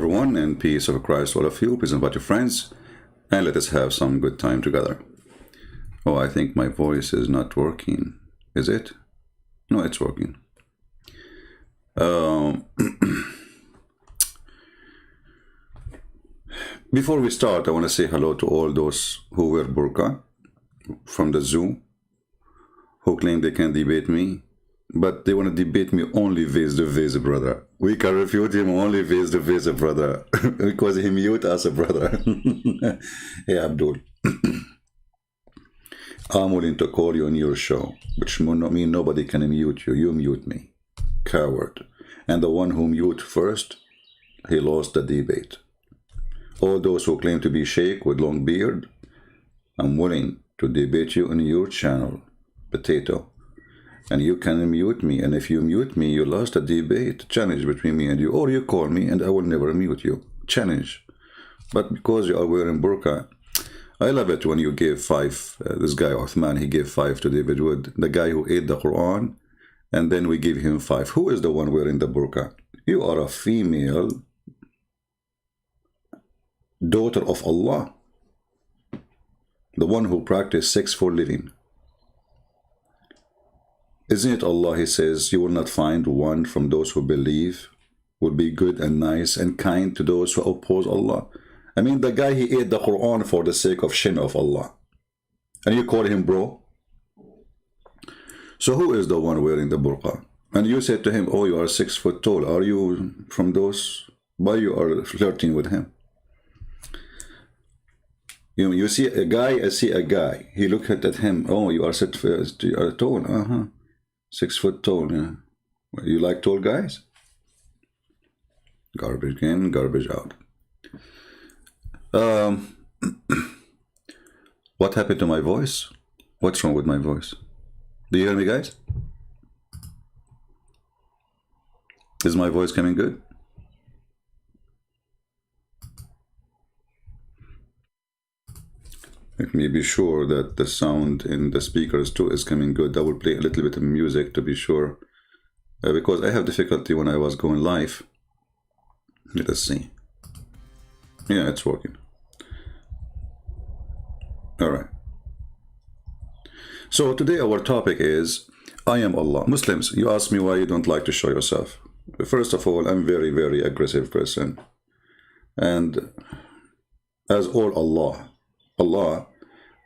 everyone, and peace of Christ all of you. Please invite your friends, and let us have some good time together. Oh, I think my voice is not working. Is it? No, it's working. Before we start, I want to say hello to all those who wear burqa from the zoo, who claim they can debate me, but they want to debate me only face-to-face, brother. We can refute him only face-to-face, brother, because he mute us, brother. Hey, Abdul. I'm willing to call you on your show, which mean nobody can mute you. You mute me. Coward. And the one who mute first, he lost the debate. All those who claim to be sheikh with long beard, I'm willing to debate you on your channel, Potato. And you can mute me, and if you mute me, you lost a debate, challenge between me and you, or you call me and I will never mute you. Challenge. But because you are wearing burqa, I love it when you give 5, this guy Uthman, he gave 5 to David Wood, the guy who ate the Quran, and then we give him 5. Who is the one wearing the burqa? You are a female daughter of Allah, the one who practiced sex for living. Isn't it Allah, he says, you will not find one from those who believe will be good and nice and kind to those who oppose Allah. I mean, the guy, he ate the Quran for the sake of shin of Allah. And you call him bro? So who is the one wearing the burqa? And you said to him, oh, you are 6 foot tall. Are you from those? Why you are flirting with him? You see a guy, I see a guy. He looked at him, oh, you are tall. 6 foot tall, yeah. You like tall guys? Garbage in, garbage out. What happened to my voice? What's wrong with my voice? Do you hear me, guys? Is my voice coming good? Let me be sure that the sound in the speakers too is coming good. I will play a little bit of music to be sure, because I have difficulty when I was going live. Let us see. Yeah, it's working. All right. So today our topic is I am Allah. Muslims, you ask me why you don't like to show yourself. First of all, I'm very, very aggressive person. And as all Allah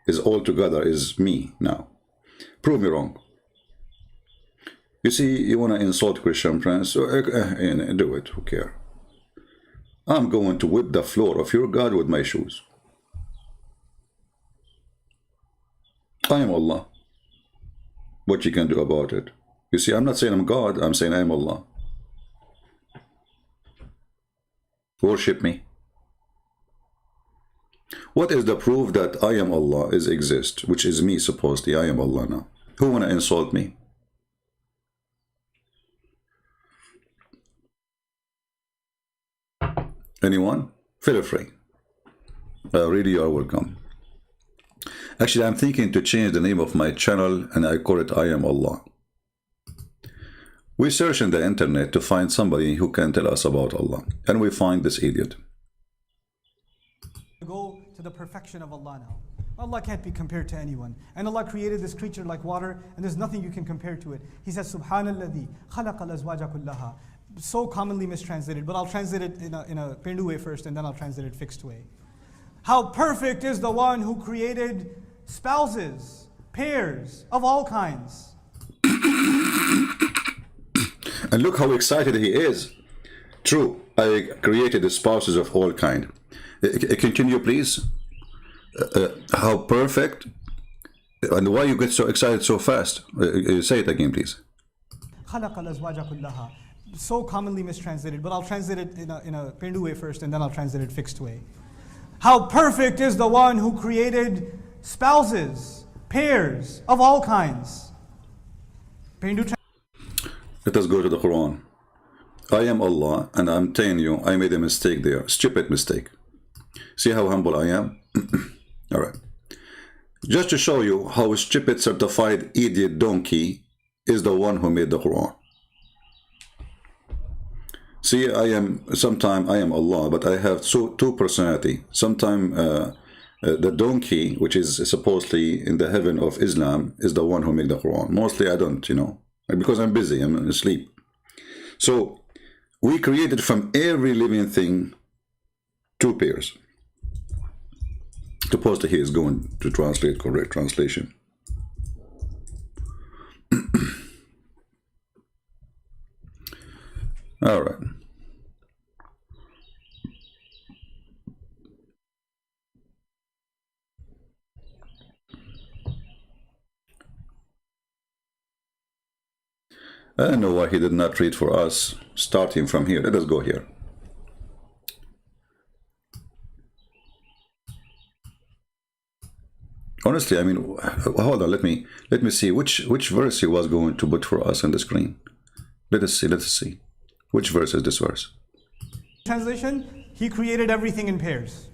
is all together, is me now. Prove me wrong. You see, you want to insult Christian friends, so do it, who cares? I'm going to whip the floor of your God with my shoes. I am Allah. What you can do about it? You see, I'm not saying I'm God, I'm saying I am Allah. Worship me. What is the proof that I am Allah is exist, which is me supposedly? I am Allah now. Who want to insult me? Anyone? Feel free. Really, you are welcome. Actually, I'm thinking to change the name of my channel and I call it I am Allah. We search in the internet to find somebody who can tell us about Allah, and we find this idiot. Go to the perfection of Allah now. Allah can't be compared to anyone. And Allah created this creature like water, and there's nothing you can compare to it. He says, Subhanalladhi khalaqal azwaja kullaha. So commonly mistranslated, but I'll translate it in a Pindu way first, and then I'll translate it fixed way. How perfect is the one who created spouses, pairs of all kinds. And look how excited he is. True, I created the spouses of all kind. Continue, please. How perfect, and why you get so excited so fast? Say it again, please. So commonly mistranslated, but I'll translate it in a Pindu way first, and then I'll translate it fixed way. How perfect is the one who created spouses, pairs of all kinds. Let us go to the Quran. I am Allah, and I'm telling you, I made a mistake there. Stupid mistake. See how humble I am? All right. Just to show you how a stupid certified idiot donkey is the one who made the Quran. See, sometimes I am Allah, but I have two personality. Sometimes the donkey, which is supposedly in the heaven of Islam, is the one who make the Quran. Mostly I don't, because I'm busy, I'm asleep. So we created from every living thing two pairs. Supposedly he is going to translate correct translation. All right. I don't know why he did not read for us, starting from here. Let us go here. Honestly, I mean, hold on. Let me see which verse he was going to put for us on the screen. Let us see. Which verse is this verse? Translation: He created everything in pairs.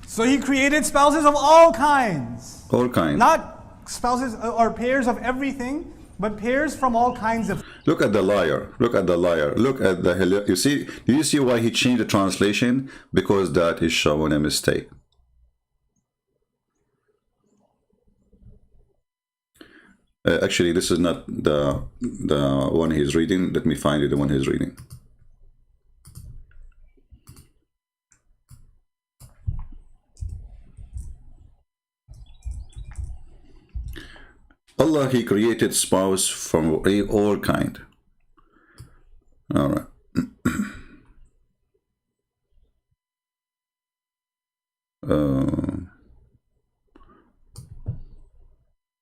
So he created spouses of all kinds. All kinds. Not spouses or pairs of everything, but pairs from all kinds of. Look at the liar. Look at the liar. Look at the. You see? Do you see why he changed the translation? Because that is showing a mistake. Actually, this is not the one he's reading. Let me find you the one he's reading. Allah, He created spouse from all kind. All right.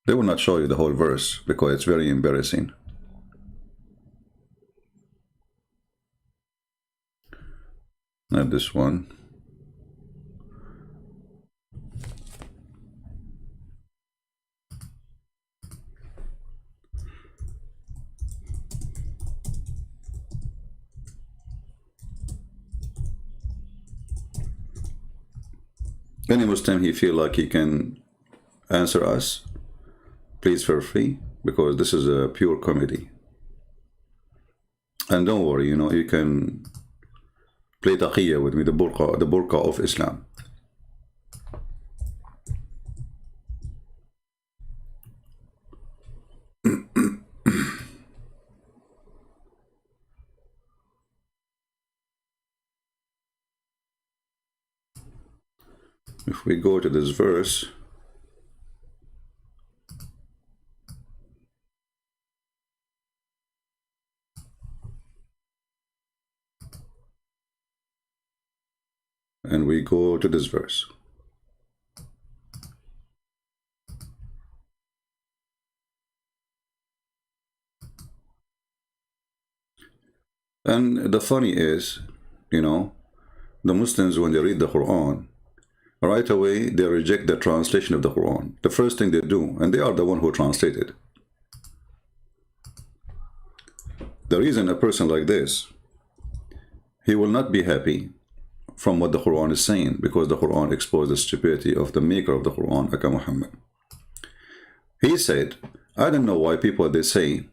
They will not show you the whole verse because it's very embarrassing. Not this one. Any Muslim he feel like he can answer us, please feel free, because this is a pure comedy. And don't worry, you can play taqiyya with me, the burqa of Islam. If we go to this verse, and we go to this verse, and the funny is, the Muslims, when they read the Quran, right away they reject the translation of the Quran. The first thing they do, and they are the one who translated. The reason a person like this, he will not be happy from what the Quran is saying, because the Quran exposed the stupidity of the maker of the Quran, Aka Muhammad. He said, I don't know why people, they say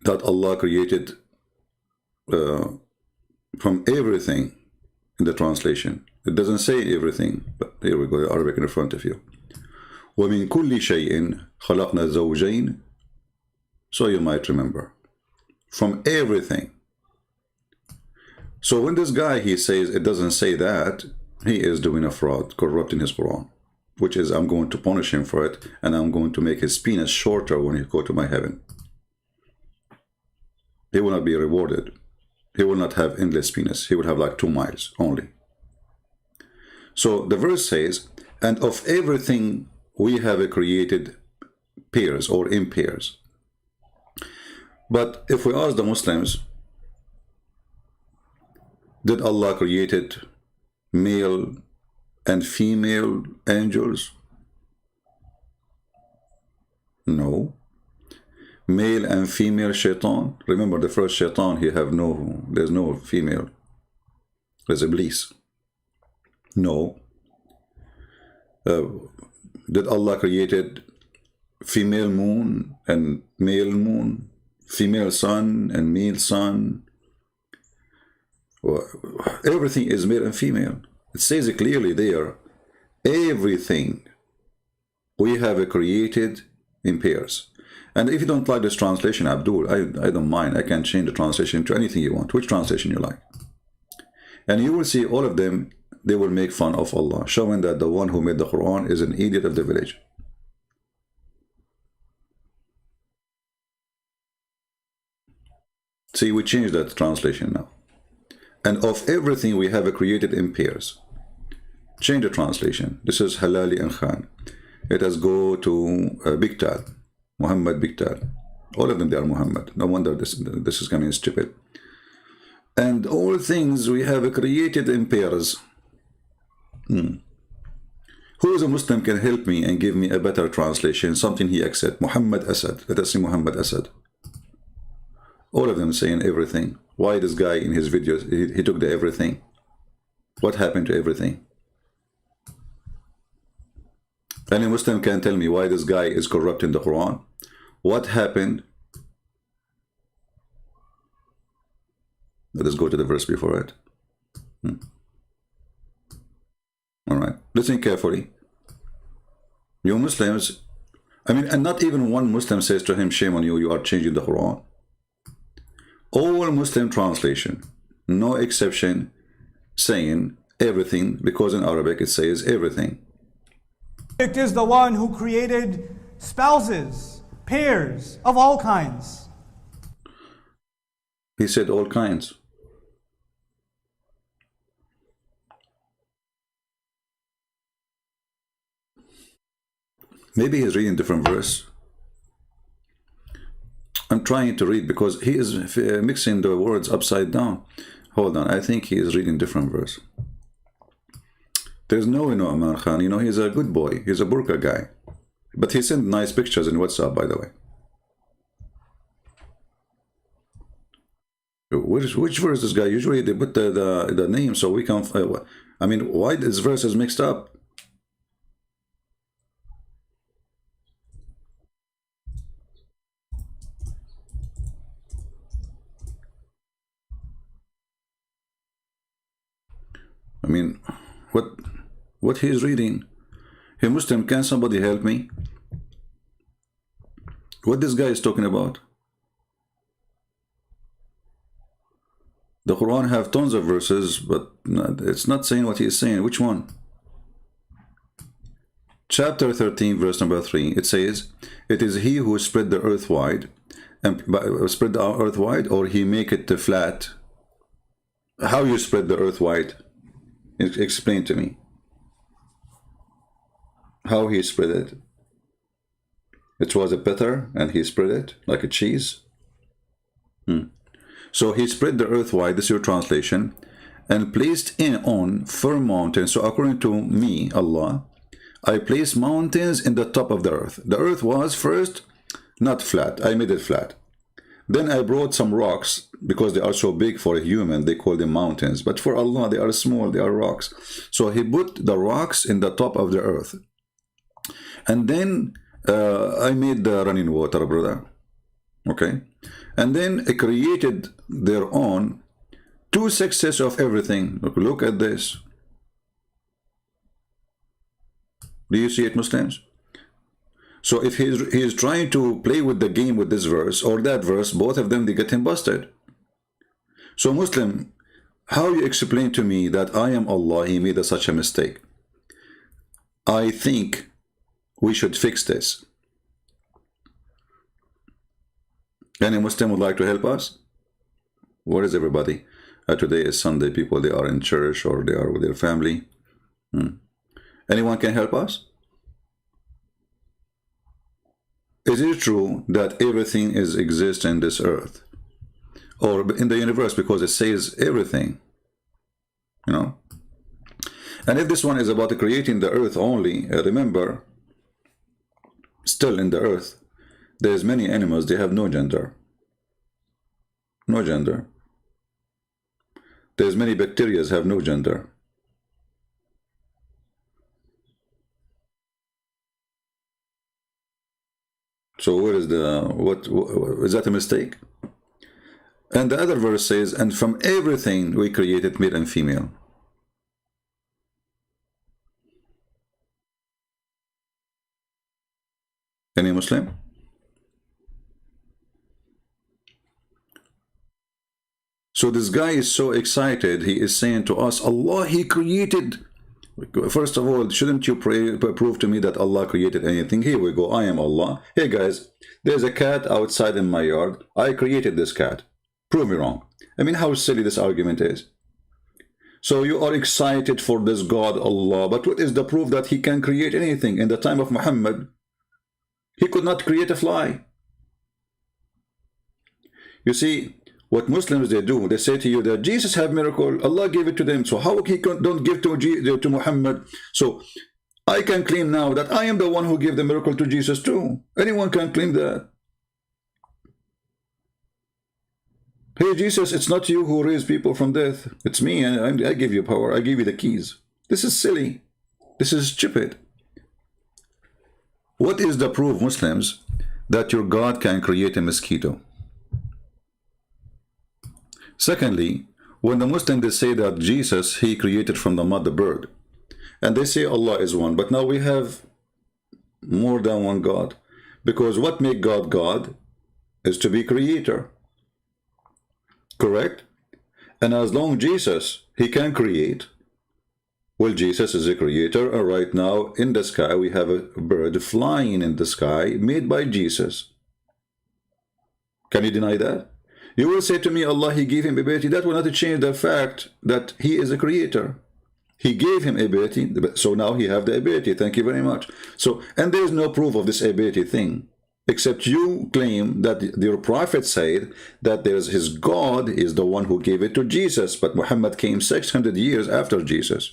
that Allah created from everything in the translation. It doesn't say everything, but here we go, the Arabic in front of you. وَمِن كُلِّ شَيْءٍ خَلَقْنَا زَوْجَيْنِ. So you might remember. From everything. So when this guy, he says it doesn't say that, he is doing a fraud, corrupting his Quran, which is, I'm going to punish him for it, and I'm going to make his penis shorter when he go to my heaven. He will not be rewarded. He will not have endless penis. He will have like 2 miles only. So the verse says, and of everything we have created pairs or in pairs. But if we ask the Muslims, did Allah created male and female angels? No. Male and female shaitan? Remember the first shaitan, there's no female. There's Iblis. No. Did Allah created female moon and male moon? female son and male son. Everything is male and female. It says it clearly there. Everything we have created in pairs. And if you don't like this translation, Abdul, I don't mind. I can change the translation to anything you want. Which translation you like. And you will see all of them, they will make fun of Allah, showing that the one who made the Quran is an idiot of the village. See, we changed that translation now. And of everything we have created in pairs. Change the translation. This is Halali and Khan. Let us go to Bigtal. Muhammad Bigtal. All of them, they are Muhammad. No wonder this is coming stupid. And all things we have created in pairs. Who is a Muslim can help me and give me a better translation, something he accepts? Muhammad Asad. Let us see Muhammad Asad. All of them saying everything. Why this guy in his videos, he took the everything? What happened to everything? Any Muslim can tell me why this guy is corrupting the Quran? What happened? Let us go to the verse before it. All right, listen carefully. You Muslims, I mean, and not even one Muslim says to him, shame on you, you are changing the Quran. All Muslim translation, no exception, saying everything, because in Arabic it says everything. It is the one who created spouses, pairs of all kinds. He said all kinds. Maybe he's reading different verse. I'm trying to read because he is mixing the words upside down. Hold on, I think he is reading different verse. There's no Aman Khan, you know, he's a good boy. He's a burqa guy. But he sent nice pictures in WhatsApp, by the way. Which verse this guy? Usually they put the name so we can... I mean, why this verse is mixed up? I mean, what he is reading? Hey Muslim, can somebody help me? What this guy is talking about? The Quran have tons of verses, but it's not saying what he is saying. Which one? Chapter 13, verse number 3. It says, it is he who spread the earth wide, and spread the earth wide, or he make it flat. How you spread the earth wide? Explain to me. How he spread it? It was a batter and he spread it like a cheese. So he spread the earth wide, this is your translation, and placed in on firm mountains. So according to me, Allah, I placed mountains in the top of the earth. The earth was first not flat. I made it flat. Then I brought some rocks, because they are so big for a human, they call them mountains. But for Allah, they are small, they are rocks. So he put the rocks in the top of the earth. And then I made the running water, brother. Okay? And then I created their own 2/6 of everything. Look at this. Do you see it, Muslims? So if he is trying to play with the game with this verse or that verse, both of them, they get him busted. So Muslim, how you explain to me that I am Allah, he made such a mistake? I think we should fix this. Any Muslim would like to help us? Where is everybody? Today is Sunday. People, they are in church or they are with their family. Anyone can help us? Is it true that everything exists in this earth or in the universe, because it says everything, you know? And if this one is about creating the earth only, remember, still in the earth, there's many animals, they have no gender. No gender. There's many bacteria have no gender. So where is the, what is that a mistake? And the other verse says, and from everything we created male and female. Any Muslim? So this guy is so excited, he is saying to us, Allah, He created. First of all, shouldn't you prove to me that Allah created anything? Here we go, I am Allah. Hey guys, there's a cat outside in my yard. I created this cat. Prove me wrong. I mean, how silly this argument is. So you are excited for this God, Allah, but what is the proof that He can create anything? In the time of Muhammad, He could not create a fly. You see, what Muslims they do, they say to you that Jesus had miracle, Allah gave it to them, so how He don't give to Muhammad? So I can claim now that I am the one who gave the miracle to Jesus too. Anyone can claim that. Hey Jesus, it's not you who raised people from death. It's me, and I give you power. I give you the keys. This is silly. This is stupid. What is the proof, Muslims, that your God can create a mosquito? Secondly, when the Muslims they say that Jesus, He created from the mud the bird, and they say Allah is one, but now we have more than one God, because what make God God is to be creator. Correct? And as long Jesus, He can create, well, Jesus is a creator, and right now in the sky we have a bird flying in the sky made by Jesus. Can you deny that? You will say to me, Allah, He gave him ability. That will not change the fact that He is a creator. He gave him ability, so now he have the ability. Thank you very much. So, and there is no proof of this ability thing, except you claim that your prophet said that there's his God is the one who gave it to Jesus, but Muhammad came 600 years after Jesus.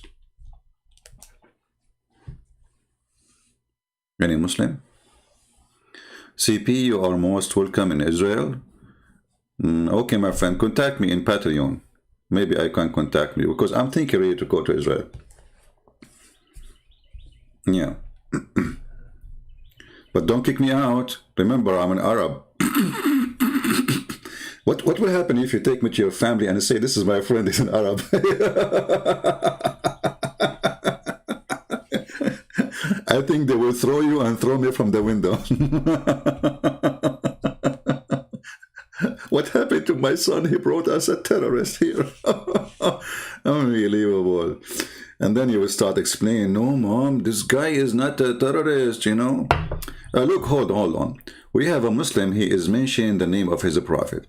Any Muslim? CP, you are most welcome in Israel. Okay, my friend, contact me in Patreon. Maybe I can contact you, because I'm thinking really to go to Israel. Yeah. But don't kick me out. Remember, I'm an Arab. What will happen if you take me to your family and say, this is my friend, he's an Arab? I think they will throw you and throw me from the window. What happened to my son? He brought us a terrorist here. Unbelievable. And then you will start explaining, no, Mom, this guy is not a terrorist, you know. Look, hold on. We have a Muslim, he is mentioning the name of his prophet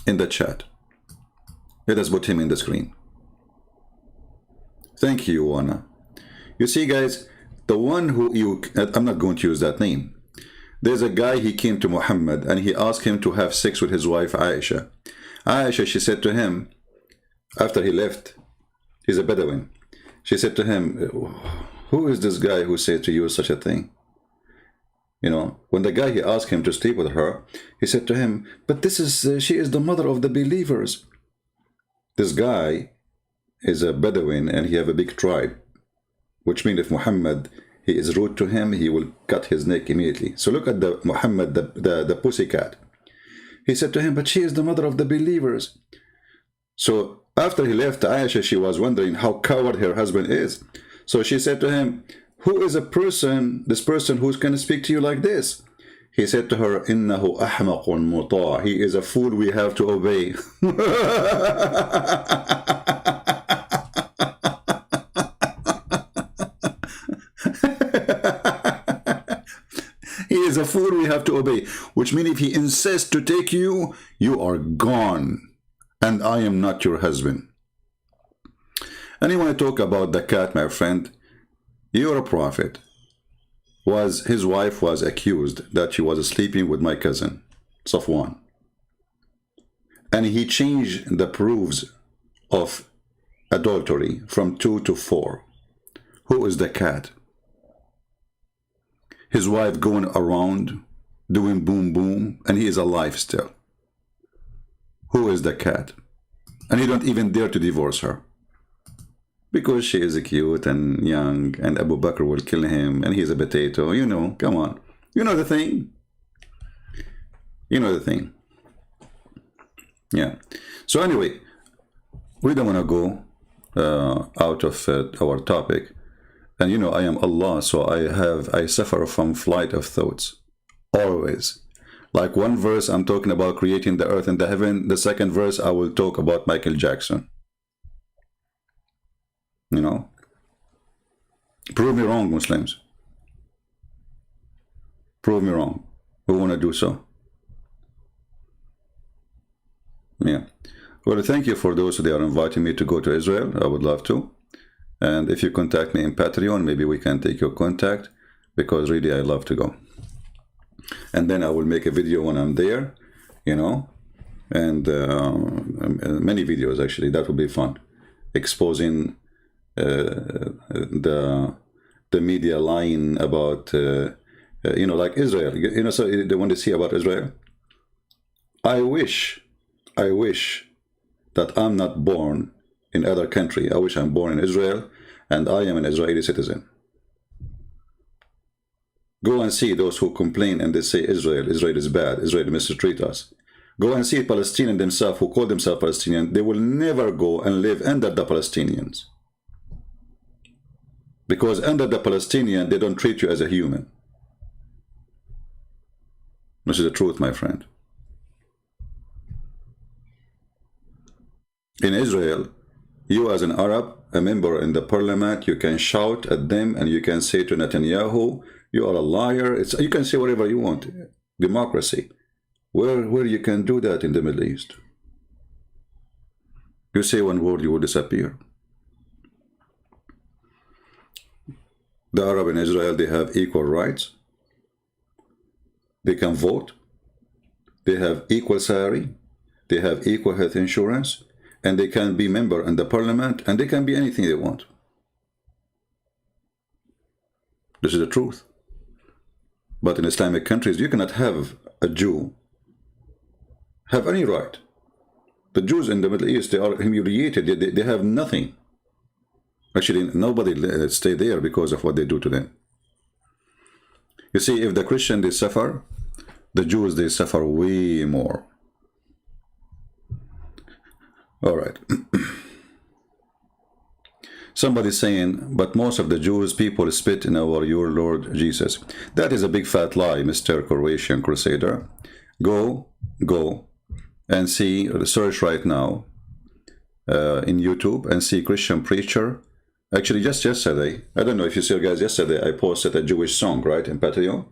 in the chat. Let us put him in the screen. Thank you, Anna. You see, guys, the one who I'm not going to use that name. There's a guy, he came to Muhammad and he asked him to have sex with his wife Aisha. Aisha, she said to him, after he left, he's a Bedouin. She said to him, who is this guy who said to you such a thing? You know, when the guy, he asked him to sleep with her, he said to him, but this is, she is the mother of the believers. This guy is a Bedouin and he have a big tribe, which means if Muhammad, he is rude to him, he will cut his neck immediately. So look at the Muhammad, the pussycat. He said to him, but she is the mother of the believers. So after he left, Aisha, she was wondering how coward her husband is. So she said to him, who is this person who's going to speak to you like this? He said to her, إِنَّهُ أَحْمَقٌ مُطَاعٌ. He is a fool we have to obey. He is a fool we have to obey, which means if he insists to take you, you are gone, and I am not your husband. And you want to talk about the cat, my friend? You're a prophet. His wife was accused that she was sleeping with my cousin, Safwan. And he changed the proofs of adultery from 2 to 4. Who is the cat? His wife going around doing boom boom, and he is alive still. Who is the cat? And he don't even dare to divorce her, because she is cute and young, and Abu Bakr will kill him, and he's a potato, you know, come on. You know the thing. You know the thing. Yeah. So anyway, we don't want to go out of our topic. And you know, I am Allah, so I suffer from flight of thoughts. Always. Like one verse, I'm talking about creating the earth and the heaven. The second verse, I will talk about Michael Jackson. You know? Prove me wrong, Muslims. Prove me wrong. Who want to do so? Yeah. Well, thank you for those who are inviting me to go to Israel. I would love to. And if you contact me in Patreon, maybe we can take your contact, because really I love to go. And then I will make a video when I'm there, you know, and many videos actually. That would be fun, exposing the media lying about you know, like Israel. You know, so they want to see about Israel. I wish that I'm not born in other country. I wish I'm born in Israel and I am an Israeli citizen. Go and see those who complain and they say Israel is bad, Israel mistreat us. Go and see Palestinians themselves who call themselves Palestinian. They will never go and live under the Palestinians. Because under the Palestinian, they don't treat you as a human. This is the truth, my friend. In Israel, you as an Arab, a member in the parliament, you can shout at them and you can say to Netanyahu, you are a liar. You can say whatever you want. Democracy. Where you can do that in the Middle East? You say one word, you will disappear. The Arab in Israel, they have equal rights. They can vote. They have equal salary. They have equal health insurance. And they can be member in the parliament, and they can be anything they want. This is the truth. But in Islamic countries, you cannot have a Jew have any right. The Jews in the Middle East, they are humiliated. They have nothing. Actually, nobody stay there because of what they do to them. You see, if the Christians, they suffer, the Jews, they suffer way more. All right. Somebody saying, but most of the Jews people spit in your Lord Jesus. That is a big fat lie, Mr. Croatian Crusader. Go and see, search right now in YouTube and see Christian preacher. Actually, just yesterday, I don't know if you see, guys, yesterday I posted a Jewish song, right, in Patreon.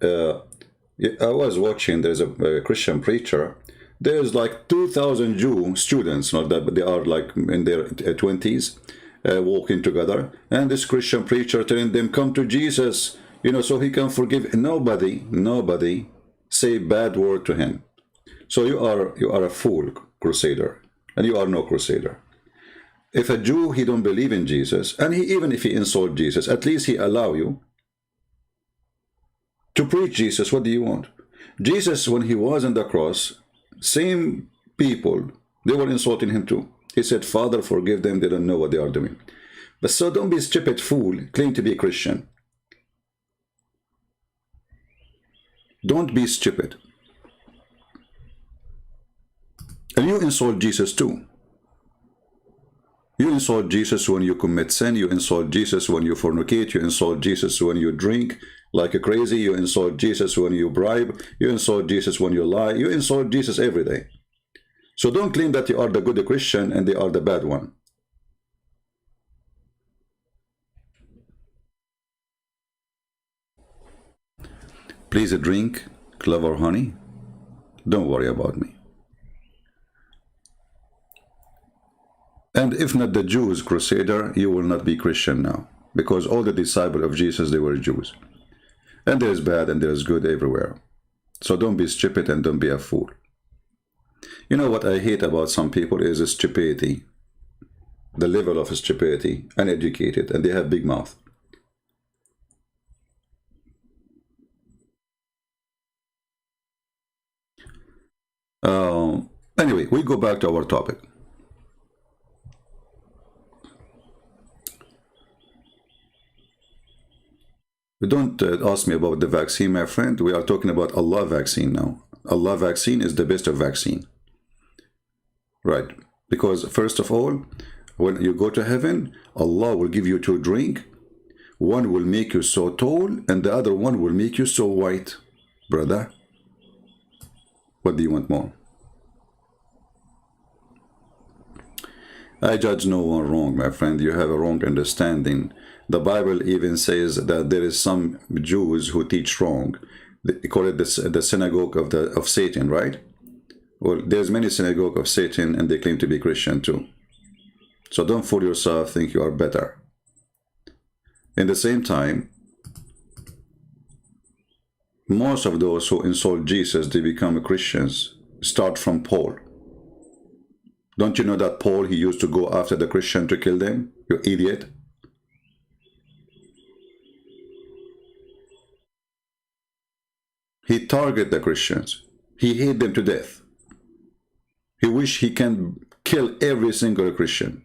I was watching, there's a Christian preacher. There's like 2,000 Jew students, not that, but they are like in their 20s, walking together. And this Christian preacher telling them, come to Jesus, you know, so he can forgive. Nobody say bad word to him. So you are a fool, Crusader, and you are no Crusader. If a Jew, he don't believe in Jesus, and even if he insult Jesus, at least he allow you to preach Jesus. What do you want? Jesus, when he was on the cross, same people, they were insulting him too. He said, Father, forgive them, they don't know what they are doing. But so don't be a stupid fool, claim to be a Christian. Don't be stupid. And you insult Jesus too. You insult Jesus when you commit sin. You insult Jesus when you fornicate. You insult Jesus when you drink like a crazy. You insult Jesus when you bribe. You insult Jesus when you lie. You insult Jesus every day. So don't claim that you are the good Christian and they are the bad one. Please drink clover honey. Don't worry about me. And if not the Jews, Crusader, you will not be Christian now. Because all the disciples of Jesus, they were Jews. And there's bad and there's good everywhere. So don't be stupid and don't be a fool. You know what I hate about some people is stupidity. The level of stupidity, uneducated, and they have big mouth. Anyway, we go back to our topic. Don't ask me about the vaccine, my friend. We are talking about Allah vaccine now. Allah vaccine is the best of vaccine. Right. Because first of all, when you go to heaven, Allah will give you two drink. One will make you so tall, and the other one will make you so white. Brother, what do you want more? I judge no one wrong, my friend. You have a wrong understanding. The Bible even says that there is some Jews who teach wrong. They call it the synagogue of Satan, right? Well, there's many synagogue of Satan, and they claim to be Christian too. So don't fool yourself, think you are better. In the same time, most of those who insult Jesus, they become Christians, start from Paul. Don't you know that Paul, he used to go after the Christian to kill them? You idiot. He targeted the Christians. He hated them to death. He wished he can kill every single Christian.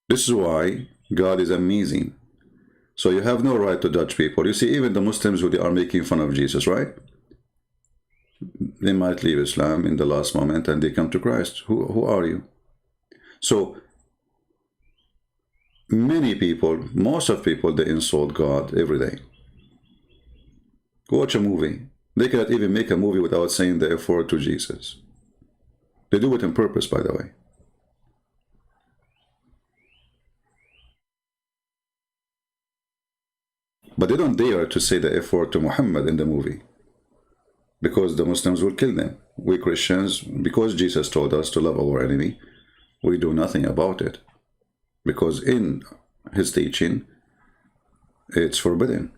This is why God is amazing. So you have no right to judge people. You see, even the Muslims who they are making fun of Jesus, right? They might leave Islam in the last moment and they come to Christ. Who are you? So many people, most of people, they insult God every day. Watch a movie. They cannot even make a movie without saying the F word to Jesus. They do it on purpose, by the way. But they don't dare to say the F word to Muhammad in the movie, because the Muslims will kill them. We Christians, because Jesus told us to love our enemy, we do nothing about it, because in his teaching, it's forbidden.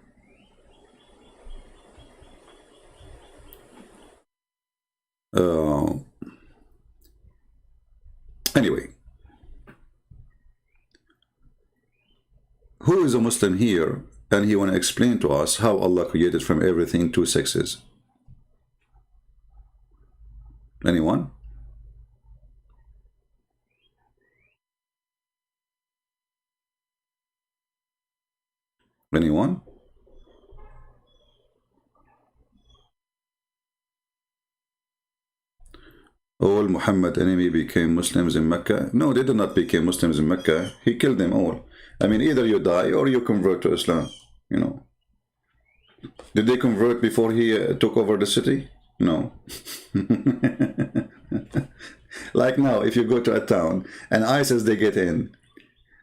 Anyway, who is a Muslim here and he want to explain to us how Allah created from everything two sexes? Anyone? Anyone? All Muhammad enemy became Muslims in Mecca? No, they did not become Muslims in Mecca. He killed them all. I mean, either you die or you convert to Islam, you know. Did they convert before he took over the city? No. Like now, if you go to a town and ISIS, they get in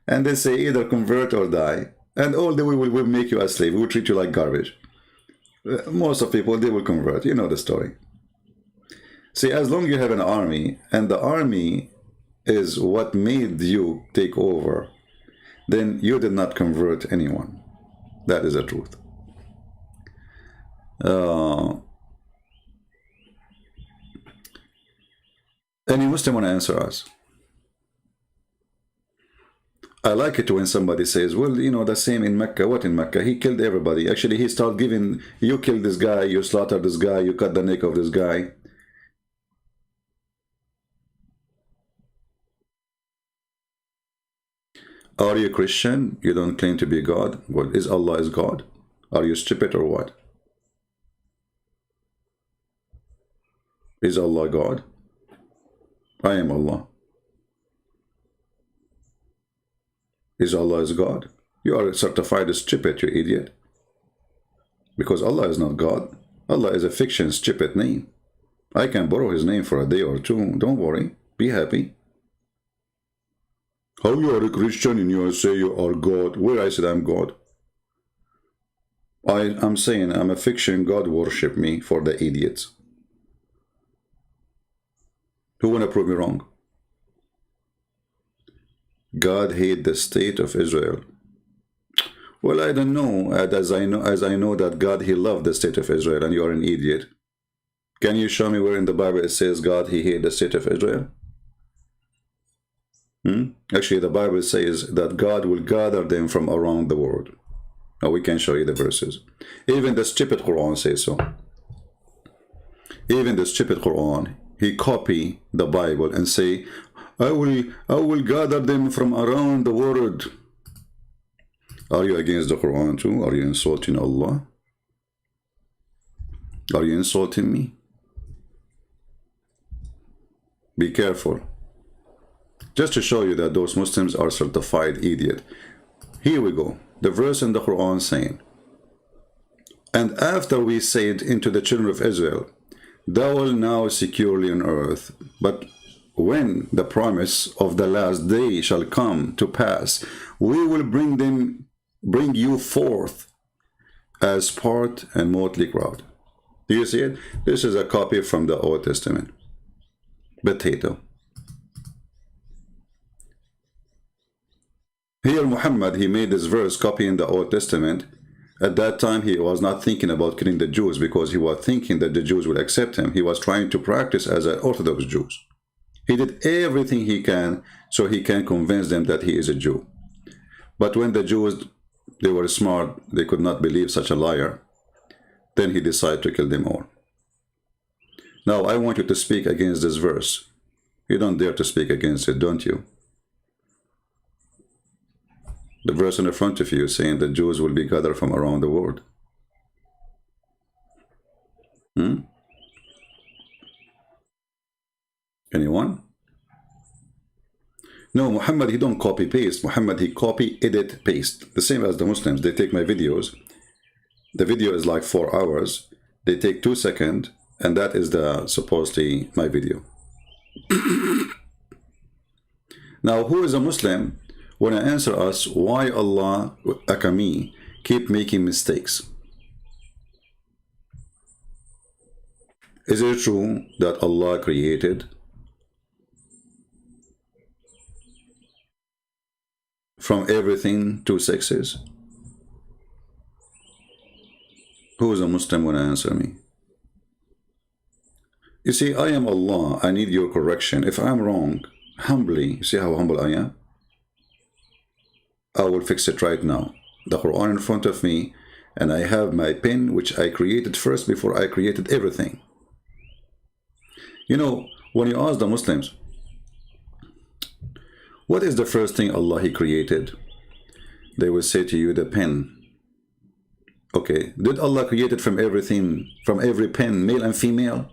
and they say either convert or die, and all they will make you a slave, we will treat you like garbage. Most of people, they will convert. You know the story. See, as long as you have an army, and the army is what made you take over, then you did not convert anyone. That is the truth. Any Muslim want to answer us? I like it when somebody says, well, you know, the same in Mecca. What in Mecca? He killed everybody. Actually, he started giving, you killed this guy, you slaughtered this guy, you cut the neck of this guy. Are you Christian? You don't claim to be God? Well, is Allah is God? Are you stupid or what? Is Allah God? I am Allah. Is Allah is God? You are certified as stupid, you idiot. Because Allah is not God. Allah is a fiction, stupid name. I can borrow his name for a day or two. Don't worry. Be happy. How you are a Christian and you say you are God? Where I said I'm God? I'm saying I'm a fiction. God worship me for the idiots. Who want to prove me wrong? God hate the state of Israel. Well, I don't know. As I know that God, he loved the state of Israel, and you are an idiot. Can you show me where in the Bible it says God, he hate the state of Israel? Actually, the Bible says that God will gather them from around the world. Now, we can show you the verses. Even the stupid Quran says so. Even the stupid Quran, he copy the Bible and say, I will gather them from around the world. Are you against the Quran too? Are you insulting Allah? Are you insulting me? Be careful. Just to show you that those Muslims are certified idiot. Here we go. The verse in the Quran saying, and after we said into the children of Israel, thou will now securely on earth, but when the promise of the last day shall come to pass, we will bring you forth as part and motley crowd. Do you see it? This is a copy from the Old Testament. Potato. Here Muhammad, he made this verse copying the Old Testament. At that time, he was not thinking about killing the Jews because he was thinking that the Jews would accept him. He was trying to practice as an Orthodox Jew. He did everything he can so he can convince them that he is a Jew. But when the Jews, they were smart, they could not believe such a liar, then he decided to kill them all. Now, I want you to speak against this verse. You don't dare to speak against it, don't you? The verse in the front of you saying that Jews will be gathered from around the world. Anyone? No, Muhammad, he don't copy paste. Muhammad, he copy, edit, paste. The same as the Muslims. They take my videos. The video is like 4 hours. They take 2 seconds, and that is the supposedly my video. Now, who is a Muslim? Want to answer us why Allah, Akami, keep making mistakes? Is it true that Allah created from everything 2 sexes? Who is a Muslim want to answer me? You see, I am Allah. I need your correction. If I'm wrong, humbly, see how humble I am? I will fix it right now. The Quran in front of me, and I have my pen, which I created first before I created everything. You know, when you ask the Muslims, what is the first thing Allah He created? They will say to you, the pen. Okay, did Allah create it from everything, from every pen, male and female?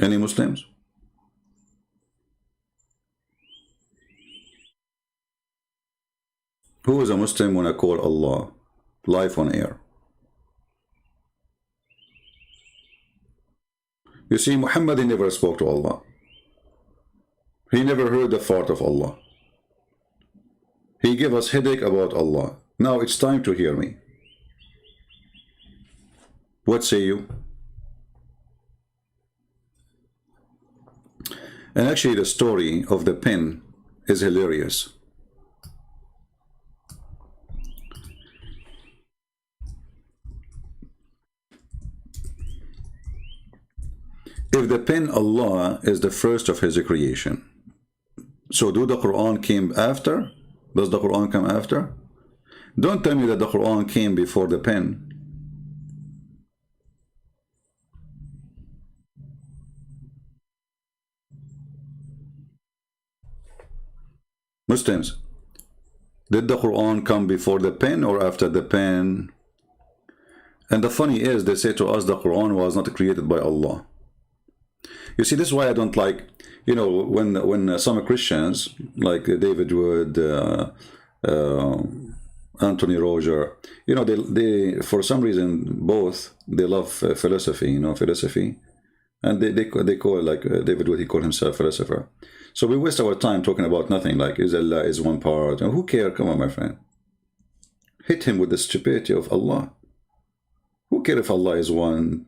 Any Muslims? Who is a Muslim when I call Allah live on air? You see, Muhammad, he never spoke to Allah. He never heard the thought of Allah. He gave us headache about Allah. Now it's time to hear me. What say you? And actually the story of the pen is hilarious. If the pen Allah is the first of His creation, so do the Quran came after? Does the Quran come after? Don't tell me that the Quran came before the pen. Muslims, did the Quran come before the pen or after the pen? And the funny is, they say to us the Quran was not created by Allah. You see, this is why I don't like, you know, when some Christians, like David Wood, Anthony Roger, you know, they for some reason, both, they love philosophy, you know, philosophy. And they call, like David Wood, he called himself philosopher. So we waste our time talking about nothing, like is Allah is one part. And who cares? Come on, my friend. Hit him with the stupidity of Allah. Who cares if Allah is one?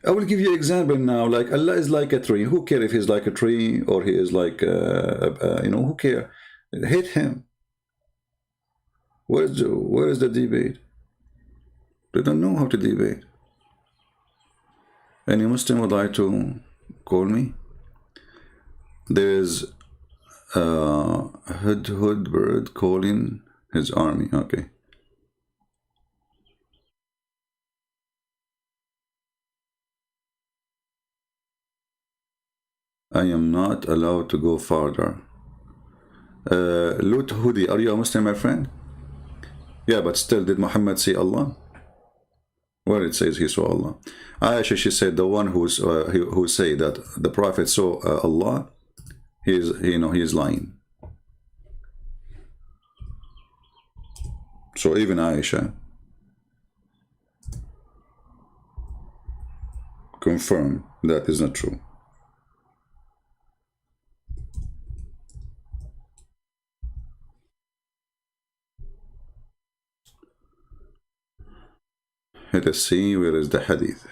I will give you an example now. Like Allah is like a tree. Who cares if he's like a tree or he is like, you know, who cares? Hit him. Where is the debate? They don't know how to debate. Any Muslim would like to call me? There's a hood bird calling his army. Okay. I am not allowed to go farther. Lut Hudi, are you a Muslim, my friend? Yeah, but still, did Muhammad see Allah? Where it says he saw Allah. Aisha, she said the one who say that the Prophet saw Allah, he is lying. So even Aisha confirmed that is not true. Let us see where is the hadith.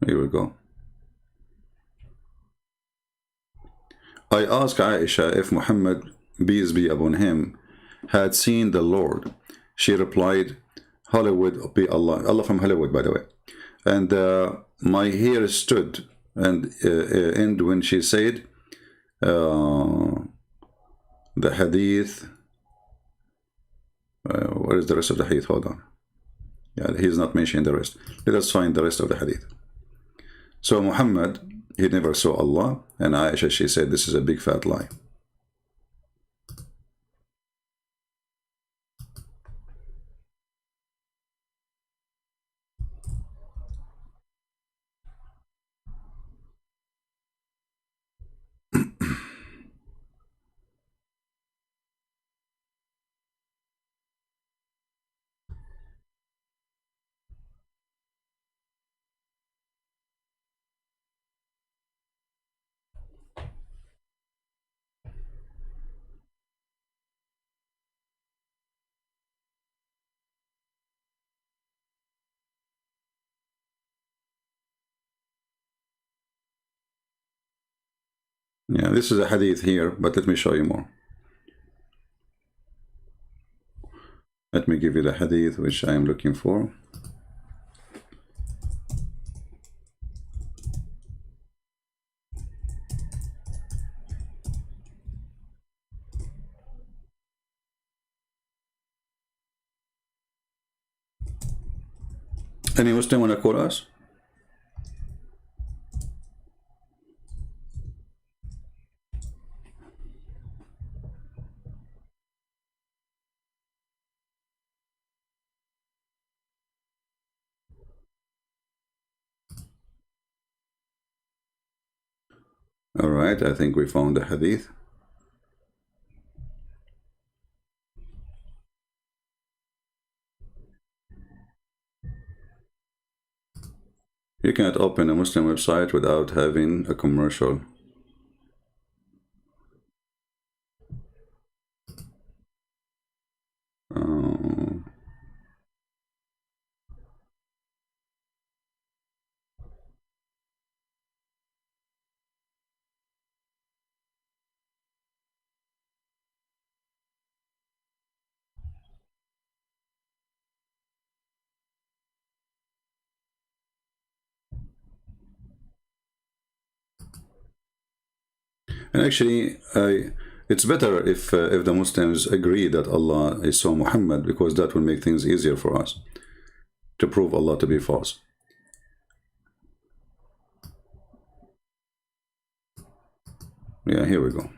Here we go. I asked Aisha if Muhammad, peace be upon him, had seen the Lord. She replied, Hollywood be Allah. Allah from Hollywood, by the way. And my hair stood and when she said the hadith, where is the rest of the hadith? Hold on. Yeah, he's not mentioning the rest. Let us find the rest of the hadith. So Muhammad, he never saw Allah, and Aisha, she said this is a big fat lie. Yeah, this is a hadith here, but let me show you more. Let me give you the hadith which I am looking for. Any Muslim want to call us? All right, I think we found the hadith. You cannot open a Muslim website without having a commercial. And actually, it's better if the Muslims agree that Allah is so Muhammad, because that will make things easier for us to prove Allah to be false. Yeah, here we go.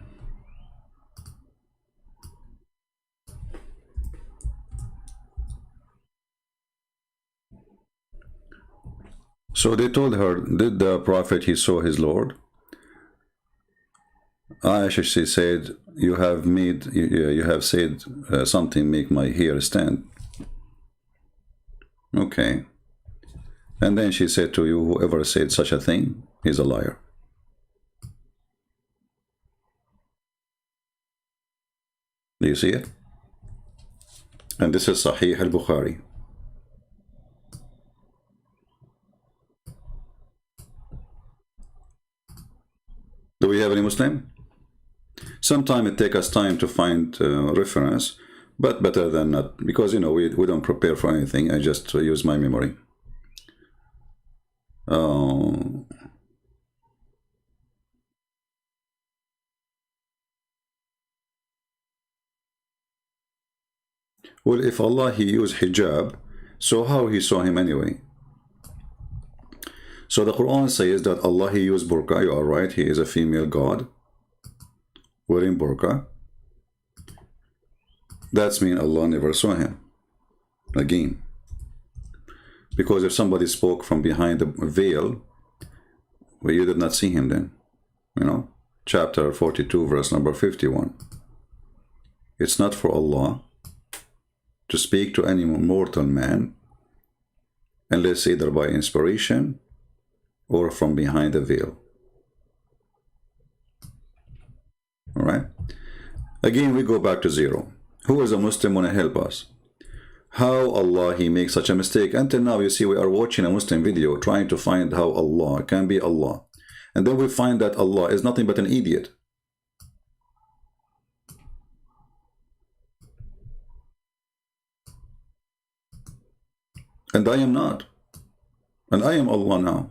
So they told her, did the Prophet, he saw his Lord? Aisha, she said, you have said something make my hair stand. Okay. And then she said to you, whoever said such a thing, he's a liar. Do you see it? And this is Sahih al-Bukhari. Do we have any Muslim? Sometimes it takes us time to find reference, but better than not, because we don't prepare for anything. I just use my memory. Well, if Allah, he used hijab, So how he saw him anyway? So the Quran says that Allah, he used burqa. You are right, he is a female god wearing burqa. That's mean Allah never saw him again. Because if somebody spoke from behind the veil, well, you did not see him then. You know, chapter 42, verse number 51. It's not for Allah to speak to any mortal man unless either by inspiration or from behind the veil. All right. Again, we go back to zero. Who is a Muslim want to help us? How Allah, he makes such a mistake? Until now, you see, we are watching a Muslim video trying to find how Allah can be Allah. And then we find that Allah is nothing but an idiot. And I am not. And I am Allah now.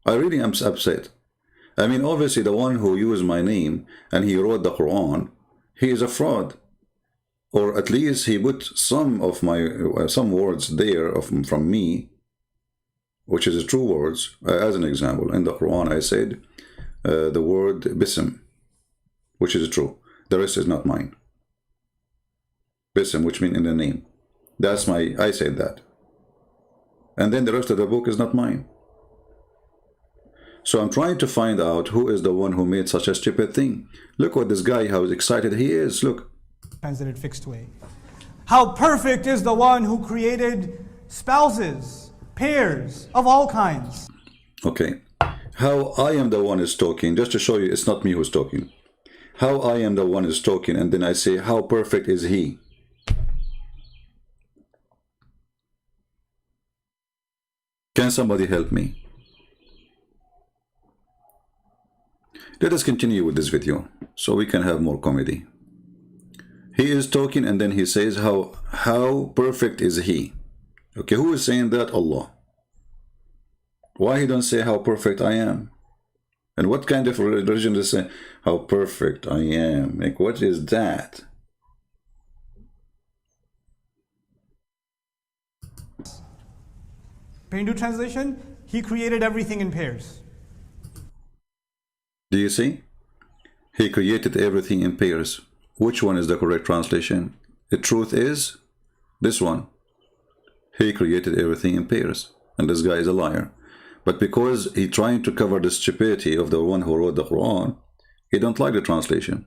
I really am upset. I mean, obviously, the one who used my name and he wrote the Quran, he is a fraud. Or at least he put some of my some words there from me, which is true words. As an example, in the Quran, I said the word bism, which is true. The rest is not mine. Bism, which means in the name. That's my. I said that. And then the rest of the book is not mine. So I'm trying to find out who is the one who made such a stupid thing. Look what this guy, how excited he is. Look. Translated fixed way. How perfect is the one who created spouses, pairs of all kinds. Okay. How I am the one is talking, just to show you it's not me who's talking. How I am the one is talking, and then I say, how perfect is he? Can somebody help me? Let us continue with this video so we can have more comedy. He is talking and then he says how perfect is he? Okay, who is saying that? Allah. Why he don't say how perfect I am? And what kind of religion does say how perfect I am? Like, what is that? Hindu translation, he created everything in pairs. Do you see? He created everything in pairs. Which one is the correct translation? The truth is this one. He created everything in pairs. And this guy is a liar. But because he trying to cover the stupidity of the one who wrote the Quran, he don't like the translation.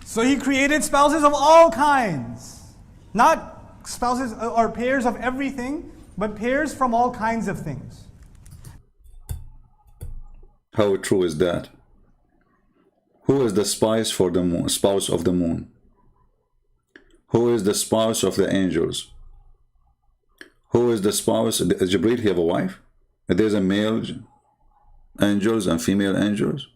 So he created spouses of all kinds. Not spouses or pairs of everything, but pairs from all kinds of things. How true is that? Who is the spouse for the moon? Spouse of the moon? Who is the spouse of the angels? Who is the spouse? Does Jibreel have a wife? There's a male angels and female angels.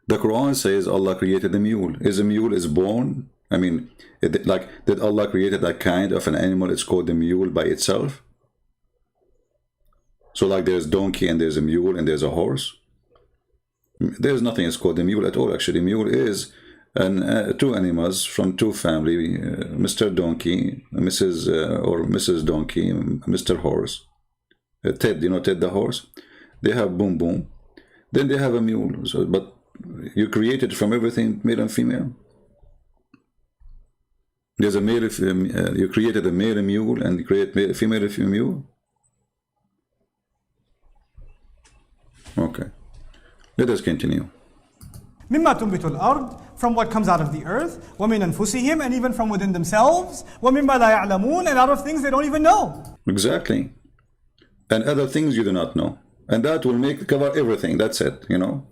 The Quran says Allah created a mule. Is a mule is born? I mean, did Allah create a kind of an animal? It's called the mule by itself. So like there's donkey and there's a mule and there's a horse. There's nothing is called a mule at all. Actually, mule is two animals from two family, Mr. Donkey, Mrs. Or Mrs. Donkey, Mr. Horse, Ted. You know Ted the horse. They have boom boom. Then they have a mule. So, but you created from everything, male and female. There's a male. You created a male mule and you create a female mule. Okay. Let us continue. مما تنبت الأرض, from what comes out of the earth, ومن أنفسهم, and even from within themselves, ومما لا يعلمون, and out of things they don't even know. Exactly. And other things you do not know. And that will cover everything. That's it, you know.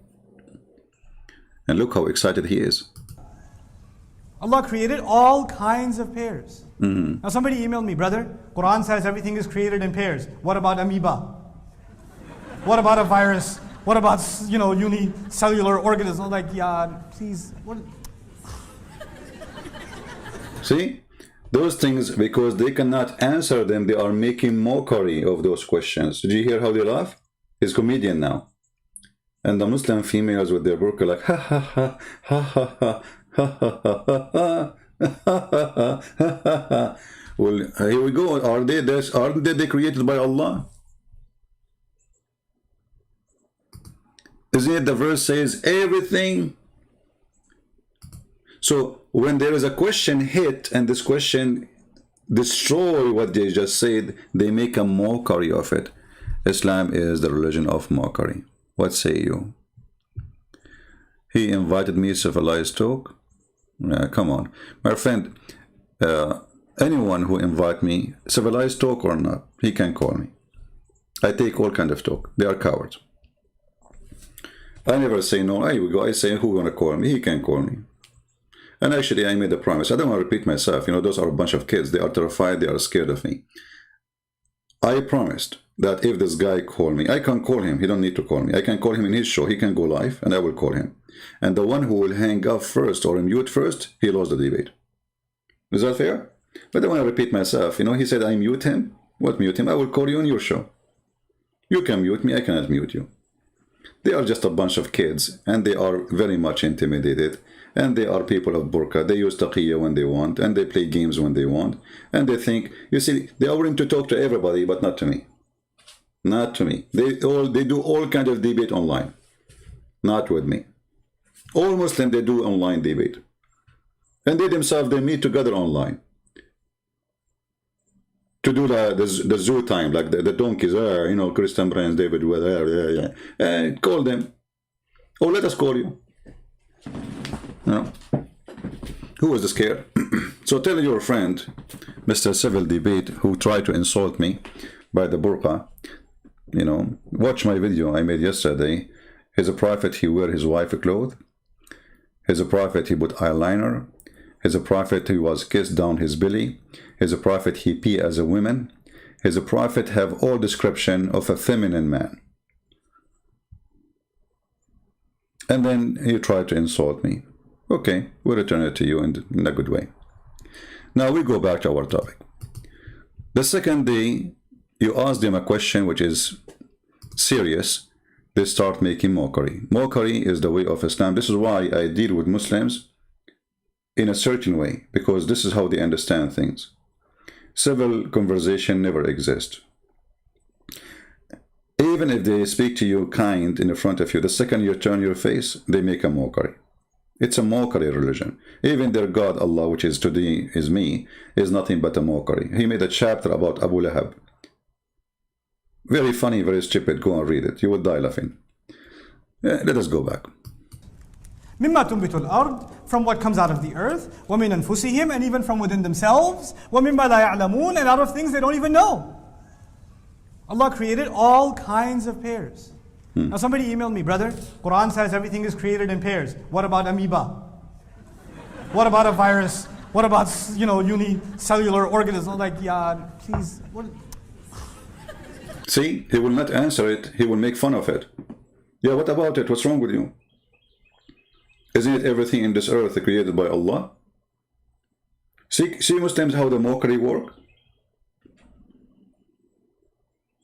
And look how excited he is. Allah created all kinds of pairs. Now somebody emailed me, brother, Quran says everything is created in pairs. What about amoeba? What about a virus? What about, unicellular organisms? I'm like, yeah, please. What? See? Those things, because they cannot answer them, they are making mockery of those questions. Did you hear how they laugh? He's a comedian now. And the Muslim females with their burqa like, ha ha ha, ha ha ha, ha ha ha ha ha. Well, here we go. Aren't they created by Allah? Isn't it the verse says everything? So when there is a question hit and this question destroy what they just said, they make a mockery of it. Islam is the religion of mockery. What say you? He invited me civilized talk. Come on, my friend. Anyone who invite me, civilized talk or not, he can call me. I take all kind of talk. They are cowards. I never say no. I say who gonna call me? He can call me. And actually, I made a promise. I don't want to repeat myself. You know, those are a bunch of kids. They are terrified. They are scared of me. I promised that if this guy call me, I can call him. He don't need to call me. I can call him in his show. He can go live, and I will call him. And the one who will hang up first or mute first, he lost the debate. Is that fair? But I don't want to repeat myself. You know, he said, I mute him. What mute him? I will call you on your show. You can mute me. I cannot mute you. They are just a bunch of kids, and they are very much intimidated. And they are people of burqa. They use taqiyya when they want, and they play games when they want. And they think, you see, they are willing to talk to everybody, but not to me. Not to me. They do all kind of debate online. Not with me. All Muslims, they do online debate. And they themselves, they meet together online. To do the zoo time, like the donkeys, you know, Christian Brains, David Weather, call them. Or let us call you. No. Who is scared? So tell your friend, Mr. Civil Debate, who tried to insult me by the burqa, you know, watch my video I made yesterday. He's a prophet, he wear his wife clothes. He's a prophet, he put eyeliner. He's a prophet, he was kissed down his belly. He's a prophet, he pee as a woman. He's a prophet, have all description of a feminine man. And then he tried to insult me. Okay, we'll return it to you in a good way. Now we go back to our topic. The second day, you ask them a question which is serious, they start making mockery. Mockery is the way of Islam. This is why I deal with Muslims in a certain way, because this is how they understand things. Civil conversation never exists. Even if they speak to you kind in front of you, the second you turn your face, they make a mockery. It's a mockery religion. Even their God, Allah, which is today is me, is nothing but a mockery. He made a chapter about Abu Lahab. Very funny, very stupid. Go and read it. You will die laughing. Let us go back. مما تنبت الأرض, from what comes out of the earth, ومن أنفسهم, and even from within themselves, ومما لا يعلمون, and out of things they don't even know. Allah created all kinds of pairs. Now somebody emailed me, brother, Quran says everything is created in pairs. What about amoeba? What about a virus? What about, you know, unicellular organisms? I'm like, yeah, please. What? See, he will not answer it. He will make fun of it. Yeah, what about it? What's wrong with you? Isn't it everything in this earth created by Allah? See Muslims, how the mockery work?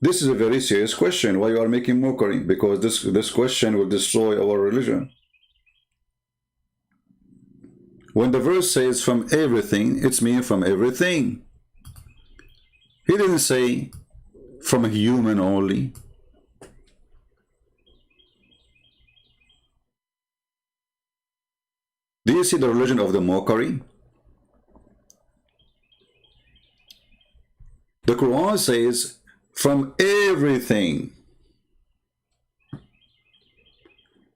This is a very serious question. Why you are making mockery? Because this question will destroy our religion. When the verse says from everything, it's mean from everything. He didn't say from a human only. Do you see the religion of the mockery? The Quran says from everything.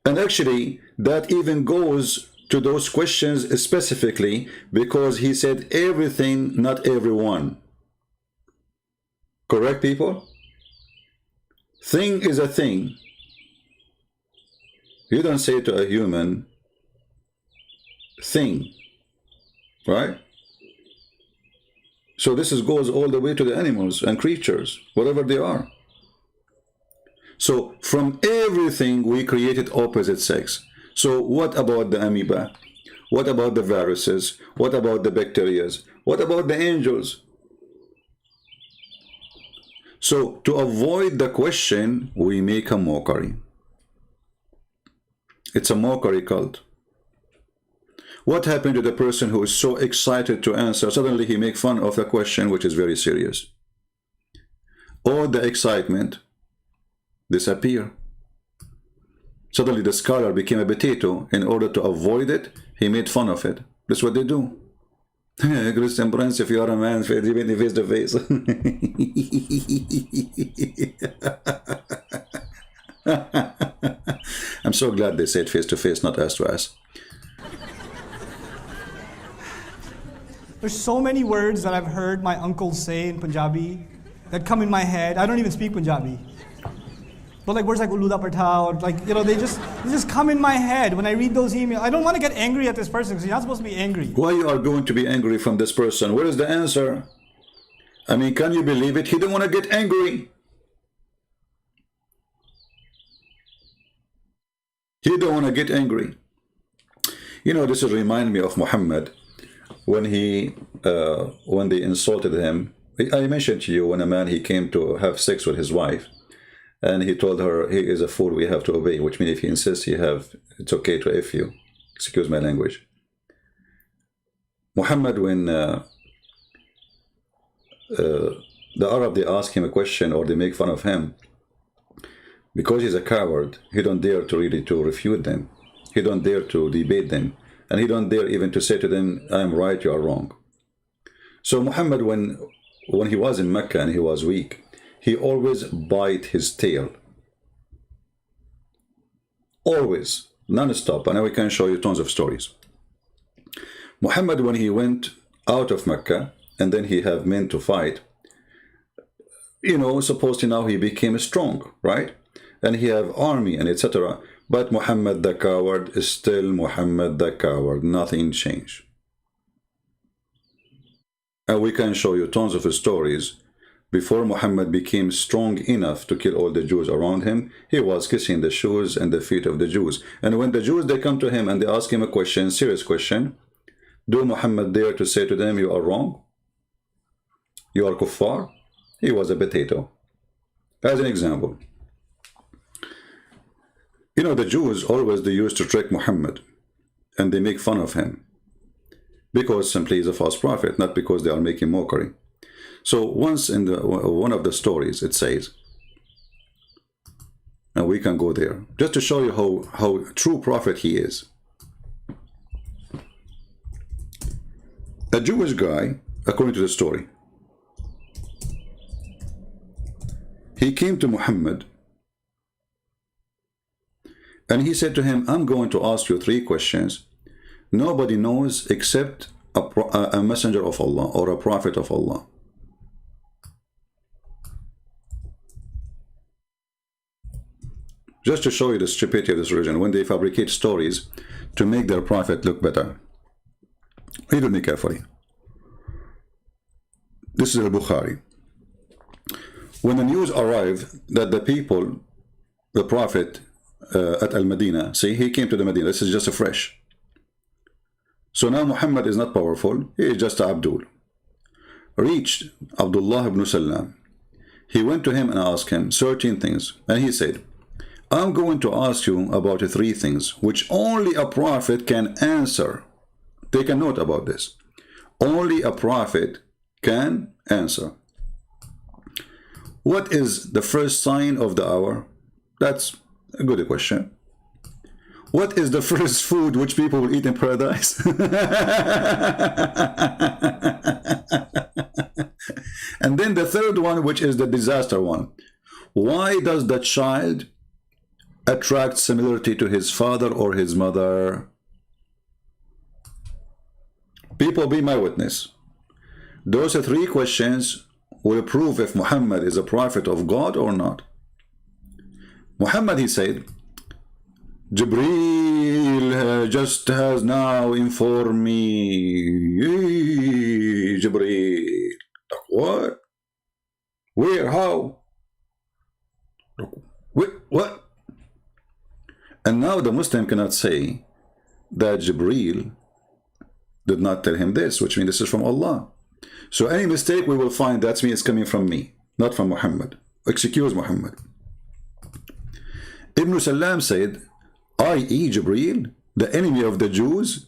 And actually, that even goes to those questions specifically, because he said everything, not everyone. Correct, people? Thing is a thing. You don't say to a human, thing, right? So this goes all the way to the animals and creatures, whatever they are. So from everything we created opposite sex. So what about the amoeba? What about the viruses? What about the bacteria? What about the angels? So to avoid the question, we make a mockery. It's a mockery cult. What happened to the person who is so excited to answer? Suddenly he makes fun of a question which is very serious. All the excitement disappear. Suddenly the scholar became a potato. In order to avoid it, he made fun of it. That's what they do. Christian Prince, if you are a man, face to face. I'm so glad they said face to face, not ass to ass. There's so many words that I've heard my uncles say in Punjabi that come in my head. I don't even speak Punjabi. But like words like uluda partha, or like, you know, they just come in my head when I read those emails. I don't want to get angry at this person because you're not supposed to be angry. Why you are going to be angry from this person? What is the answer? I mean, can you believe it? He didn't want to get angry. He didn't want to get angry. You know, this reminds me of Muhammad when they insulted him. I mentioned to you when a man, he came to have sex with his wife. And he told her, he is a fool, we have to obey, which means if he insists, it's okay to F you. Excuse my language. Muhammad, when the Arab, they ask him a question or they make fun of him, because he's a coward, he don't dare to really to refute them. He don't dare to debate them. And he don't dare even to say to them, I am right, you are wrong. So Muhammad, when he was in Mecca and he was weak, he always bite his tail. Always, non-stop. And we can show you tons of stories. Muhammad, when he went out of Mecca, and then he have men to fight, you know, supposedly now he became strong, right? And he have army and etc. But Muhammad the coward is still Muhammad the coward. Nothing changed. And we can show you tons of stories. Before Muhammad became strong enough to kill all the Jews around him, he was kissing the shoes and the feet of the Jews. And when the Jews, they come to him and they ask him a question, serious question, do Muhammad dare to say to them, you are wrong? You are kuffar? He was a potato. As an example. You know, the Jews always, they used to trick Muhammad. And they make fun of him. Because simply he's a false prophet, not because they are making mockery. So once in one of the stories, it says, and we can go there, just to show you how true prophet he is. A Jewish guy, according to the story, he came to Muhammad and he said to him, I'm going to ask you 3 questions. Nobody knows except a messenger of Allah or a prophet of Allah. Just to show you the stupidity of this religion, when they fabricate stories to make their prophet look better. Read me carefully. This is al-Bukhari. When the news arrived that the people, the prophet at Al-Madinah, see, he came to the Medina, this is just a fresh. So now Muhammad is not powerful, he is just Abdul. Reached Abdullah ibn Salam. He went to him and asked him certain things, and he said, I'm going to ask you about 3 things which only a prophet can answer. Take a note about this. Only a prophet can answer. What is the first sign of the hour? That's a good question. What is the first food which people will eat in paradise? And then the third one, which is the disaster one. Why does the child attract similarity to his father or his mother? People, be my witness. Those 3 questions will prove if Muhammad is a prophet of God or not. Muhammad, he said, Jibreel just has now informed me. Jibreel. What? Where? How? What? And now the Muslim cannot say that Jibreel did not tell him this, which means this is from Allah. So any mistake we will find, that means it's coming from me, not from Muhammad. Excuse Muhammad. Ibn Salam said, i.e. Jibreel, the enemy of the Jews,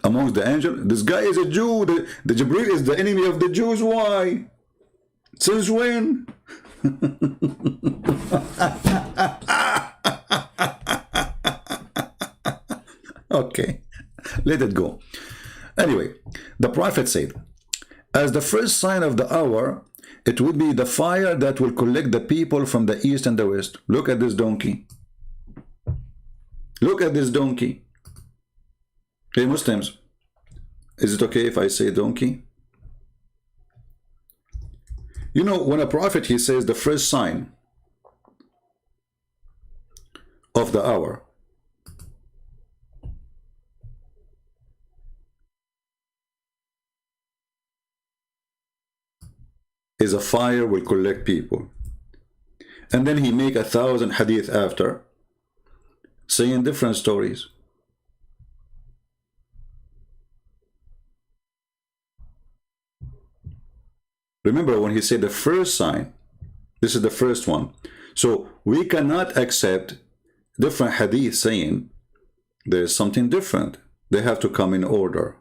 amongst the angels? This guy is a Jew. The Jibreel is the enemy of the Jews. Why? Since when? Okay, let it go. Anyway, the Prophet said, as the first sign of the hour, it would be the fire that will collect the people from the east and the west. Look at this donkey. Look at this donkey. Hey Muslims, is it okay if I say donkey? You know, when a prophet, he says the first sign of the hour, is a fire will collect people. And then he make 1,000 hadith after, saying different stories. Remember when he said the first sign, this is the first one. So we cannot accept different hadith saying there's something different. They have to come in order.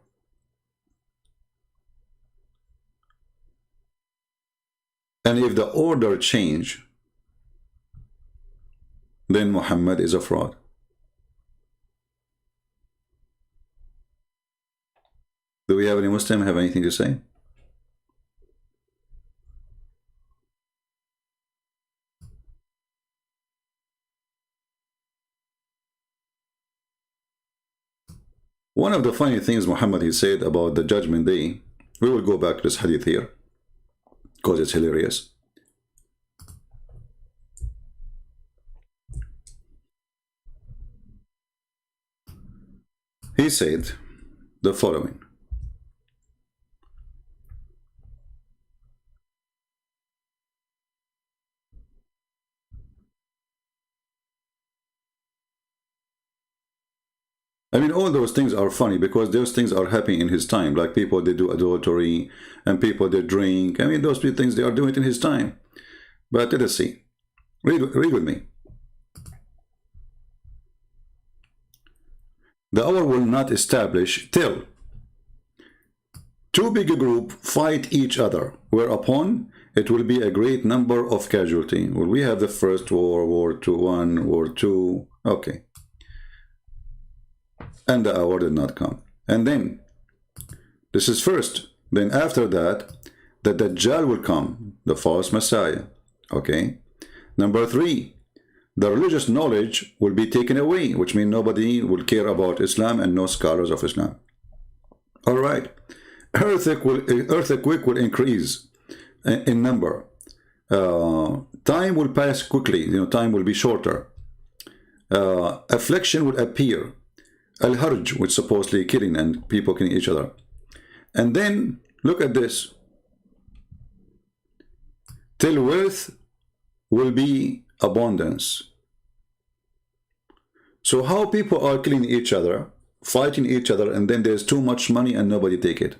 And if the order change, then Muhammad is a fraud. Do we have any Muslim have anything to say? One of the funny things Muhammad he said about the judgment day, we will go back to this hadith here because it's hilarious. He said the following. I mean, all those things are funny because those things are happening in his time. Like people, they do adultery, and people, they drink. I mean, those things, they are doing it in his time. But let us see. Read with me. The hour will not establish till too big a group fight each other, whereupon it will be a great number of casualty. Well, we have the first war, War II, War II. Okay. And the hour did not come. And then, this is first. Then after that, the Dajjal will come, the false Messiah. Okay. Number 3, the religious knowledge will be taken away, which means nobody will care about Islam and no scholars of Islam. All right. Earthquake will increase in number. Time will pass quickly. You know, time will be shorter. Affliction will appear. Al-Harj, which supposedly killing and people killing each other. And then, look at this. Till wealth will be abundance. So how people are killing each other, fighting each other, and then there's too much money and nobody take it.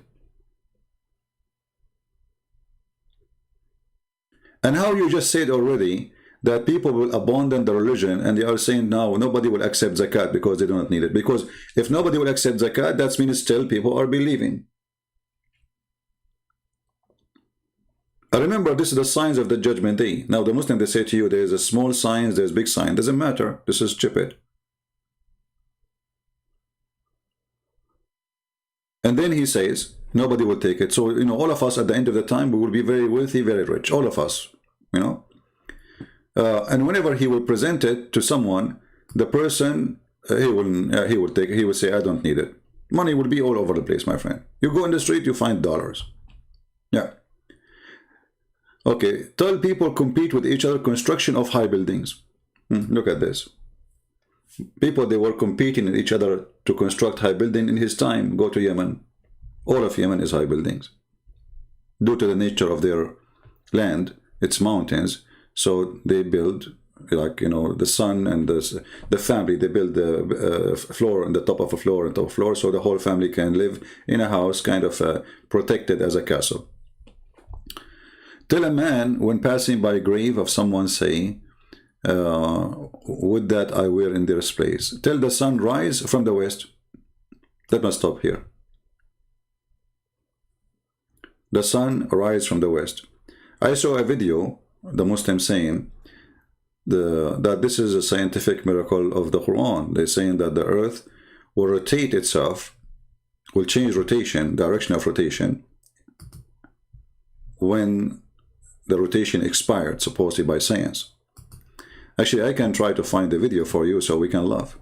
And how you just said already that people will abandon the religion, and they are saying now nobody will accept zakat because they do not need it. Because if nobody will accept zakat, that means still people are believing. I remember this is the signs of the judgment day. Now the Muslim, they say to you there is a small sign, there's big sign. Doesn't matter. This is stupid. And then he says nobody will take it. So, you know, all of us at the end of the time, we will be very wealthy, very rich. All of us, you know. And whenever he will present it to someone, the person he will take it. He will say, I don't need it. Money will be all over the place, my friend. You go in the street, you find dollars. Yeah. Okay. Tell people compete with each other, construction of high buildings. Look at this. People, they were competing with each other to construct high building in his time. Go to Yemen. All of Yemen is high buildings. Due to the nature of their land, it's mountains. So they build, like, you know, the son and the family, they build the floor on the top of a floor and top of a floor, so the whole family can live in a house kind of protected as a castle. Tell a man when passing by a grave of someone, say, would that I were in their place. Till the sun rise from the west. Let me stop here. The sun rises from the west. I saw a video, the Muslim saying that this is a scientific miracle of the Quran. They're saying that the earth will rotate itself, will change rotation, direction of rotation, when the rotation expired, supposedly by science. Actually, I can try to find the video for you so we can laugh.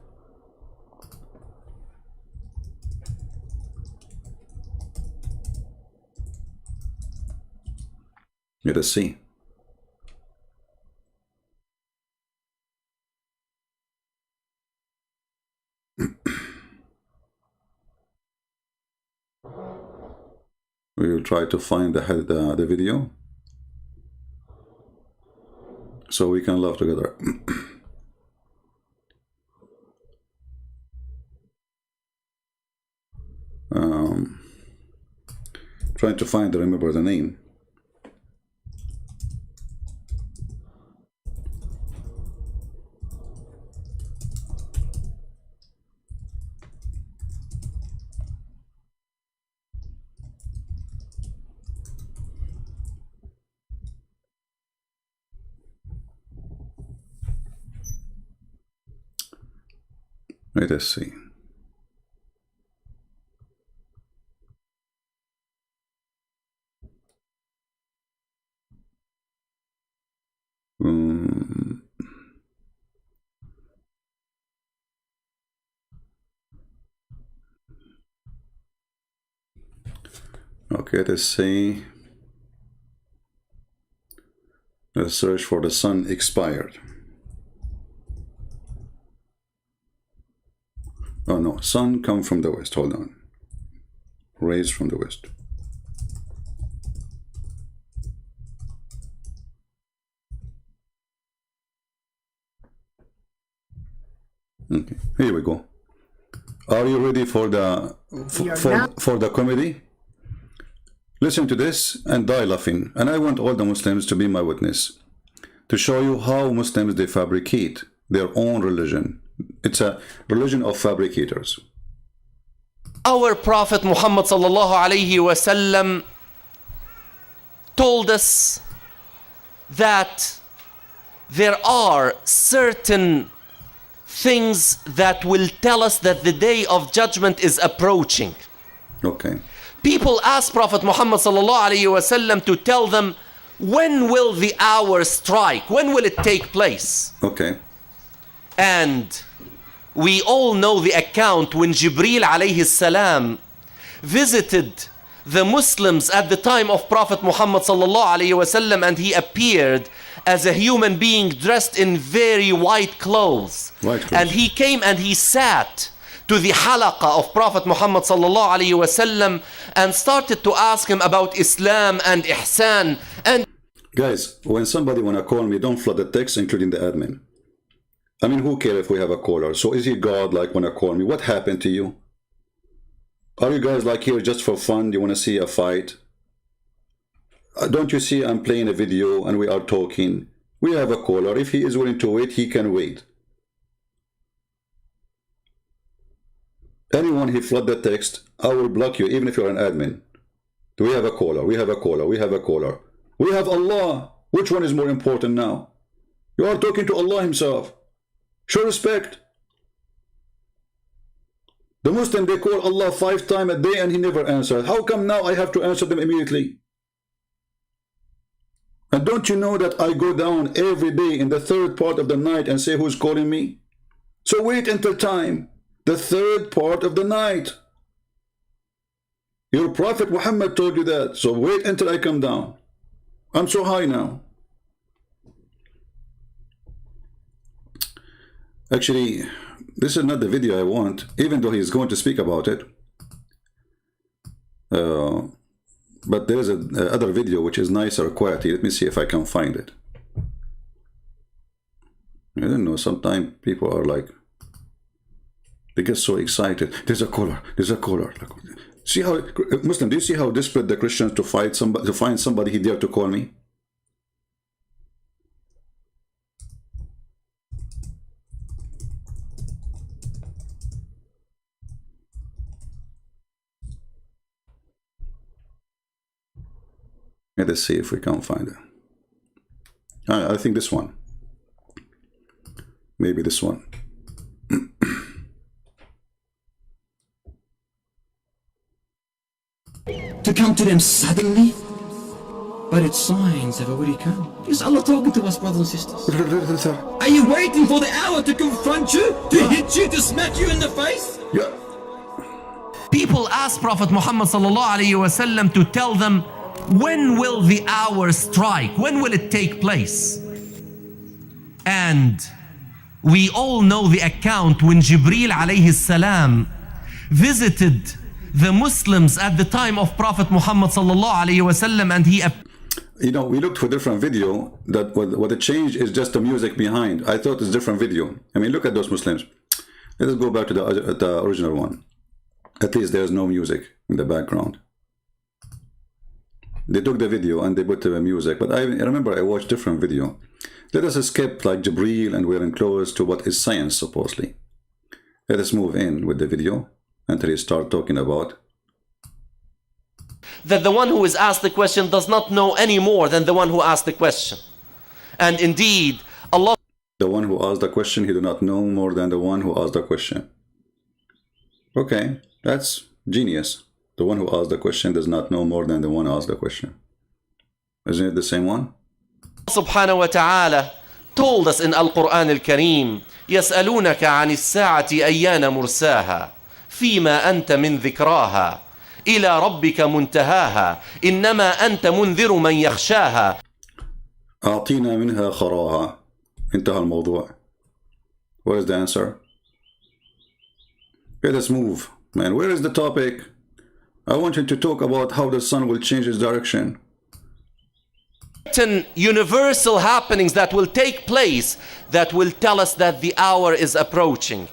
Let us see. We will try to find the video so we can laugh together. Trying to remember the name. Let us see. Okay, let us see. Let's search for the sun expired. Oh no, sun come from the west. Hold on. Rays from the west. Okay, here we go. Are you ready for the for the comedy? Listen to this and die laughing. And I want all the Muslims to be my witness, to show you how Muslims, they fabricate their own religion. It's a religion of fabricators. Our Prophet Muhammad sallallahu alayhi wasallam told us that there are certain things that will tell us that the day of judgment is approaching. Okay. People ask Prophet Muhammad sallallahu alayhi wasallam to tell them, when will the hour strike? When will it take place? Okay. And we all know the account when Jibreel alayhi salam visited the Muslims at the time of Prophet Muhammad sallallahu alayhi wasallam, and he appeared as a human being dressed in very white clothes. And he came and he sat to the halaqah of Prophet Muhammad sallallahu alayhi wasallam and started to ask him about Islam and ihsan. And guys, when somebody wanna call me, don't flood the text, including the admin. I mean, who cares if we have a caller? So is he God, like, wanna call me? What happened to you? Are you guys like here just for fun? Do you wanna see a fight? Don't you see I'm playing a video and we are talking? We have a caller. If he is willing to wait, he can wait. Anyone who flood the text, I will block you, even if you're an admin. Do we have a caller? We have a caller. We have a caller. We have Allah. Which one is more important now? You are talking to Allah himself. Show respect. The Muslim, they call Allah 5 times a day and he never answered. How come now I have to answer them immediately? And don't you know that I go down every day in the 3rd part of the night and say who's calling me? So wait until time. The 3rd part of the night. Your Prophet Muhammad told you that. So wait until I come down. I'm so high now. Actually, this is not the video I want, even though he's going to speak about it. But there's a other video which is nicer quality. Let me see if I can find it. I don't know, sometimes people are like, they get so excited. There's a caller, there's a caller. See how, Muslim, do you see how desperate the Christians to fight somebody, to find somebody he dared to call me? Let us see if we can find it. I think this one. Maybe this one. To come to them suddenly, but its signs have already come. Is Allah talking to us, brothers and sisters? Are you waiting for the hour to confront you, to hit you, to smack you in the face? Yeah. People ask Prophet Muhammad sallallahu alaihi wasallam to tell them, when will the hour strike? When will it take place? And we all know the account when Jibreel alayhi salam visited the Muslims at the time of Prophet Muhammad sallallahu alaihi wasallam, and he You know, we looked for different video. That what it changed is just the music behind. I thought it's different video. I mean, look at those Muslims. Let us go back to the original one. At least there's no music in the background. They took the video and they put the music. But I remember I watched different video. Let us skip like Jibreel and wearing clothes to what is science supposedly. Let us move in with the video until he start talking about that the one who is asked the question does not know any more than the one who asked the question. And indeed, Allah, the one who asked the question, he do not know more than the one who asked the question. Okay, that's genius. The one who asked the question does not know more than the one who asked the question. Isn't it the same one? subhanahu wa ta'ala told us in Al-Quran Al-Kareem, يَسْأَلُونَكَ عَنِ السَّاعَةِ أَيَّانَ مُرْسَاهَا فِيمَا أَنْتَ مِنْ ذِكْرَاهَا إِلَى رَبِّكَ مُنْتَهَاهَا إِنَّمَا أَنْتَ مُنْذِرُ مَنْ يَخْشَاهَا أعطينا منها خراها. انتهى الموضوع. What is the answer? Let us move. Man, where is the topic? I want you to talk about how the sun will change its direction. Certain universal happenings that will take place that will tell us that the hour is approaching.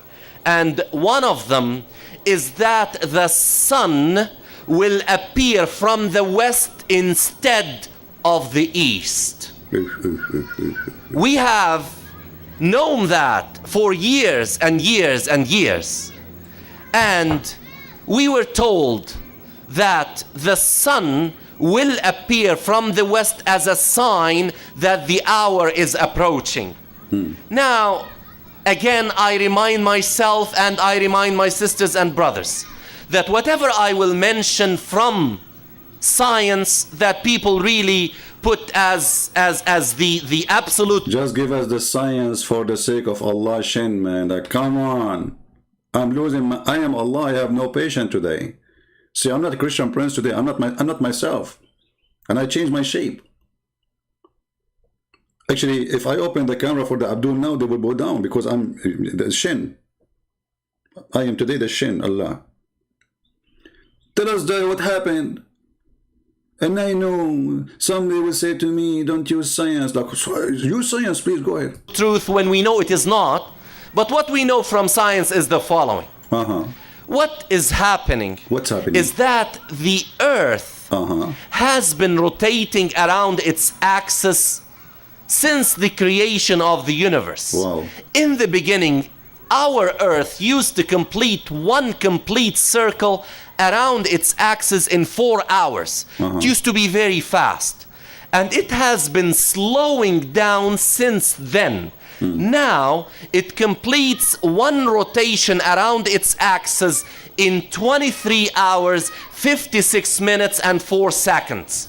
And one of them is that the sun will appear from the west instead of the east. We have known that for years and years and years. And we were told that the sun will appear from the west as a sign that the hour is approaching. Now, again, I remind myself and I remind my sisters and brothers that whatever I will mention from science that people really put as the absolute. Just give us the science for the sake of Allah, Shin, man. Like, come on. I'm losing I am Allah. I have no patience today. See, I'm not a Christian prince today. I'm not myself. And I changed my shape. Actually, if I open the camera for the Abdul now, they will go down because I'm the Shin. I am today the Shin, Allah. Tell us what happened. And I know somebody will say to me, don't use science. Like, use science, please, go ahead. Truth when we know it is not. But what we know from science is the following. What is happening? What's happening? Is that the earth has been rotating around its axis since the creation of the universe. Wow. In the beginning, our earth used to complete one complete circle around its axis in 4 hours. It used to be very fast. And it has been slowing down since then. Now, it completes one rotation around its axis in 23 hours, 56 minutes, and 4 seconds.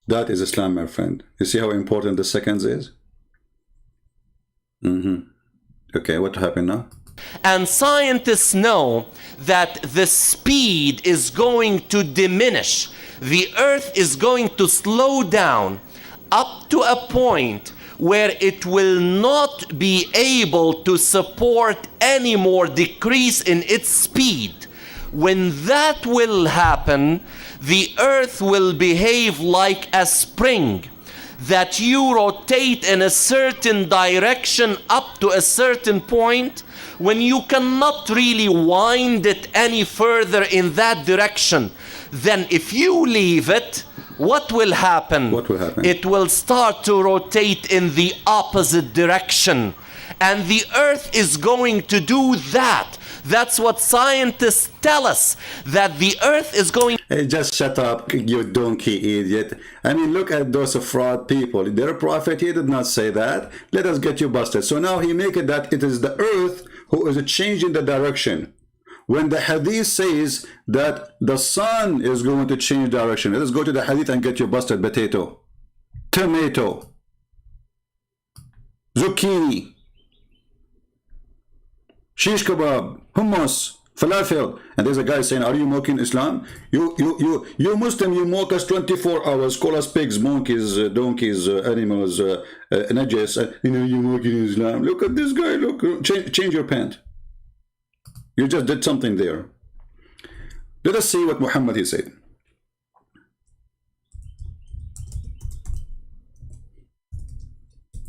That is Islam, my friend. You see how important the seconds is? Okay, what happened now? And scientists know that the speed is going to diminish. The earth is going to slow down up to a point where it will not be able to support any more decrease in its speed. When that will happen, the earth will behave like a spring, that you rotate in a certain direction up to a certain point when you cannot really wind it any further in that direction. Then if you leave it, what will happen? What will happen? It will start to rotate in the opposite direction. And the earth is going to do that. That's what scientists tell us, that the earth is going. Hey, just shut up, you donkey idiot. I mean, look at those fraud people. Their prophet, he did not say that. Let us get you busted. So now he make it that it is the earth who is changing the direction. When the hadith says that the sun is going to change direction, let us go to the hadith and get you busted. Potato, tomato, zucchini, shish kebab, hummus, falafel. And there's a guy saying, are you mocking Islam? You Muslim, you mock us 24 hours, call us pigs, monkeys, donkeys, animals, najas. You know, you mocking Islam. Look at this guy, look, change your pant. You just did something there. Let us see what Muhammad he said.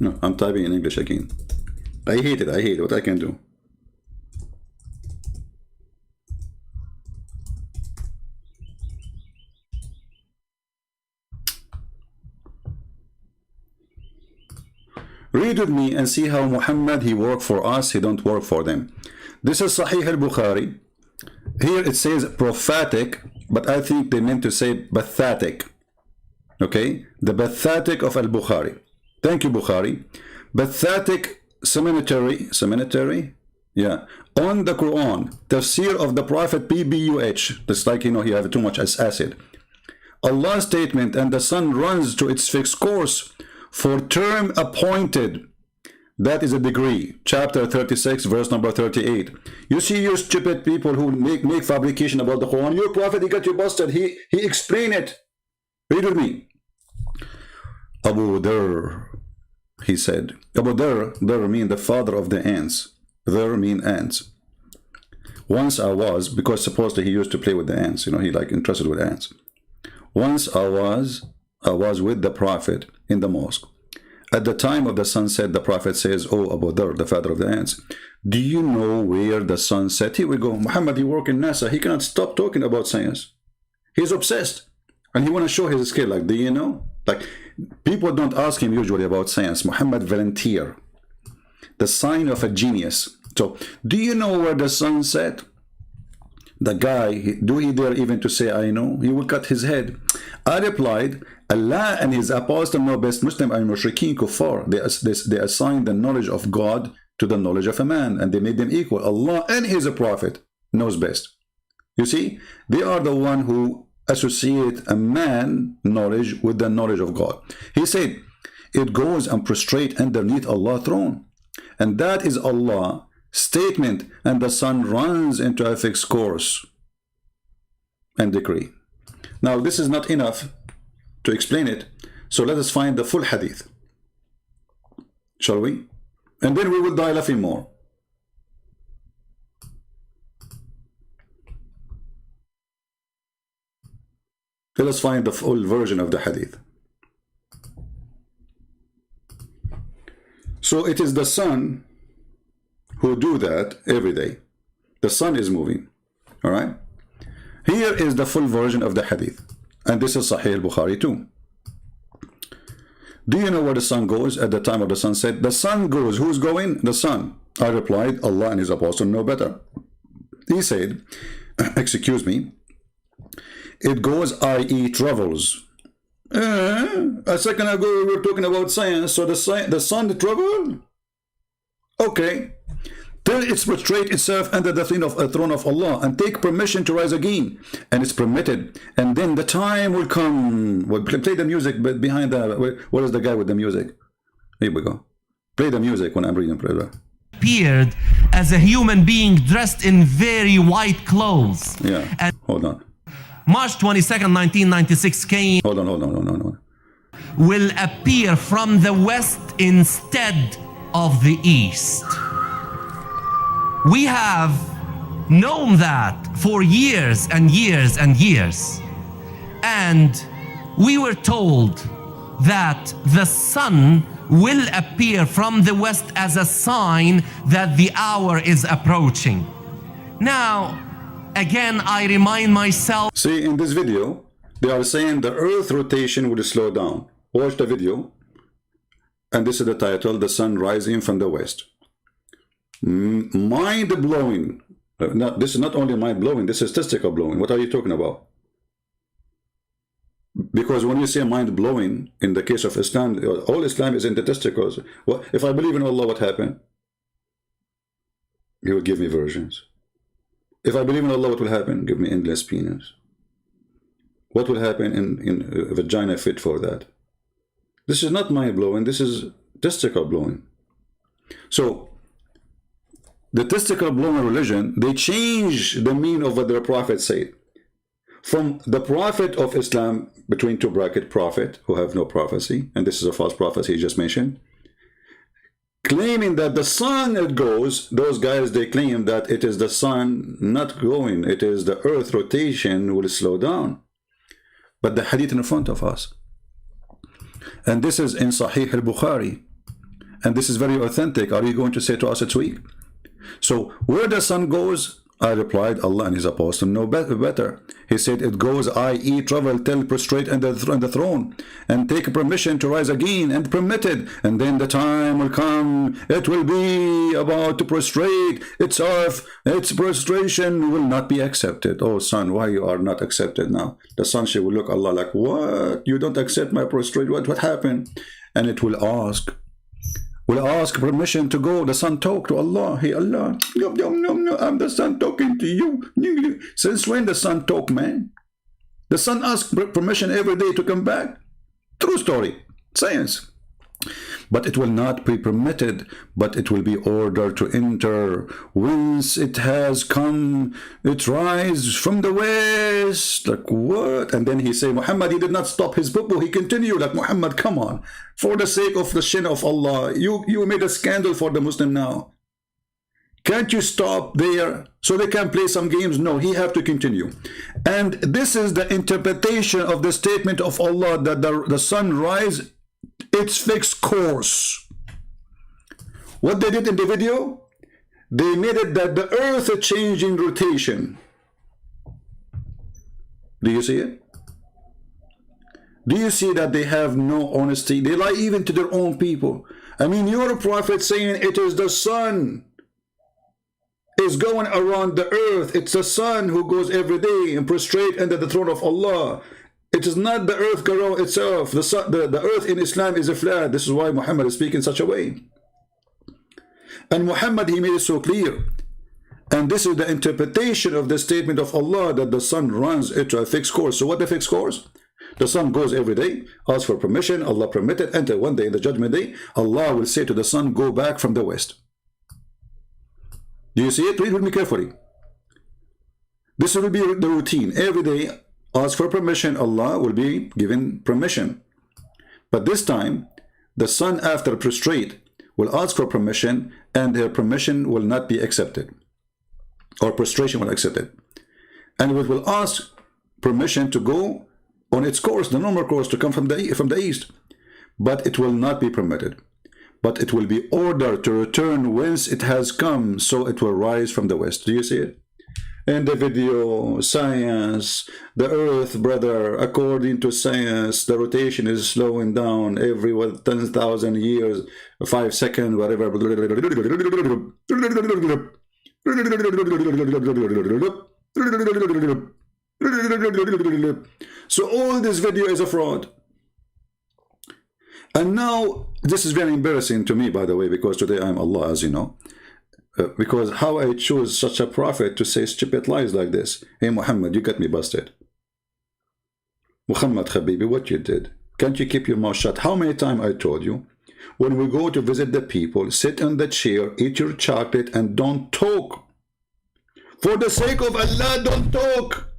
No, I'm typing in English again. I hate it. I hate it. What I can do. Read with me and see how Muhammad he worked for us, he don't work for them. This is Sahih al-Bukhari. Here it says prophetic, but I think they meant to say bathatic. Okay? The bathatic of al-Bukhari. Thank you, Bukhari. Bathatic cemetery, yeah, on the Quran, tafsir of the Prophet PBUH. That's like, you know, he have too much acid. Allah's statement, and the sun runs to its fixed course for term appointed. That is a degree. Chapter 36, verse number 38. You see, you stupid people who make fabrication about the Quran. Your prophet, he got you busted. He explained it. Read with me. Abu Dhar, he said. Abu Dhar mean the father of the ants. Dhar mean ants. Once I was, because supposedly he used to play with the ants. You know, he like interested with ants. Once I was with the prophet in the mosque. At the time of the sunset, the prophet says, "Oh, Abu Dhar, the father of the ants, do you know where the sun set?" Here we go. Muhammad, he work in NASA. He cannot stop talking about science. He's obsessed. And he want to show his skill. Like, do you know? Like, people don't ask him usually about science. Muhammad volunteer. The sign of a genius. So, do you know where the sun set? The guy, do he dare even to say, I know? He will cut his head. I replied, Allah and his apostle know best. Muslim and mushrikeen kuffar. They assigned the knowledge of God to the knowledge of a man, and they made them equal. Allah and his prophet knows best. You see, they are the one who associate a man knowledge with the knowledge of God. He said, it goes and prostrate underneath Allah's throne. And that is Allah statement, and the sun runs into a fixed course and decree. Now, this is not enough to explain it, so let us find the full hadith, shall we? And then we will die laughing more. Let us find the full version of the hadith. So it is the sun who do that every day. The sun is moving. All right. Here is the full version of the hadith. And this is Sahih al-Bukhari too. Do you know where the sun goes at the time of the sunset? The sun goes. Who's going? The sun. I replied, Allah and his apostle know better. He said, excuse me, it goes, i.e. travels. A second ago we were talking about science. So the sun traveled? Okay. Till it prostrate itself under the throne of Allah and take permission to rise again, and it's permitted. And then the time will come. Well, play the music, but behind the, what is the guy with the music? Here we go. Play the music when I'm reading prayer. Appeared as a human being dressed in very white clothes. Yeah. And hold on. March 22nd, 1996 came. Hold on. Will appear from the west instead of the east. We have known that for years and years and years. And we were told that the sun will appear from the west as a sign that the hour is approaching. Now, again, I remind myself. See, in this video, they are saying the earth rotation will slow down. Watch the video. And this is the title, The Sun Rising from the West. Mind-blowing. This is not only mind-blowing, this is testicle blowing. What are you talking about? Because when you say mind-blowing, in the case of Islam, all Islam is in the testicles. What, if I believe in Allah, what happened? He will give me versions. If I believe in Allah, what will happen? Give me endless penis. What will happen in a vagina fit for that? This is not mind-blowing, this is testicle blowing. So, the testicle blowing religion, they change the meaning of what their prophet said. From the prophet of Islam, between two bracket prophet, who have no prophecy, and this is a false prophecy he just mentioned, claiming that the sun it goes, those guys, they claim that it is the sun not going, it is the earth rotation will slow down. But the hadith in front of us, and this is in Sahih al-Bukhari, and this is very authentic. Are you going to say to us it's weak? So where the sun goes, I replied, Allah and his apostle know better. He said it goes, i.e. travel till prostrate on the throne, and take permission to rise again, and permitted, and then the time will come, it will be about to prostrate, its earth, its prostration will not be accepted. Oh son, why you are not accepted now? The son, she will look Allah like, what? You don't accept my prostrate? What happened? And it will ask permission to go. The son talk to Allah. Hey Allah, no, I'm the son talking to you. Since when the son talk, man? The son ask permission every day to come back. True story, science. But it will not be permitted, but it will be ordered to enter. Whence it has come, it rise from the west. Like what? And then he say, Muhammad, he did not stop his poo-poo. He continued like, Muhammad, come on. For the sake of the shin of Allah, you made a scandal for the Muslim now. Can't you stop there so they can play some games? No, he have to continue. And this is the interpretation of the statement of Allah that the sun rise its fixed course. What they did in the video, they made it that the earth is changing rotation. Do you see it? Do you see that they have no honesty? They lie even to their own people. I mean, you're a prophet saying it is the sun is going around the earth. It's the sun who goes every day and prostrate under the throne of Allah. It is not the earth around itself. The earth in Islam is a flat. This is why Muhammad is speaking such a way. And Muhammad, he made it so clear. And this is the interpretation of the statement of Allah that the sun runs into a fixed course. So what the fixed course? The sun goes every day, asks for permission, Allah permitted, until one day in the judgment day, Allah will say to the sun, go back from the west. Do you see it? Read with me carefully. This will be the routine. Every day, ask for permission, Allah will be given permission. But this time, the sun after prostrate will ask for permission, and their permission will not be accepted. Or prostration will accept it. And it will ask permission to go on its course, the normal course, to come from the east. But it will not be permitted. But it will be ordered to return whence it has come, so it will rise from the west. Do you see it? In the video, science, the earth, brother, according to science, the rotation is slowing down every 10,000 years, 5 seconds, whatever. So all this video is a fraud. And now, this is very embarrassing to me, by the way, because today I'm Allah, as you know. Because how I choose such a prophet to say stupid lies like this. Hey Muhammad, you got me busted. Muhammad Habibi, what you did? Can't you keep your mouth shut? How many times I told you? When we go to visit the people, sit on the chair, eat your chocolate, and don't talk. For the sake of Allah, don't talk.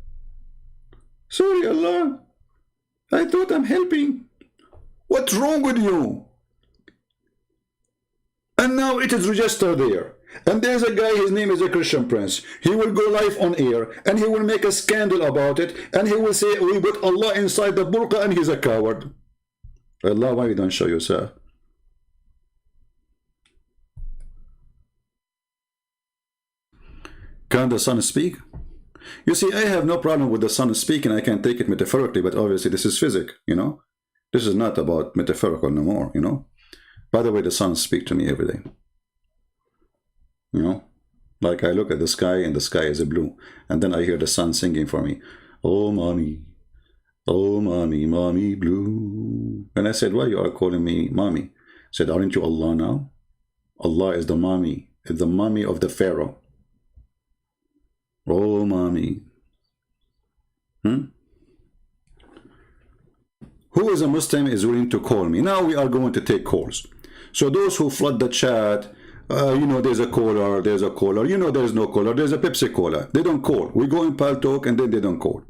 Sorry, Allah. I thought I'm helping. What's wrong with you? And now it is registered there. And there's a guy, his name is a Christian Prince. He will go live on air and he will make a scandal about it. And he will say, we put Allah inside the burqa and he's a coward. Allah, why you don't show yourself? Can the sun speak? You see, I have no problem with the sun speaking. I can take it metaphorically, but obviously this is physics, you know. This is not about metaphorical no more, you know. By the way, the sun speaks to me every day. You know, Like I look at the sky and the sky is blue. And then I hear the sun singing for me. Oh, mommy, mommy blue. And I said, why you are calling me mommy? I said, aren't you Allah now? Allah is the mommy of the Pharaoh. Oh, mommy. Who is a Muslim is willing to call me? Now we are going to take calls. So those who flood the chat, you know, there's a caller, you know, there's no caller, there's a Pepsi Cola. They don't call. We go in Pal Talk and then they don't call.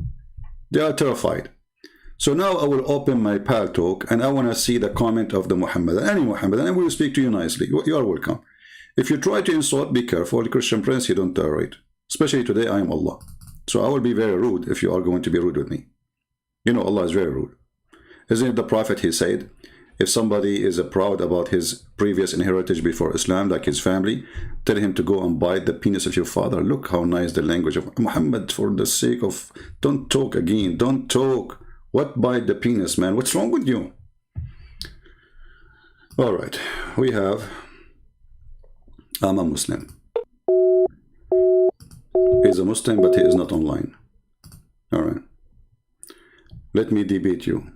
They are terrified. So now I will open my Pal Talk and I want to see the comment of the Muhammadan, any Muhammadan, and we will speak to you nicely. You are welcome. If you try to insult, be careful. The Christian Prince, you don't tolerate. Especially today, I am Allah. So I will be very rude if you are going to be rude with me. You know, Allah is very rude. Isn't it the Prophet, he said, if somebody is proud about his previous inheritance before Islam, like his family, tell him to go and bite the penis of your father. Look how nice the language of Muhammad, for the sake of, don't talk again, don't talk. What bite the penis, man? What's wrong with you? All right, we have, I'm a Muslim. He's a Muslim, but he is not online. All right. Let me debate you.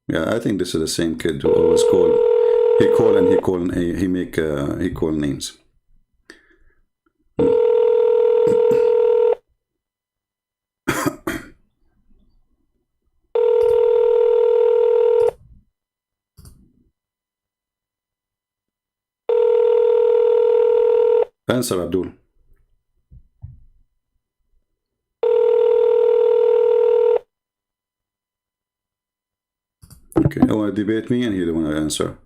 Yeah, I think this is the same kid who always call. He call names. Answer, Abdul. Okay, I want to debate me and he don't want to answer.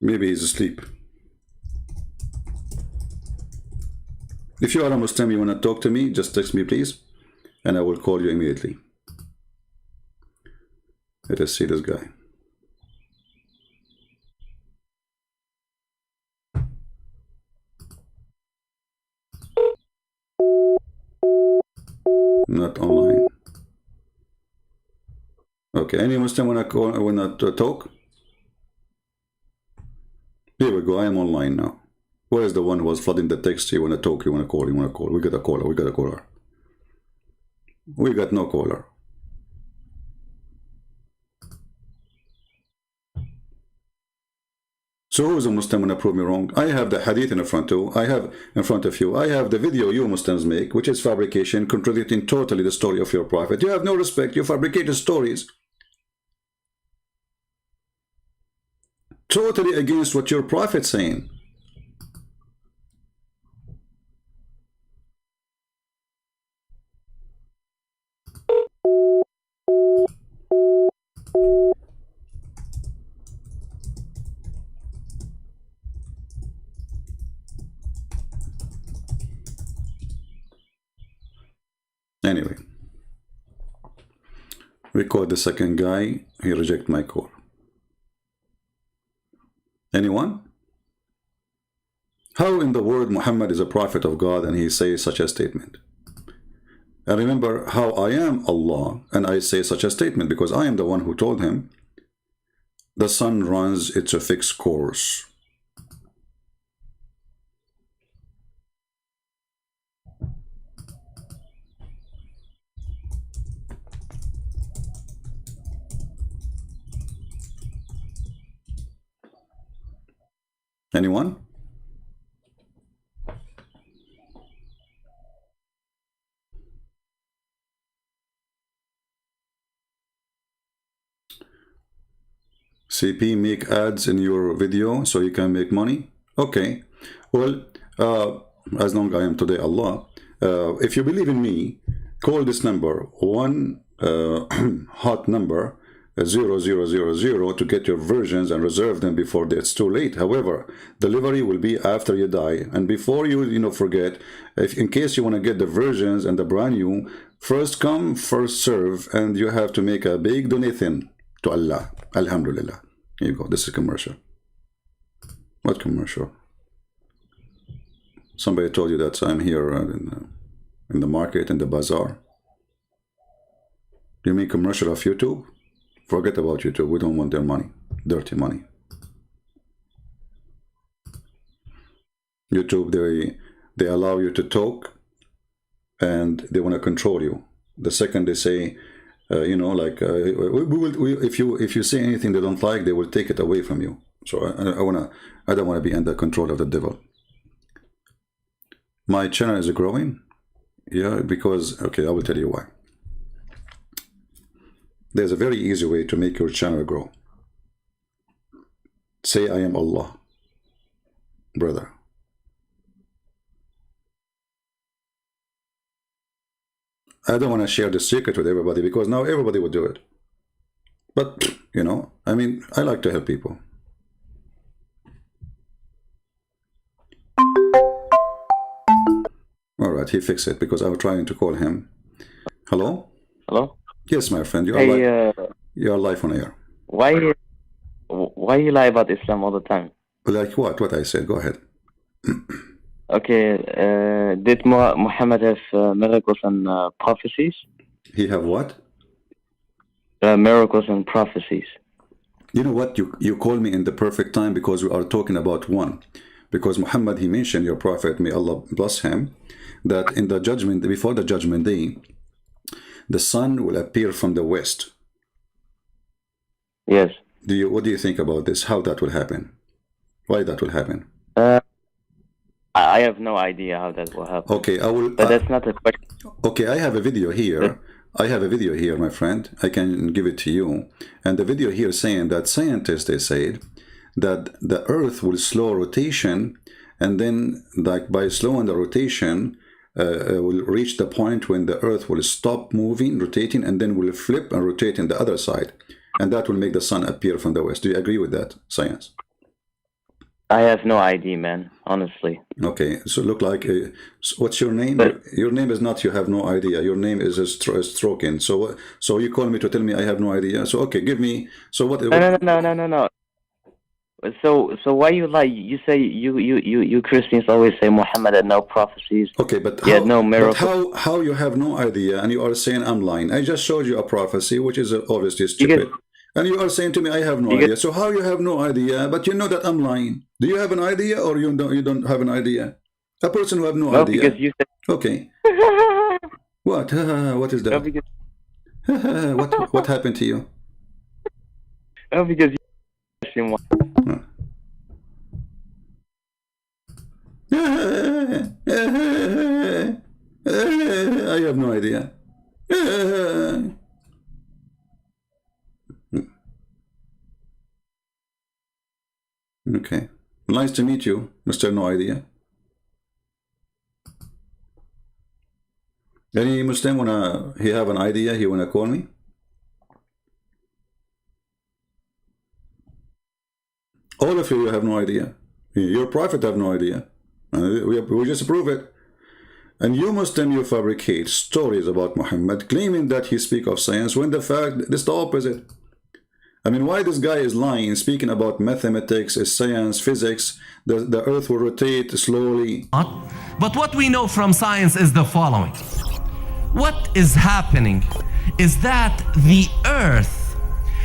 Maybe he's asleep. If you are a Muslim, you want to talk to me, just text me please, and I will call you immediately. Let us see this guy. Not online. Okay, any Muslim wanna talk? Here we go, I am online now. Where is the one who was flooding the text? You wanna talk, you wanna call. We got a caller, we got a caller. We got no caller. So who is a Muslim when I prove me wrong? I have the hadith in front of you. I have the video you Muslims make, which is fabrication, contradicting totally the story of your prophet. You have no respect. You fabricated stories totally against what your prophet's saying. Anyway, we called the second guy. He rejected my call. Anyone? How in the world Muhammad is a prophet of God and he says such a statement? And remember how I am Allah and I say such a statement because I am the one who told him the sun runs its fixed course. Anyone? CP, make ads in your video so you can make money? Okay. Well, as long as I am today Allah, if you believe in me, call this number, one hot number, 0000 to get your versions and reserve them before it's too late. However, delivery will be after you die. And before you forget, if in case you want to get the versions and the brand new, first come, first serve, and you have to make a big donation to Allah. Alhamdulillah. Here you go. This is commercial. What commercial? Somebody told you that I'm here in the market, in the bazaar. You mean commercial of YouTube? Forget about YouTube. We don't want their money. Dirty money. YouTube, they allow you to talk and they want to control you. The second they say, you know, like if you say anything they don't like, they will take it away from you. So I don't want to be under control of the devil. My channel is growing, yeah, because okay, I will tell you why. There's a very easy way to make your channel grow. Say I am Allah, brother. I don't want to share the secret with everybody because now everybody will do it. But, you know, I mean, I like to help people. All right, he fixed it because I was trying to call him. Hello? Hello? Yes, my friend. You are, Hey, you are live on air. why you lie about Islam all the time? Like what? What I said? Go ahead. Okay, did Muhammad have miracles and prophecies? He have what? Miracles and prophecies. You know what? You call me in the perfect time because we are talking about one. Because Muhammad, he mentioned, your prophet, may Allah bless him, that in the judgment, before the judgment day, the sun will appear from the west. Yes. What do you think about this? How that will happen? Why that will happen? I have no idea how that will happen. Okay, I will. But that's not a question. Okay, I have a video here. I have a video here, my friend. I can give it to you. And the video here saying that scientists, they said that the Earth will slow rotation, and then, like by slowing the rotation, will reach the point when the Earth will stop moving, rotating, and then will flip and rotate in the other side, and that will make the sun appear from the west. Do you agree with that, science? I have no idea, man. Honestly. Okay, so look like what's your name? But, your name is not. You have no idea. Your name is Strokin. So you call me to tell me I have no idea. So okay, give me. So what? No. So why you lie? You say you Christians always say Muhammad had no prophecies. Okay, but he had no miracles. But how you have no idea and you are saying I'm lying? I just showed you a prophecy which is obviously stupid. And you are saying to me, I have no idea. So how you have no idea, but you know that I'm lying? Do you have an idea or you don't have an idea? A person who have no idea. Because you said... Okay. What? What is that? No, because... what happened to you? No, because you... I have no idea. Okay. Nice to meet you, Mr. No Idea. Any Muslim he have an idea, he wanna call me? All of you have no idea. Your prophet have no idea. We just prove it. And you Muslim, you fabricate stories about Muhammad, claiming that he speak of science, when the fact is the opposite. I mean, why this guy is lying, speaking about mathematics, science, physics, the earth will rotate slowly. But what we know from science is the following. What is happening is that the earth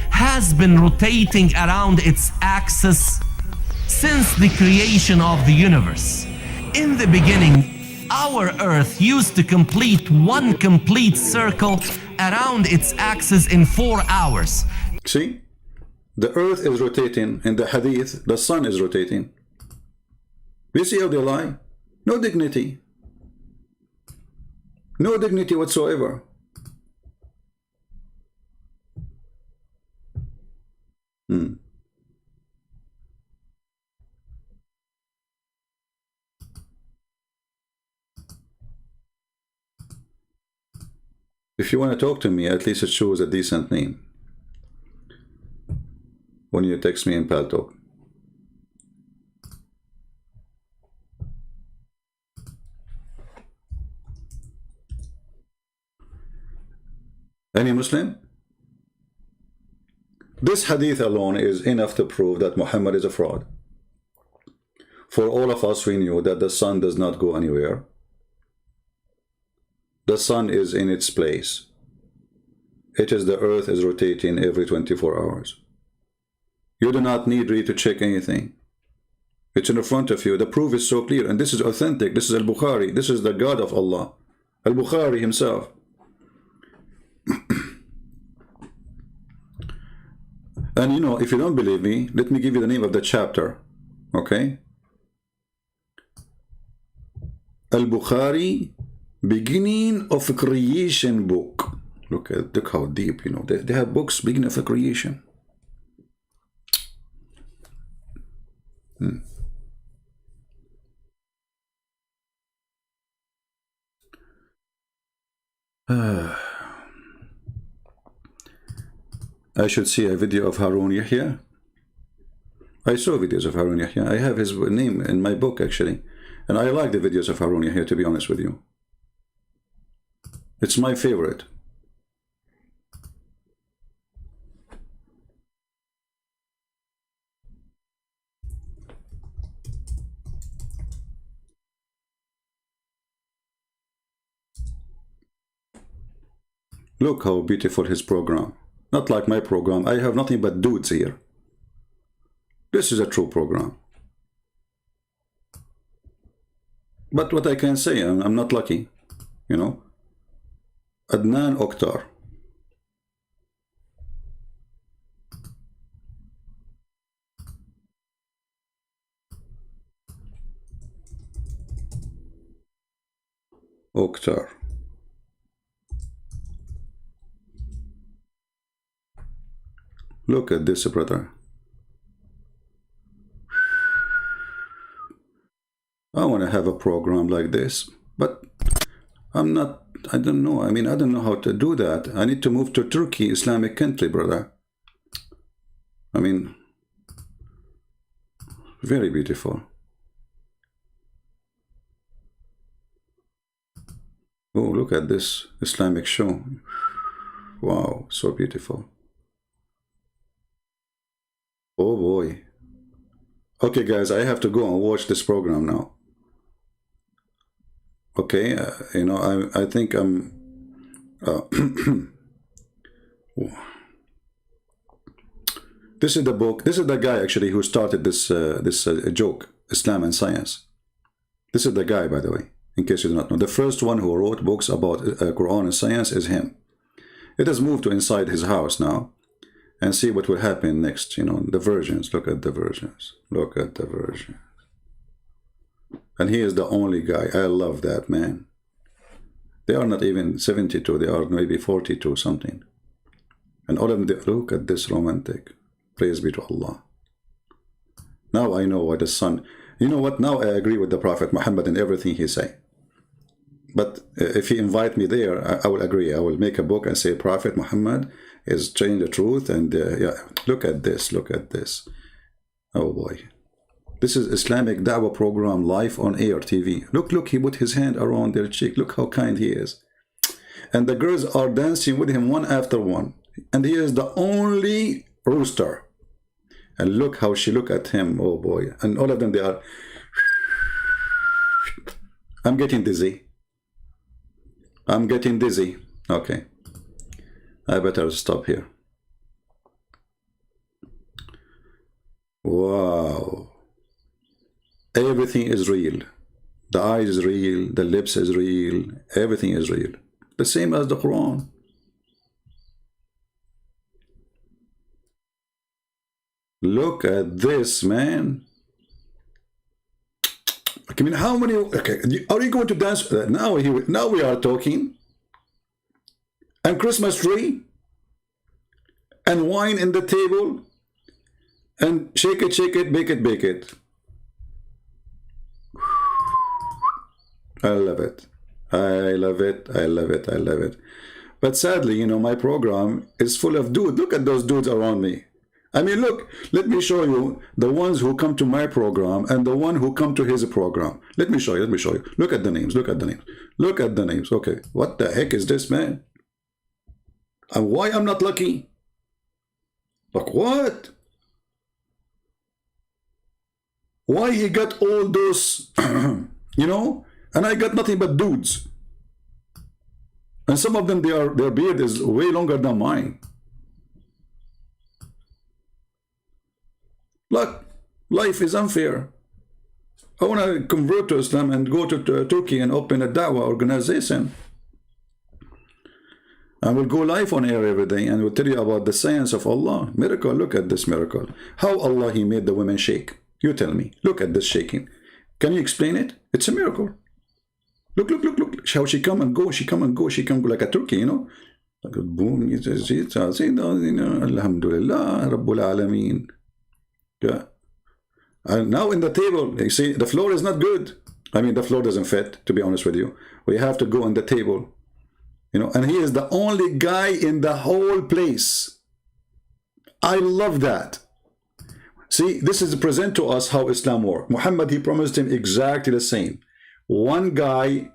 has been rotating around its axis since the creation of the universe. In the beginning, our earth used to complete one complete circle around its axis in 4 hours. See? The earth is rotating. In the hadith, the sun is rotating. You see how they lie? No dignity. No dignity whatsoever. If you want to talk to me, at least choose a decent name when you text me in Paltalk. Any Muslim? This hadith alone is enough to prove that Muhammad is a fraud. For all of us, we knew that the sun does not go anywhere. The sun is in its place. It is the earth is rotating every 24 hours. You do not need really to check anything. It's in front of you. The proof is so clear. And this is authentic. This is Al-Bukhari. This is the God of Allah. Al-Bukhari himself. And you know, if you don't believe me, let me give you the name of the chapter. Okay? Al-Bukhari, beginning of creation book. Look how deep, you know. They have books, beginning of creation. I should see a video of Harun Yahya. I saw videos of Harun Yahya. I have his name in my book, actually. And I like the videos of Harun Yahya, to be honest with you. It's my favorite. Look how beautiful his program. Not like my program. I have nothing but dudes here. This is a true program. But what I can say, I'm not lucky. You know. Adnan Oktar. Oktar. Look at this, brother. I want to have a program like this, but I'm not, I don't know. I mean, I don't know how to do that. I need to move to Turkey, Islamic country, brother. I mean, very beautiful. Oh, look at this Islamic show. Wow, so beautiful. Oh boy. Okay, guys, I have to go and watch this program now. Okay, you know, I think I'm... This is the book. This is the guy, actually, who started this joke, Islam and Science. This is the guy, by the way, in case you do not know. The first one who wrote books about Quran and science is him. It has moved to inside his house now. And see what will happen next, you know, the versions. Look at the versions. Look at the versions. And he is the only guy. I love that, man. They are not even 72. They are maybe 42 something. And all of them, look at this romantic. Praise be to Allah. Now I know why the sun... You know what? Now I agree with the Prophet Muhammad in everything he say. But if he invite me there, I will agree. I will make a book and say Prophet Muhammad is telling the truth. And yeah, look at this. Look at this. Oh boy. This is Islamic Dawah program live on air TV. Look, he put his hand around their cheek. Look how kind he is. And the girls are dancing with him one after one. And he is the only rooster. And look how she look at him. Oh boy. And all of them, they are... I'm getting dizzy. I'm getting dizzy. Okay. I better stop here. Wow. Everything is real. The eyes is real. The lips is real. Everything is real. The same as the Quran. Look at this, man. I mean, how many... Okay, are you going to dance? Now we are talking. And Christmas tree. And wine in the table. And shake it, bake it. I love it. I love it. But sadly, you know, my program is full of dudes. Look at those dudes around me. I mean, look, let me show you the ones who come to my program and the one who come to his program. Let me show you. Look at the names. Okay, what the heck is this, man? And why I'm not lucky? Like what? Why he got all those, you know? And I got nothing but dudes. And some of them, their beard is way longer than mine. Look, life is unfair. I want to convert to Islam and go to Turkey and open a da'wah organization. I will go live on air every day and will tell you about the science of Allah. Miracle, look at this miracle. How Allah, He made the women shake. You tell me. Look at this shaking. Can you explain it? It's a miracle. Look, look, look, look. How she come and go, she come and go, she come like a turkey, you know. Like a boom, Alhamdulillah, Rabbul Alameen. Yeah. And now in the table, you see, the floor is not good. I mean, the floor doesn't fit, to be honest with you. We have to go on the table. You know, and he is the only guy in the whole place. I love that. See, this is present to us how Islam works. Muhammad, he promised him exactly the same. One guy,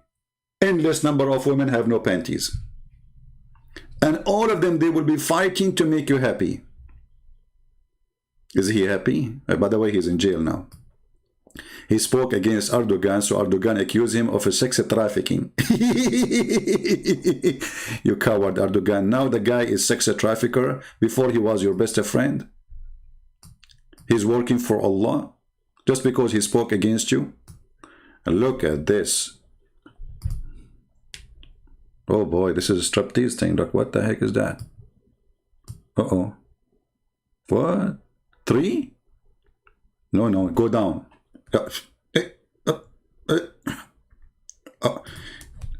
endless number of women have no panties. And all of them, they will be fighting to make you happy. Is he happy? By the way, he's in jail now. He spoke against Erdogan, so Erdogan accused him of sex trafficking. You coward, Erdogan. Now the guy is sex trafficker. Before he was your best friend. He's working for Allah just because he spoke against you. And look at this. Oh boy, this is a striptease thing. Look, what the heck is that? Uh-oh. What? 3? No, no, go down.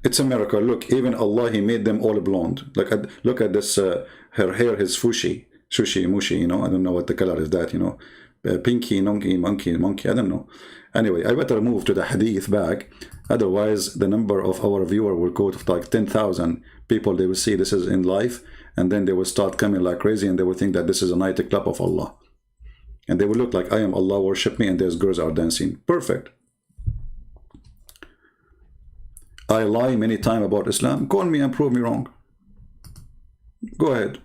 It's a miracle. Look, even Allah, He made them all blonde. Look at this. Her hair is fushi, sushi, mushi. You know, I don't know what the color is. That, you know, pinky, monkey. I don't know. Anyway, I better move to the hadith back. Otherwise, the number of our viewer will go to like 10,000 people. They will see this is in life, and then they will start coming like crazy, and they will think that this is a nightclub of Allah. And they will look like I am Allah, worship me, and these girls are dancing. Perfect. I lie many times about Islam. Call me and prove me wrong. Go ahead.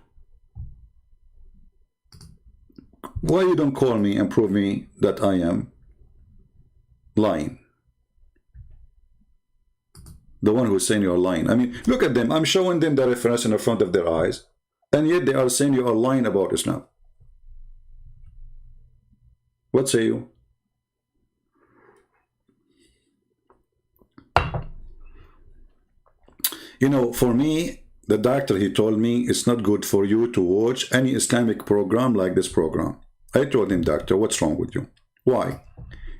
Why you don't call me and prove me that I am lying? The one who's saying you're lying. I mean, look at them. I'm showing them the reference in the front of their eyes. And yet they are saying you are lying about Islam. What say you? You know, for me, the doctor, he told me it's not good for you to watch any Islamic program like this program. I told him, doctor, what's wrong with you? Why?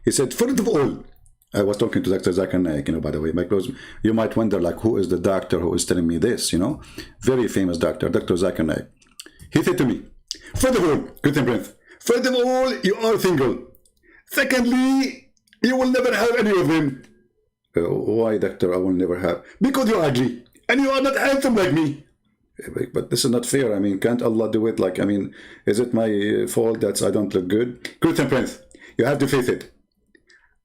He said, first of all, I was talking to Dr. Zakir Naik, you know, by the way, because you might wonder, like, who is the doctor who is telling me this, you know? Very famous doctor, Dr. Zakir Naik. He said to me, first of all, Christian Prince, first of all, you are single. Secondly, you will never have any of them. Why, doctor, I will never have? Because you're ugly, and you are not handsome like me. But this is not fair. I mean, can't Allah do it? Like, I mean, is it my fault that I don't look good? Christian Prince, you have to face it.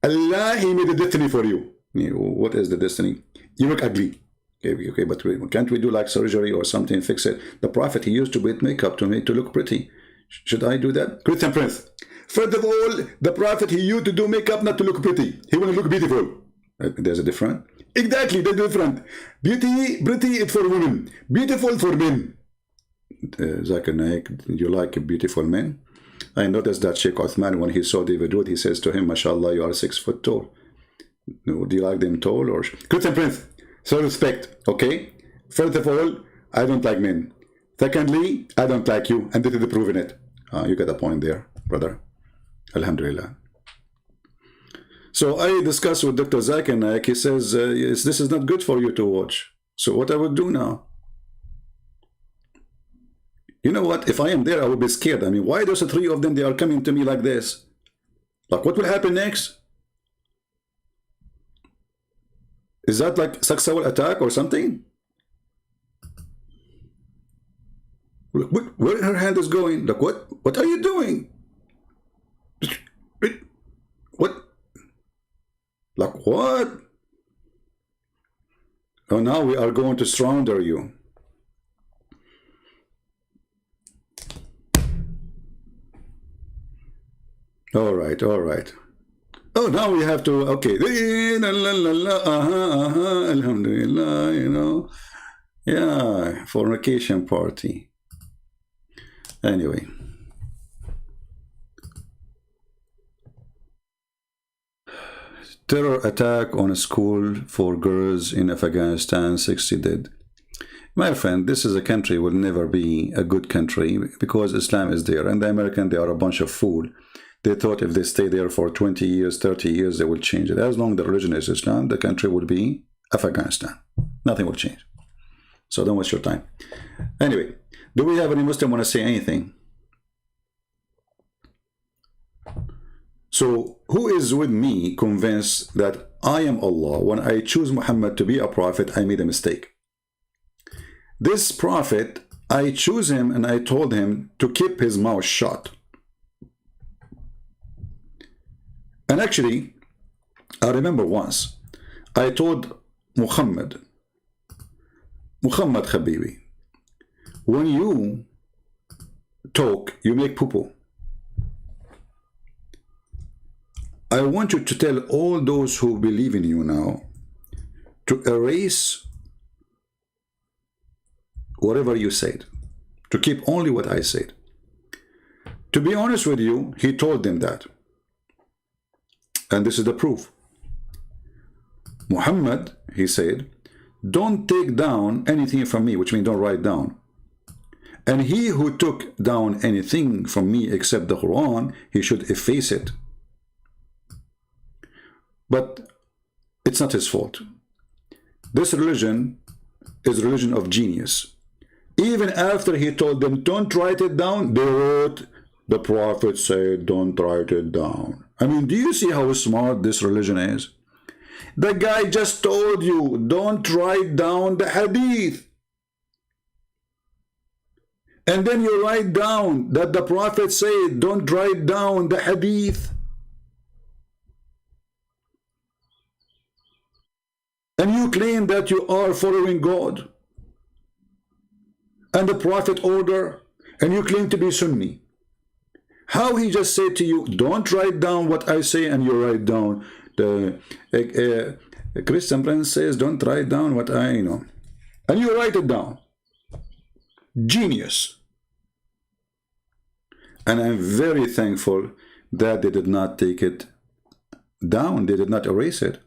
Allah, He made a destiny for you. What is the destiny? You look ugly. Okay, but can't we do like surgery or something, fix it? The Prophet, he used to put makeup to look pretty. Should I do that? Christian Prince, first of all, the Prophet, he used to do makeup not to look pretty. He want to look beautiful. There's a difference. Exactly, there's a difference. Beauty, pretty is for women. Beautiful for men. Zakir Naik, you like beautiful men? I noticed that Sheikh Uthman, when he saw David Wood, he says to him, MashaAllah, you are 6 foot tall. Do you like them tall? Or Christian Prince, so respect, okay? First of all, I don't like men. Secondly, I don't like you, and this is proving it. You get a point there, brother. Alhamdulillah. So I discussed with Dr. Zakir Naik. He says, this is not good for you to watch. So what I would do now? You know what? If I am there, I would be scared. I mean, why those 3 of them, they are coming to me like this? Like, what will happen next? Is that like sexual attack or something? Where her hand is going? Like, what are you doing? What? Like, what? Oh, now we are going to surrender you. All right, all right. Oh, now we have to, okay. Alhamdulillah, you know. Yeah, fornication party. Anyway. Terror attack on a school for girls in Afghanistan, 60 dead. My friend, this is a country will never be a good country because Islam is there. And the Americans, they are a bunch of fool. They thought if they stay there for 20 years, 30 years, they will change it. As long as the religion is Islam, the country will be Afghanistan. Nothing will change. So don't waste your time. Anyway, do we have any Muslim want to say anything? So who is with me convinced that I am Allah? When I choose Muhammad to be a prophet, I made a mistake. This prophet, I choose him and I told him to keep his mouth shut. And actually, I remember once, I told Muhammad Habibi, when you talk, you make poo-poo. I want you to tell all those who believe in you now to erase whatever you said, to keep only what I said. To be honest with you, he told them that. And this is the proof. Muhammad, he said, don't take down anything from me, which means don't write down. And he who took down anything from me except the Quran, he should efface it. But it's not his fault. This religion is a religion of genius. Even after he told them, don't write it down, they wrote, the Prophet said, don't write it down. I mean, do you see how smart this religion is? The guy just told you, don't write down the hadith. And then you write down that the Prophet said, don't write down the hadith. And you claim that you are following God and the Prophet order, and you claim to be Sunni. How he just said to you, don't write down what I say, and you write down. The Christian Prince says, don't write down what I know. And you write it down. Genius. And I'm very thankful that they did not take it down. They did not erase it.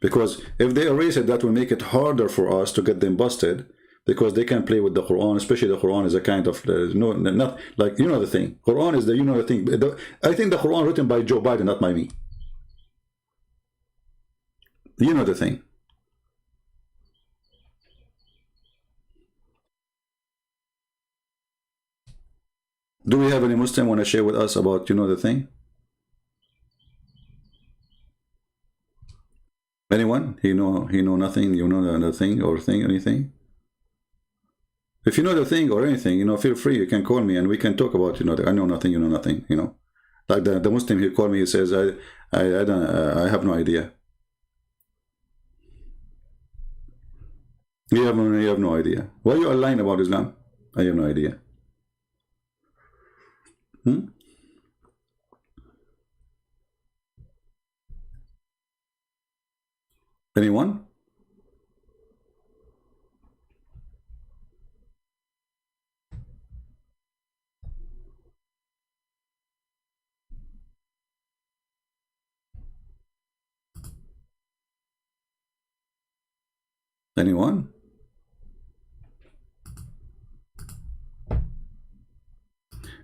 Because if they erase it, that will make it harder for us to get them busted, because they can play with the Quran, especially the Quran is a kind of, no, not like, you know the thing. Quran is the, you know the thing. I think the Quran written by Joe Biden, not by me. You know the thing. Do we have any Muslim want to share with us about, you know the thing? Anyone? He know nothing, you know the thing or thing, anything? If you know the thing or anything, you know, feel free, you can call me and we can talk about, you know, I know nothing, you know nothing, you know. Like the Muslim, he called me, he says, I have no idea. You have no idea. Why you are lying about Islam? I have no idea. Anyone? Anyone?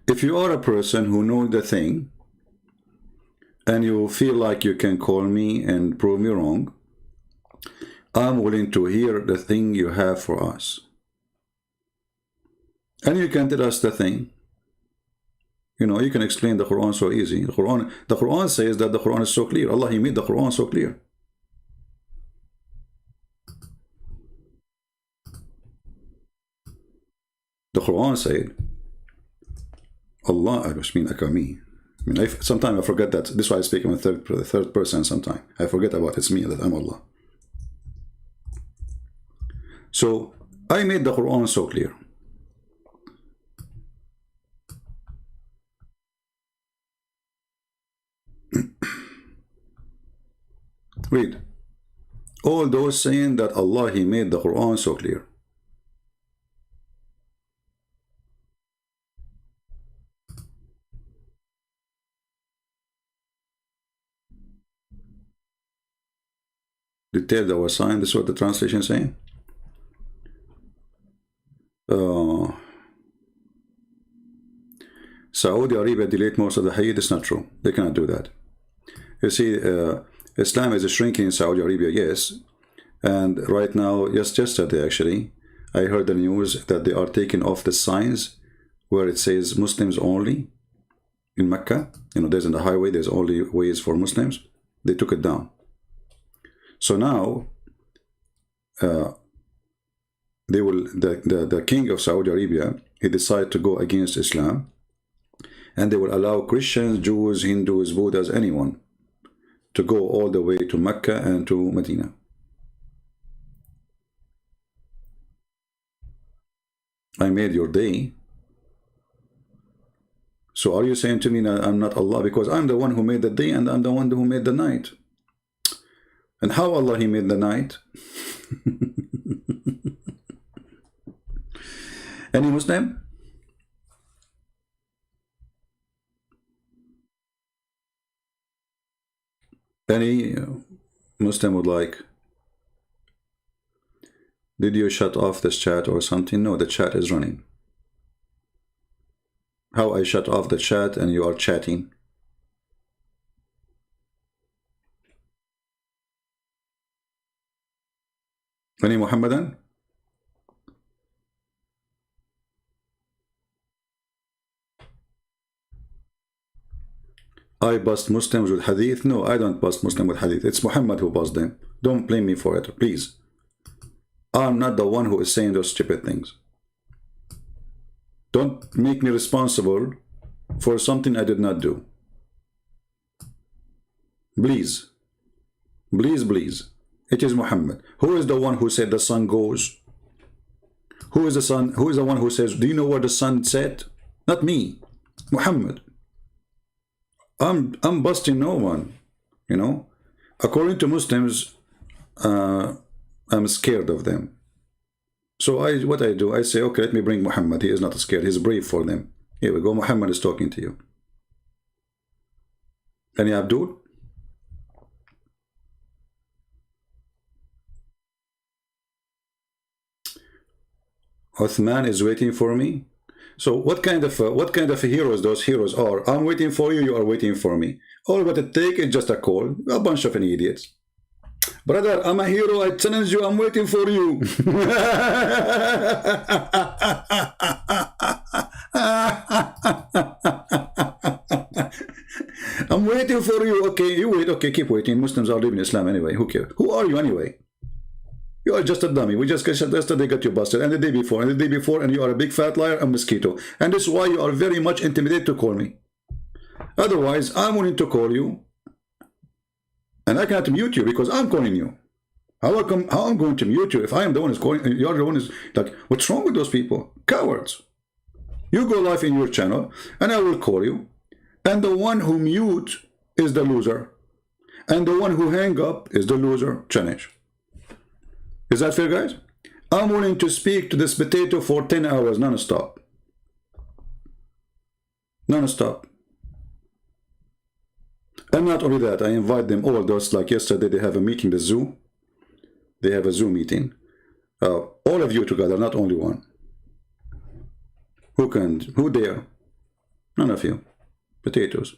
If you are a person who knows the thing and you feel like you can call me and prove me wrong, I'm willing to hear the thing you have for us. And you can tell us the thing. You know, you can explain the Quran so easy. The Quran says that the Quran is so clear. Allah, He made the Quran so clear. The Quran said, Allah, I mean, Akami. I mean, sometimes I forget that. This is why I speak in the third person sometimes. I forget about it's me, that I'm Allah. So, I made the Quran so clear. Read. All those saying that Allah, He made the Quran so clear. detailed our sign. This is what the translation is saying. Saudi Arabia delayed most of the Hajj. It's not true. They cannot do that. You see, Islam is shrinking in Saudi Arabia, yes. And right now, just yesterday actually, I heard the news that they are taking off the signs where it says Muslims only in Mecca. You know, there's in the highway, there's only ways for Muslims. They took it down. So now, they will, the king of Saudi Arabia, he decided to go against Islam, and they will allow Christians, Jews, Hindus, Buddhas, anyone to go all the way to Mecca and to Medina. I made your day. So are you saying to me that I'm not Allah? Because I'm the one who made the day and I'm the one who made the night. And how Allah He made the night? Any Muslim? Any Muslim would like? Did you shut off this chat or something? No, the chat is running. How I shut off the chat and you are chatting? Any Muhammadan? I bust Muslims with hadith? No, I don't bust Muslims with hadith. It's Muhammad who busts them. Don't blame me for it, please. I'm not the one who is saying those stupid things. Don't make me responsible for something I did not do. Please. Please, please. It is Muhammad. Who is the one who said the sun goes? Who is the sun? Who is the one who says, do you know where the sun set? Not me. Muhammad. I'm busting no one. You know? According to Muslims, I'm scared of them. So what I do, I say, okay, let me bring Muhammad. He is not scared. He's brave for them. Here we go. Muhammad is talking to you. Any Abdul? Uthman is waiting for me. So what kind of heroes those heroes are? I'm waiting for you. You are waiting for me. All what it takes is just a call. A bunch of idiots. Brother, I'm a hero. I challenge you. I'm waiting for you. I'm waiting for you. Okay, you wait. Okay, keep waiting. Muslims are leaving Islam anyway. Who cares? Who are you anyway? You are just a dummy. We just yesterday got you busted, and the day before, and the day before, and you are a big fat liar, a mosquito. And this is why you are very much intimidated to call me. Otherwise, I'm willing to call you, and I cannot mute you because I'm calling you. How I'm going to mute you if I am the one who's calling? You're the one who's like, what's wrong with those people? Cowards. You go live in your channel, and I will call you, and the one who mute is the loser, and the one who hang up is the loser. Challenge. Is that fair, guys? I'm willing to speak to this potato for 10 hours non-stop. Non-stop. And not only that, I invite them all. Those, like yesterday, they have a meeting, the zoo. They have a Zoom meeting. All of you together, not only one. Who dare? None of you. Potatoes.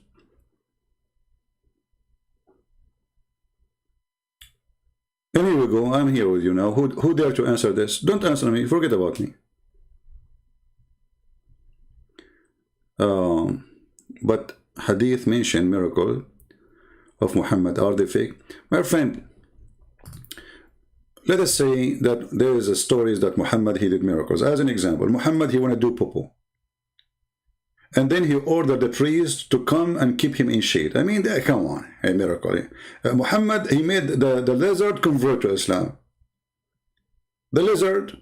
And here we go. I'm here with you now. Who dare to answer this? Don't answer me. Forget about me. But hadith mention miracle of Muhammad. Are they fake? My friend, let us say that there is a stories that Muhammad, he did miracles. As an example, Muhammad, he want to do popo. And then he ordered the priest to come and keep him in shade. I mean, come on, a miracle. Muhammad, he made the lizard convert to Islam. The lizard.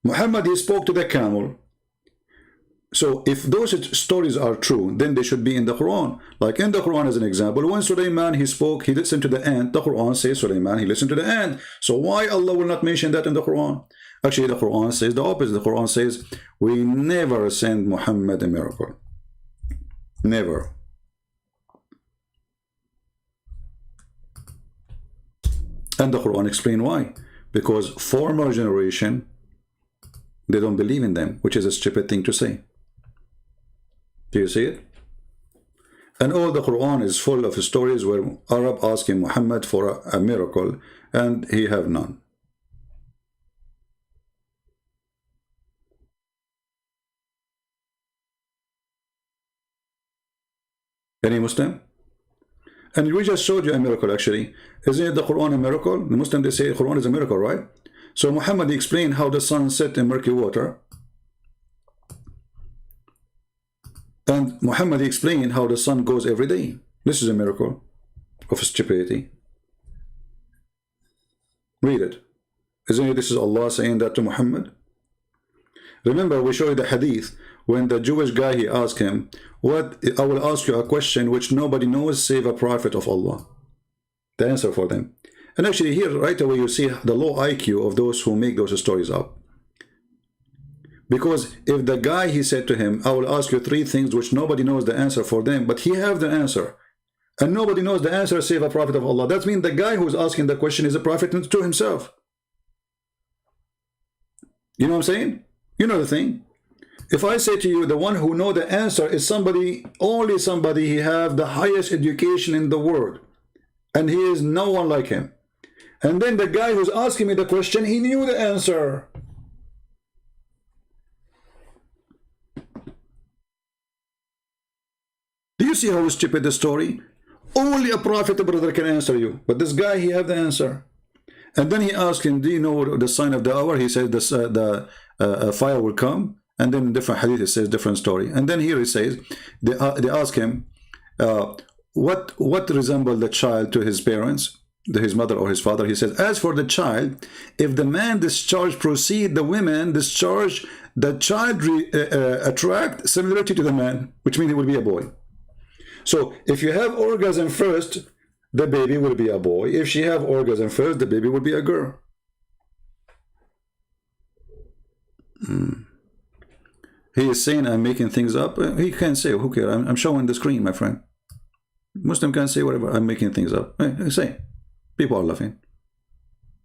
Muhammad, he spoke to the camel. So if those stories are true, then they should be in the Quran. Like in the Quran as an example, when Sulaiman, he spoke, he listened to the ant. The Quran says Sulaiman, he listened to the ant. So why Allah will not mention that in the Quran? Actually, the Quran says the opposite. The Quran says, we never send Muhammad a miracle. Never. And the Quran explain why. Because former generation, they don't believe in them, which is a stupid thing to say. Do you see it? And all the Quran is full of stories where Arab asking Muhammad for a miracle and he have none. Any Muslim? And we just showed you a miracle actually. Isn't it the Quran a miracle? The Muslim, they say the Quran is a miracle, right? So Muhammad explained how the sun set in murky water. And Muhammad explained how the sun goes every day. This is a miracle of stupidity. Read it. Isn't it this is Allah saying that to Muhammad? Remember, we showed you the hadith when the Jewish guy, he asked him, "What? I will ask you a question which nobody knows save a prophet of Allah." The answer for them. And actually here right away you see the low IQ of those who make those stories up. Because if the guy, he said to him, "I will ask you 3 things which nobody knows the answer for them," but he have the answer, and nobody knows the answer save a prophet of Allah, that means the guy who is asking the question is a prophet to himself. You know what I'm saying? You know the thing. If I say to you, the one who know the answer is somebody, only somebody, he have the highest education in the world, and he is no one like him. And then the guy who's asking me the question, he knew the answer. Do you see how stupid the story? Only a prophet, brother, can answer you. But this guy, he have the answer. And then he asked him, "Do you know the sign of the hour?" He said, "The fire will come." And then in different hadith, it says different story. And then here it says, they ask him, what resemble the child to his parents, his mother or his father? He says, "As for the child, if the man discharge proceed, the women discharge, the child attract similarity to the man," which means he will be a boy. So if you have orgasm first, the baby will be a boy. If she have orgasm first, the baby will be a girl. He is saying I'm making things up. He can say, who cares? I'm showing the screen, my friend. Muslim can say whatever. I'm making things up. Say. People are laughing.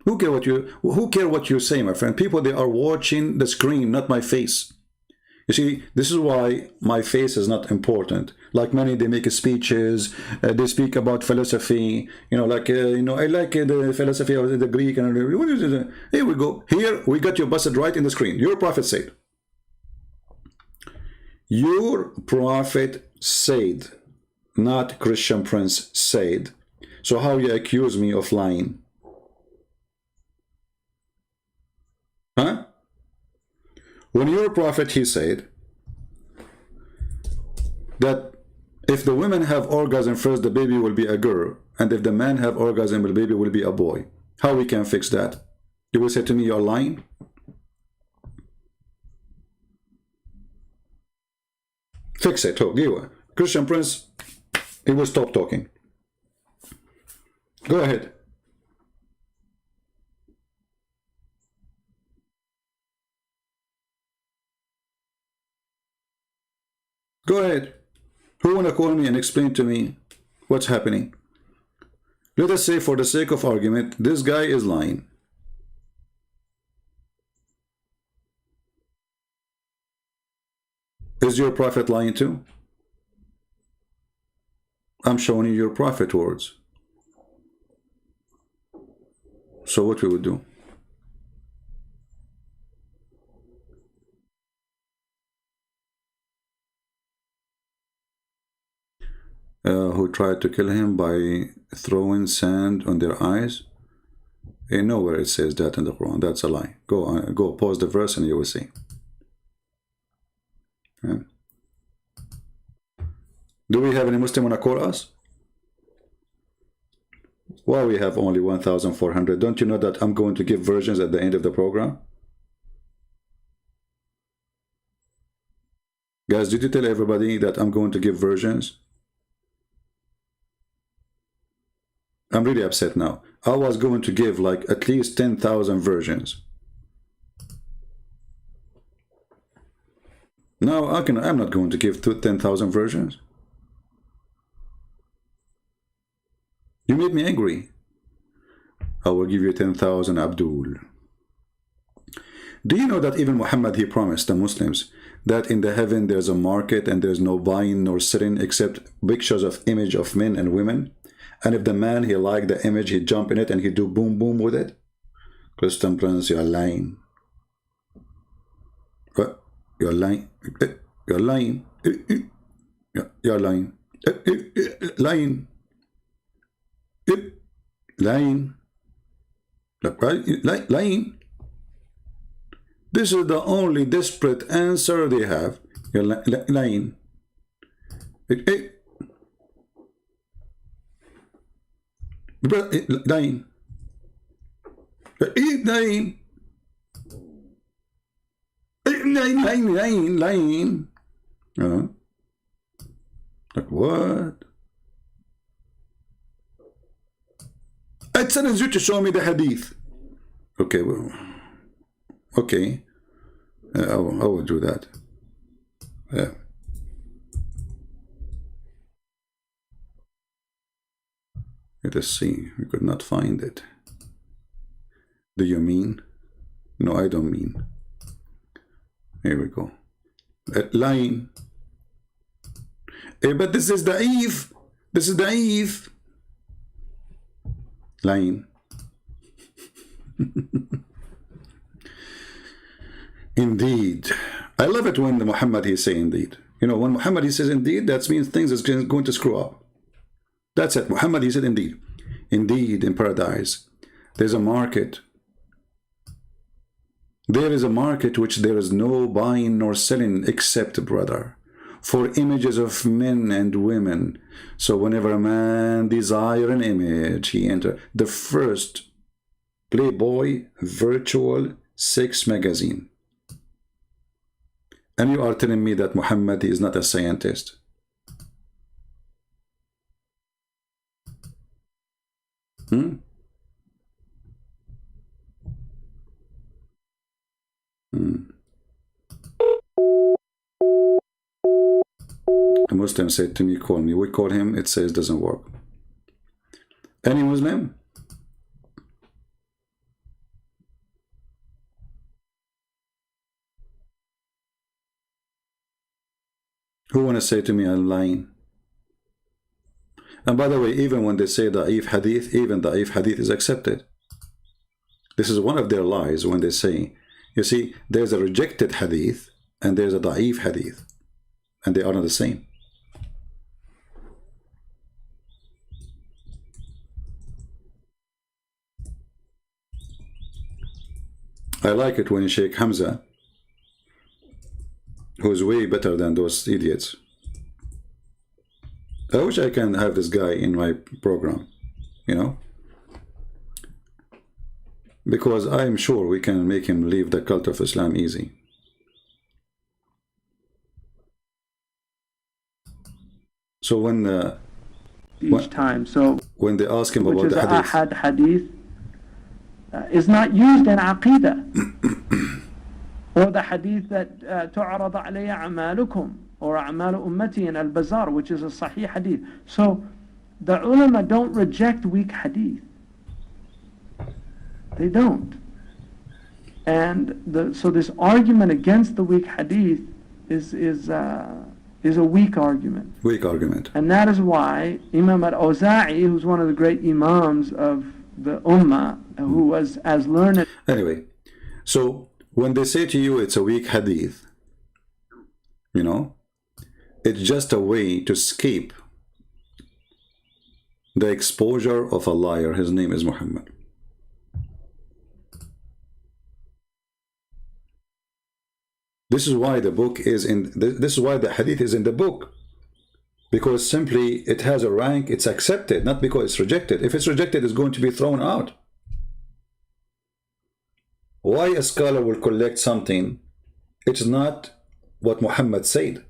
Who care what you say, my friend? People, they are watching the screen, not my face. You see, this is why my face is not important. Like many, they make speeches, they speak about philosophy, you know, like, I like the philosophy of the Greek, and what is it? Here we go. Here, we got you busted right in the screen. Your prophet said. Your prophet said, not Christian Prince said. So how you accuse me of lying? Huh? When your prophet, he said that if the women have orgasm first, the baby will be a girl, and if the man have orgasm, the baby will be a boy. How we can fix that? You will say to me, you're lying? Fix it. Oh, Christian Prince, he will stop talking. Go ahead. Go ahead. Who want to call me and explain to me what's happening? Let us say, for the sake of argument, this guy is lying. Is your prophet lying too? I'm showing you your prophet words. So what we would do? Who tried to kill him by throwing sand on their eyes? Nowhere it says that in the Quran. That's a lie. Go pause the verse and you will see. Yeah. Do we have any Muslim want to call us? Why we have only 1,400? Don't you know that I'm going to give versions at the end of the program? Guys, did you tell everybody that I'm going to give versions? I'm really upset now. I was going to give like at least 10,000 versions. Now I'm not going to give 10,000 versions. You made me angry. I will give you 10,000 Abdul. Do you know that even Muhammad, he promised the Muslims that in the heaven there's a market and there's no buying nor selling except pictures of image of men and women? And if the man, he liked the image, he'd jump in it and he'd do boom boom with it? Christian Prince, you're lying. What? You're lying. You're lying. You're lying. Lying. Lying. Lying. This is the only desperate answer they have. You're lying. Lying. Lying. Lying. Like what? I challenge you to show me the hadith. Okay, well, okay. I will do that. Yeah. Let us see. We could not find it. Do you mean? No, I don't mean. Here we go. Lying. But this is da'if. This is da'if. Lying. Indeed. I love it when Muhammad he say indeed. You know, when Muhammad he says indeed, that means things is going to screw up. That's it. Muhammad he said indeed. Indeed, in paradise, there's a market. There is a market which there is no buying nor selling except, brother, for images of men and women. So whenever a man desire an image, he enter the first Playboy virtual sex magazine. And you are telling me that Muhammad is not a scientist? The Muslim said to me, call me. We call him, it says doesn't work. Any Muslim? Who want to say to me I'm lying? And by the way, even when they say da'if hadith, even da'if hadith is accepted. This is one of their lies when they say, you see, there's a rejected hadith and there's a da'if hadith. And they are not the same. I like it when Sheikh Hamza, who is way better than those idiots. I wish I can have this guy in my program, you know, because I'm sure we can make him leave the cult of Islam easy. So when when they ask him about the hadith, ahad hadith is not used in aqidah, or the hadith that tu'arad alayya a'malukum or a'malu ummati in al-Bazar, which is a sahih hadith. So the ulama don't reject weak hadith. They don't. And so this argument against the weak hadith is a weak argument. Weak argument. And that is why Imam al-Awza'i, who's one of the great imams of the ummah, who was as learned. Anyway, so when they say to you it's a weak hadith, you know, it's just a way to escape the exposure of a liar. His name is Muhammad. This is why the book is in, this is why the hadith is in the book. Because simply it has a rank, it's accepted, not because it's rejected. If it's rejected, it's going to be thrown out. Why a scholar will collect something, it's not what Muhammad said.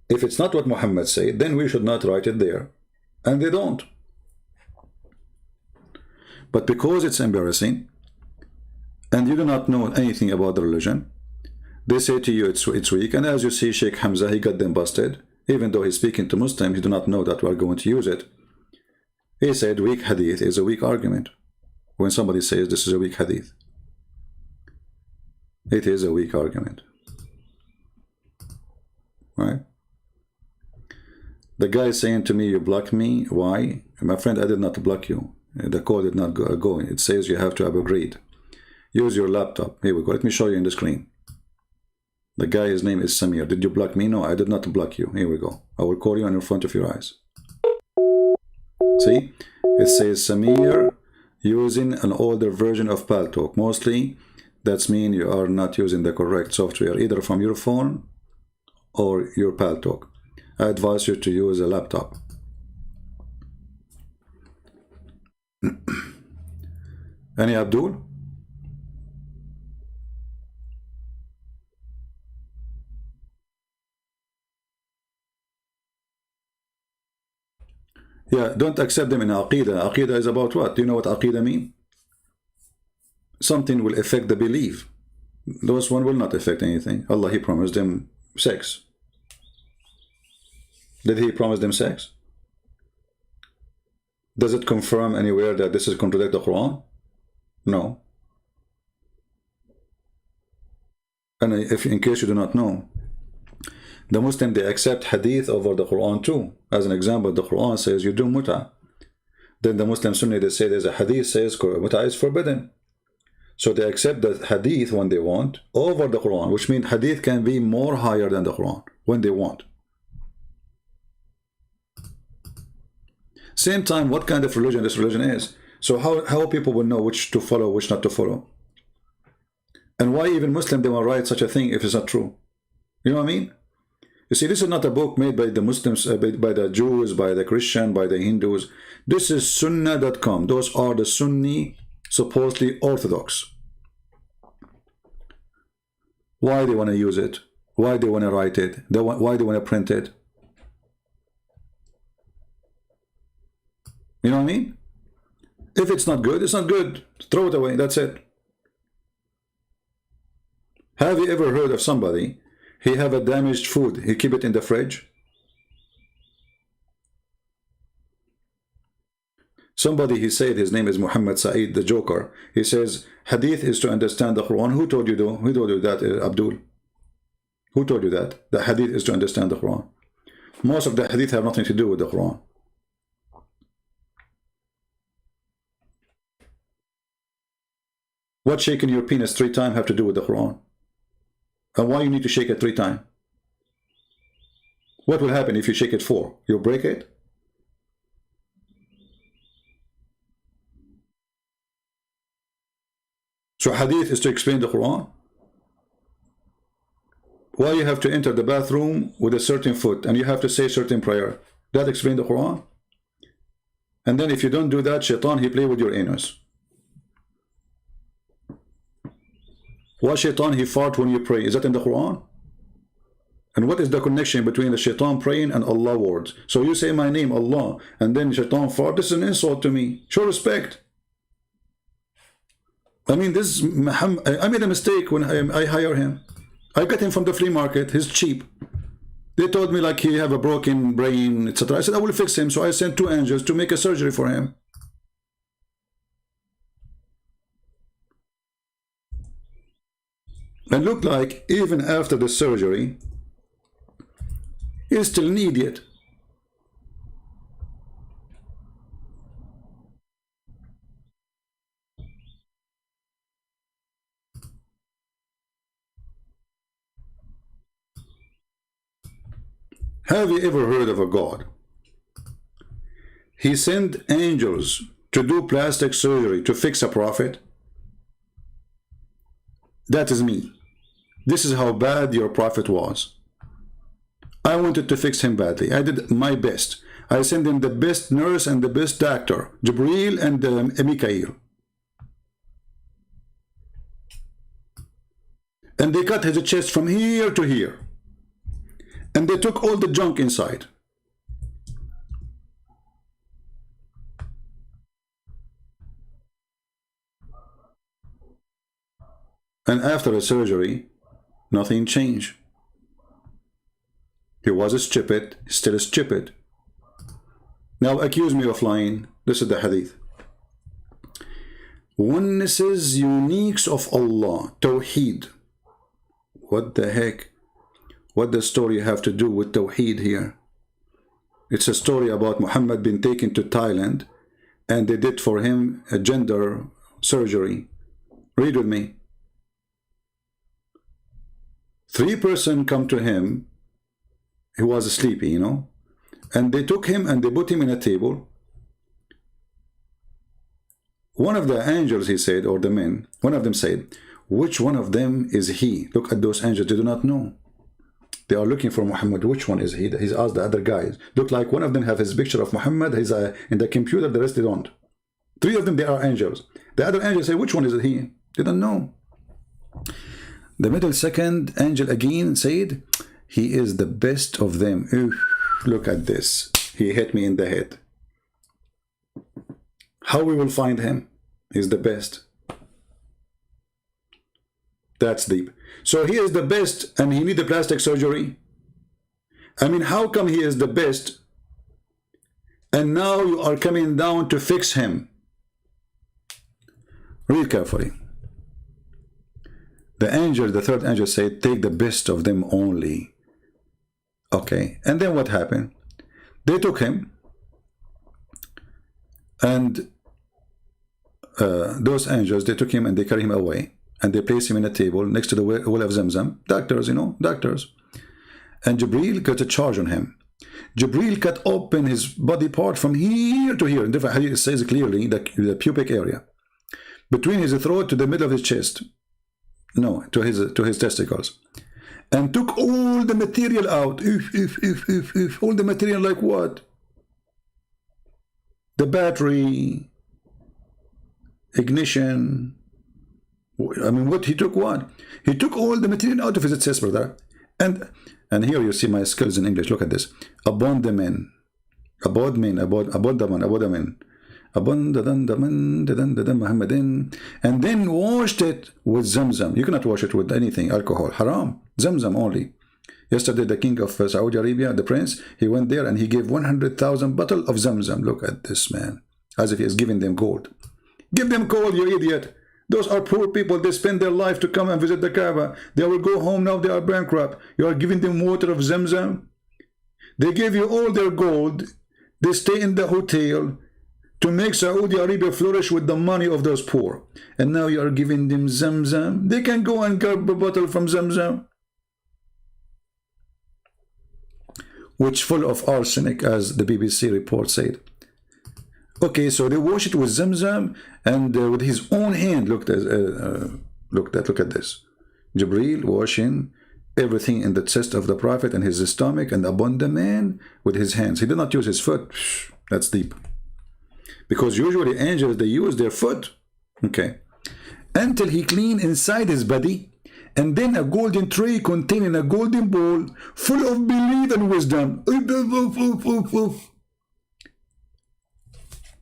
If it's not what Muhammad said, then we should not write it there. And they don't. But because it's embarrassing, and you do not know anything about the religion, they say to you it's weak. And as you see, Sheikh Hamza, he got them busted. Even though he's speaking to Muslims, he do not know that we are going to use it. He said weak hadith is a weak argument. when somebody says this is a weak hadith. It is a weak argument. Right? The guy is saying to me, you blocked me. Why? My friend, I did not block you. The code did not go. It says you have to upgrade. Use your laptop. Here we go. Let me show you in the screen. The guy, his name is Samir. Did you block me? No, I did not block you. Here we go. I will call you in front of your eyes. See? It says Samir using an older version of Paltalk. Mostly, that's mean you are not using the correct software, either from your phone or your Paltalk. I advise you to use a laptop. Any Abdul? Yeah, don't accept them in Aqidah. Aqidah is about what? Do you know what Aqidah mean? Something will affect the belief. Those one will not affect anything. Allah, He promised them sex. Did He promise them sex? Does it confirm anywhere that this is contradict the Quran? No. And if in case you do not know, the Muslim, they accept hadith over the Quran too. As an example, the Quran says you do muta. Then the Muslim Sunni, they say there's a hadith says muta is forbidden. So they accept the hadith when they want over the Quran, which means hadith can be more higher than the Quran when they want. Same time, what kind of religion this religion is. So how people will know which to follow, which not to follow. And why even Muslim, they will write such a thing if it's not true. You know what I mean? You see, this is not a book made by the Muslims, by the Jews, by the Christian, by the Hindus. This is Sunnah.com. Those are the Sunni, supposedly Orthodox. Why they want to use it? Why they want to write it? Why they want to print it? You know what I mean? If it's not good, it's not good. Throw it away. That's it. Have you ever heard of somebody, he have a damaged food, he keep it in the fridge? Somebody, he said, his name is Muhammad Saeed, the Joker. He says, hadith is to understand the Quran. Who told you that, Abdul? Who told you that? The hadith is to understand the Quran. Most of the hadith have nothing to do with the Quran. What shaking your penis 3 times have to do with the Quran? And why you need to shake it 3 times? What will happen if you shake it 4? You'll break it? So hadith is to explain the Quran? Why you have to enter the bathroom with a certain foot and you have to say certain prayer? That explain the Quran? And then if you don't do that, shaitan, he play with your anus. Why shaitan, he fart when you pray? Is that in the Quran? And what is the connection between the shaitan praying and Allah words? So you say my name, Allah, and then shaitan fart. This is an insult to me. Show respect. I mean, this Muhammad, I made a mistake when I hire him. I got him from the flea market. He's cheap. They told me like he have a broken brain, etc. I said I will fix him. So I sent 2 angels to make a surgery for him. And looked like even after the surgery, he still need it. Have you ever heard of a God? He sent angels to do plastic surgery to fix a prophet? That is me. This is how bad your prophet was. I wanted to fix him badly. I did my best. I sent him the best nurse and the best doctor, Jibreel and Mikael. And they cut his chest from here to here. And they took all the junk inside. And after the surgery, nothing changed. He was stupid, still stupid. Now accuse me of lying. This is the hadith. Onenesses, uniques of Allah, Tawheed. What the heck? What does story have to do with Tawheed here? It's a story about Muhammad being taken to Thailand and they did for him a gender surgery. Read with me. 3 persons come to him. He was sleepy, you know, and they took him and they put him in a table. One of the angels, he said, or the men, one of them said, which one of them is he? Look at those angels, they do not know. They are looking for Muhammad. Which one is he? He's asked the other guys. Look like one of them have his picture of Muhammad. He's in the computer, the rest they don't. 3 of them, they are angels. The other angel say, which one is it he? They don't know. The middle second angel again said, he is the best of them. Oof, look at this. He hit me in the head. How we will find him? He's the best. That's deep. So he is the best and he need the plastic surgery? I mean, how come he is the best and now you are coming down to fix him? Read carefully. The angel, the 3rd angel said, take the best of them only. Okay, and then what happened? They took him and those angels, they took him and they carried him away and they placed him in a table next to the well of Zamzam. Doctors, you know, doctors. And Jibreel got a charge on him. Jibreel cut open his body part from here to here. In different hadith, it says clearly the pubic area. Between his throat to the middle of his chest. No, to his testicles. And took all the material out. All the material like what? The battery, ignition. I mean, what he took what? He took all the material out of his chest, brother. And here you see my skills in English. Look at this. Upon the men. About men. About the man. About the men. And then washed it with Zamzam. You cannot wash it with anything, alcohol, haram. Zamzam only. Yesterday the king of Saudi Arabia, the prince, he went there and he gave 100,000 bottles of Zamzam. Look at this man, as if he is giving them gold. Give them gold, you idiot. Those are poor people. They spend their life to come and visit the Kaaba. They will go home now, they are bankrupt. You are giving them water of Zamzam. They gave you all their gold. They stay in the hotel to make Saudi Arabia flourish with the money of those poor. And now you are giving them Zamzam. They can go and grab a bottle from Zamzam, which full of arsenic, as the BBC report said. Okay, so they wash it with Zamzam and with his own hand. Look at this. Jibreel washing everything in the chest of the Prophet and his stomach and upon the man with his hands. He did not use his foot. That's deep. Because usually angels, they use their foot. Okay. Until he cleaned inside his body, and then a golden tray containing a golden bowl full of belief and wisdom.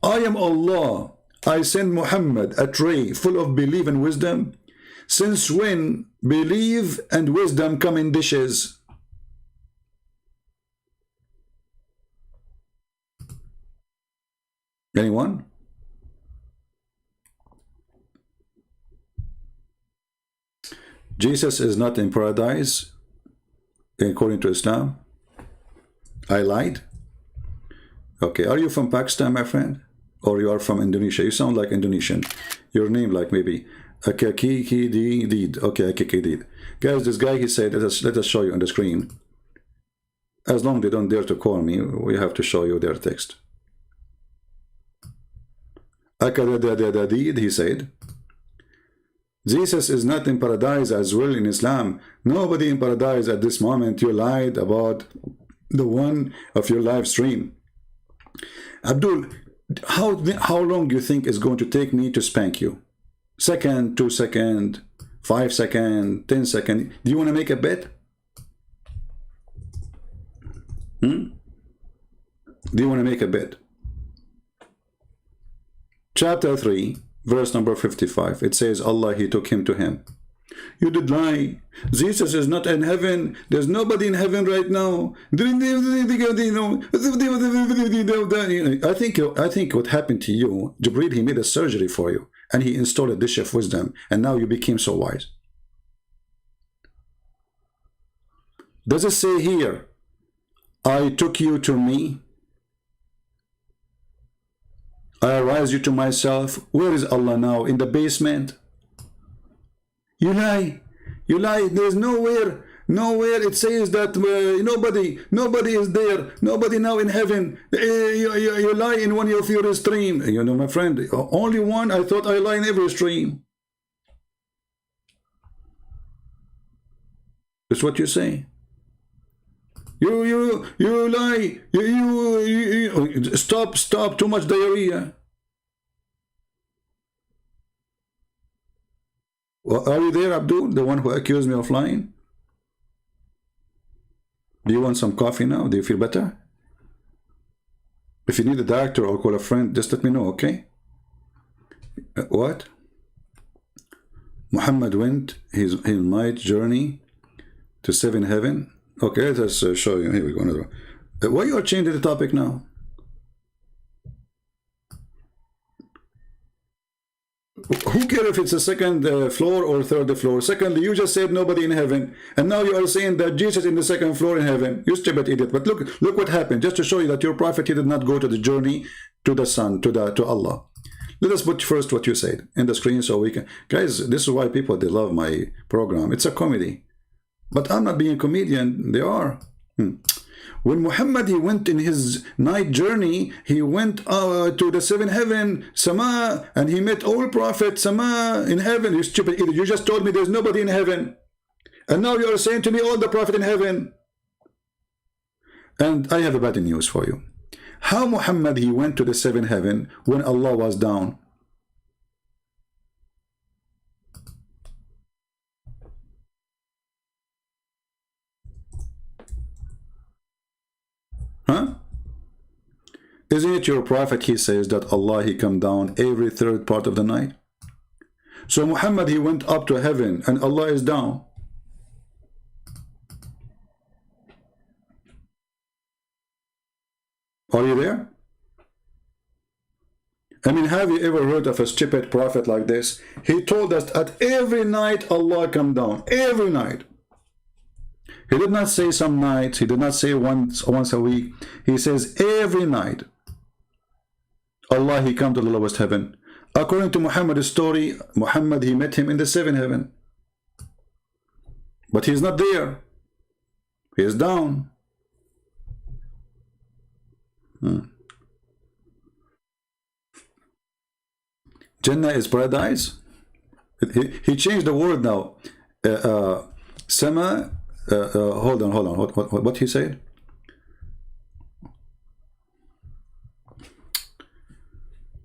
I am Allah. I send Muhammad a tray full of belief and wisdom. Since when belief and wisdom come in dishes? Anyone? Jesus is not in paradise according to Islam. I lied. Okay, are you from Pakistan, my friend? Or you are from Indonesia? You sound like Indonesian. Your name like maybe Akakidid. Okay, Akakidid. Guys, this guy, he said, let us show you on the screen. As long as they don't dare to call me, we have to show you their text. Akadadadadid, he said, Jesus is not in paradise as well in Islam. Nobody in paradise at this moment. You lied about the one of your live stream. Abdul, how long do you think it's going to take me to spank you? Second, 2 seconds, 5 seconds, 10 seconds. Do you want to make a bet? Do you want to make a bet? Chapter 3, verse number 55. It says, Allah, He took him to Him. You did lie. Jesus is not in heaven. There's nobody in heaven right now. I think what happened to you, Jibreel, he made a surgery for you. and he installed a dish of wisdom, and now you became so wise. Does it say here, I took you to me, I raised you to myself? Where is Allah now? In the basement? You lie. You lie. There's nowhere it says that nobody is there. Nobody now in heaven. You lie in one of your stream. You know, my friend, only one. I thought I lie in every stream. That's what you say. You lie. You stop. Too much diarrhea. Well, are you there, Abdul? The one who accused me of lying? Do you want some coffee now? Do you feel better? If you need a doctor or call a friend, just let me know, okay? What? Muhammad went his night journey to 7 heaven. Okay, let us show you. Here we go. Another one. Why you are changing the topic now? Who cares if it's a second floor or third floor? Secondly, you just said nobody in heaven, and now you are saying that Jesus in the second floor in heaven. You stupid idiot! But look what happened. Just to show you that your prophet, he did not go to the journey to the sun, to Allah. Let us put first what you said in the screen so we can. Guys, this is why people, they love my program. It's a comedy, but I'm not being a comedian. They are. When Muhammad, he went in his night journey, he went to the 7 heaven, Sama, and he met all prophets, Sama, in heaven. You stupid idiot. You just told me there's nobody in heaven. And now you are saying to me all the prophet in heaven. And I have a bad news for you. How Muhammad, he went to the 7 heaven when Allah was down? Huh? Isn't it your prophet, he says that Allah, he come down every third part of the night? So Muhammad, he went up to heaven and Allah is down. Are you there? I mean, have you ever heard of a stupid prophet like this? He told us that every night Allah come down, every night. He did not say some nights. He did not say once a week. He says every night. Allah, he come to the lowest heaven. According to Muhammad's story, Muhammad, he met him in the 7 heaven. But he's not there. He is down. Jannah is paradise. He changed the word now. Sama. Hold on. What he said?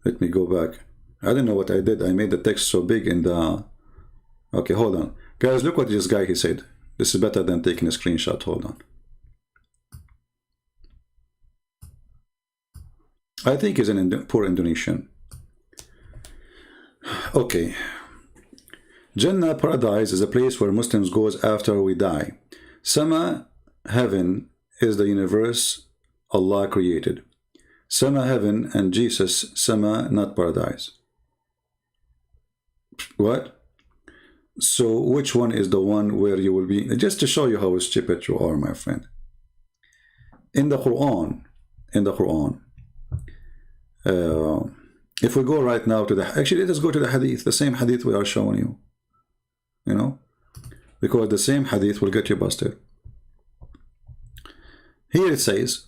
Let me go back. I don't know what I did. I made the text so big in the... Okay, hold on. Guys, look what this guy, he said. This is better than taking a screenshot. Hold on. I think he's an poor Indonesian. Okay. Jannah, paradise, is a place where Muslims goes after we die. Sama, heaven, is the universe Allah created. Sama, heaven, and Jesus, Sama, not paradise. What? So which one is the one where you will be? Just to show you how stupid you are, my friend. In the Quran, if we go right now to the... Actually, let us go to the hadith, the same hadith we are showing you. You know? Because the same hadith will get you busted. Here it says,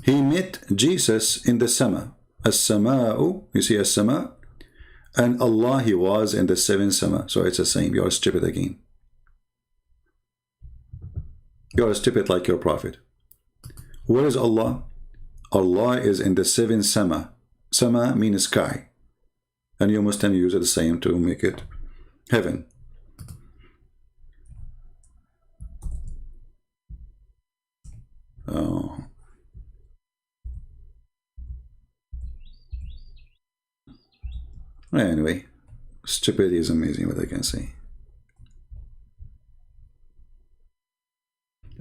he met Jesus in the Sama. As-Sama'u, you see As-Sama? And Allah, he was in the 7 Sama. So it's the same. You are stupid again. You are stupid like your prophet. Where is Allah? Allah is in the 7 Sama. Sama means sky. And you Muslim use it the same to make it heaven. Oh. Anyway, stupidity is amazing, what I can say.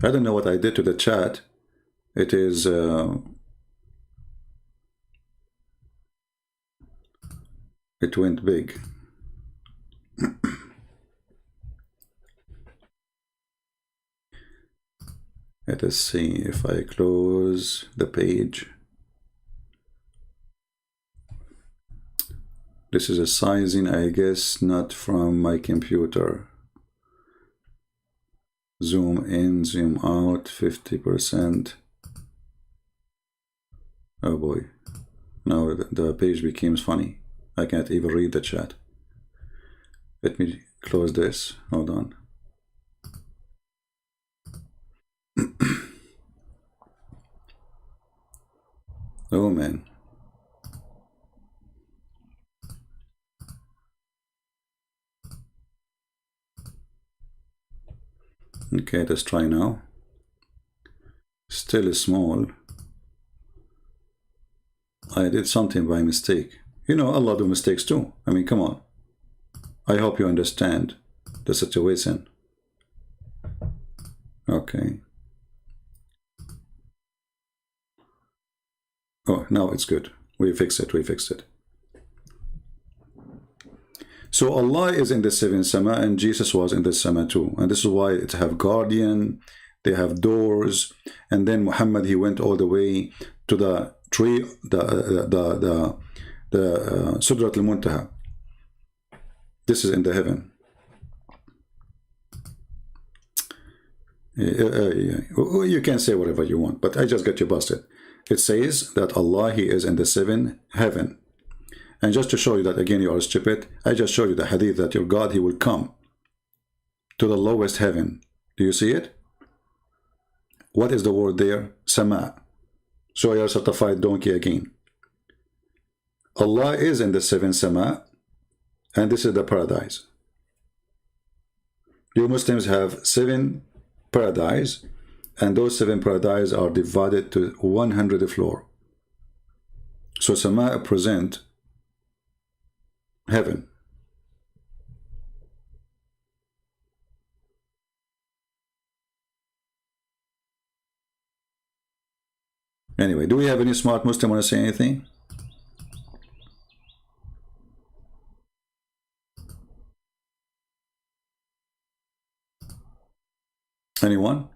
I don't know what I did to the chat. It is It went big. Let us see if I close the page. This is a sizing, I guess, not from my computer. Zoom in, zoom out, 50%. Oh boy. Now the page becomes funny. I can't even read the chat. Let me close this. Hold on. Oh man. Okay, let's try now. Still small. I did something by mistake. You know, Allah do mistakes too. I mean, come on. I hope you understand the situation. Okay. Oh, now it's good. We fixed it. We fixed it. So Allah is in the seventh sama and Jesus was in the sama too. And this is why it have guardian, they have doors. And then Muhammad, he went all the way to the tree, the Sidrat al-Muntaha. This is in the heaven. You can say whatever you want, but I just got you busted. It says that Allah, he is in the seventh heaven. And just to show you that again you are stupid, I just showed you the hadith that your God, he will come to the lowest heaven. Do you see it? What is the word there? Sama. So you are certified donkey again. Allah is in the seventh sama, and this is the paradise. You Muslims have 7 paradise, and those 7 paradise are divided to 100 floor. So sama present heaven. Anyway, do we have any smart Muslim want to say anything? Anyone?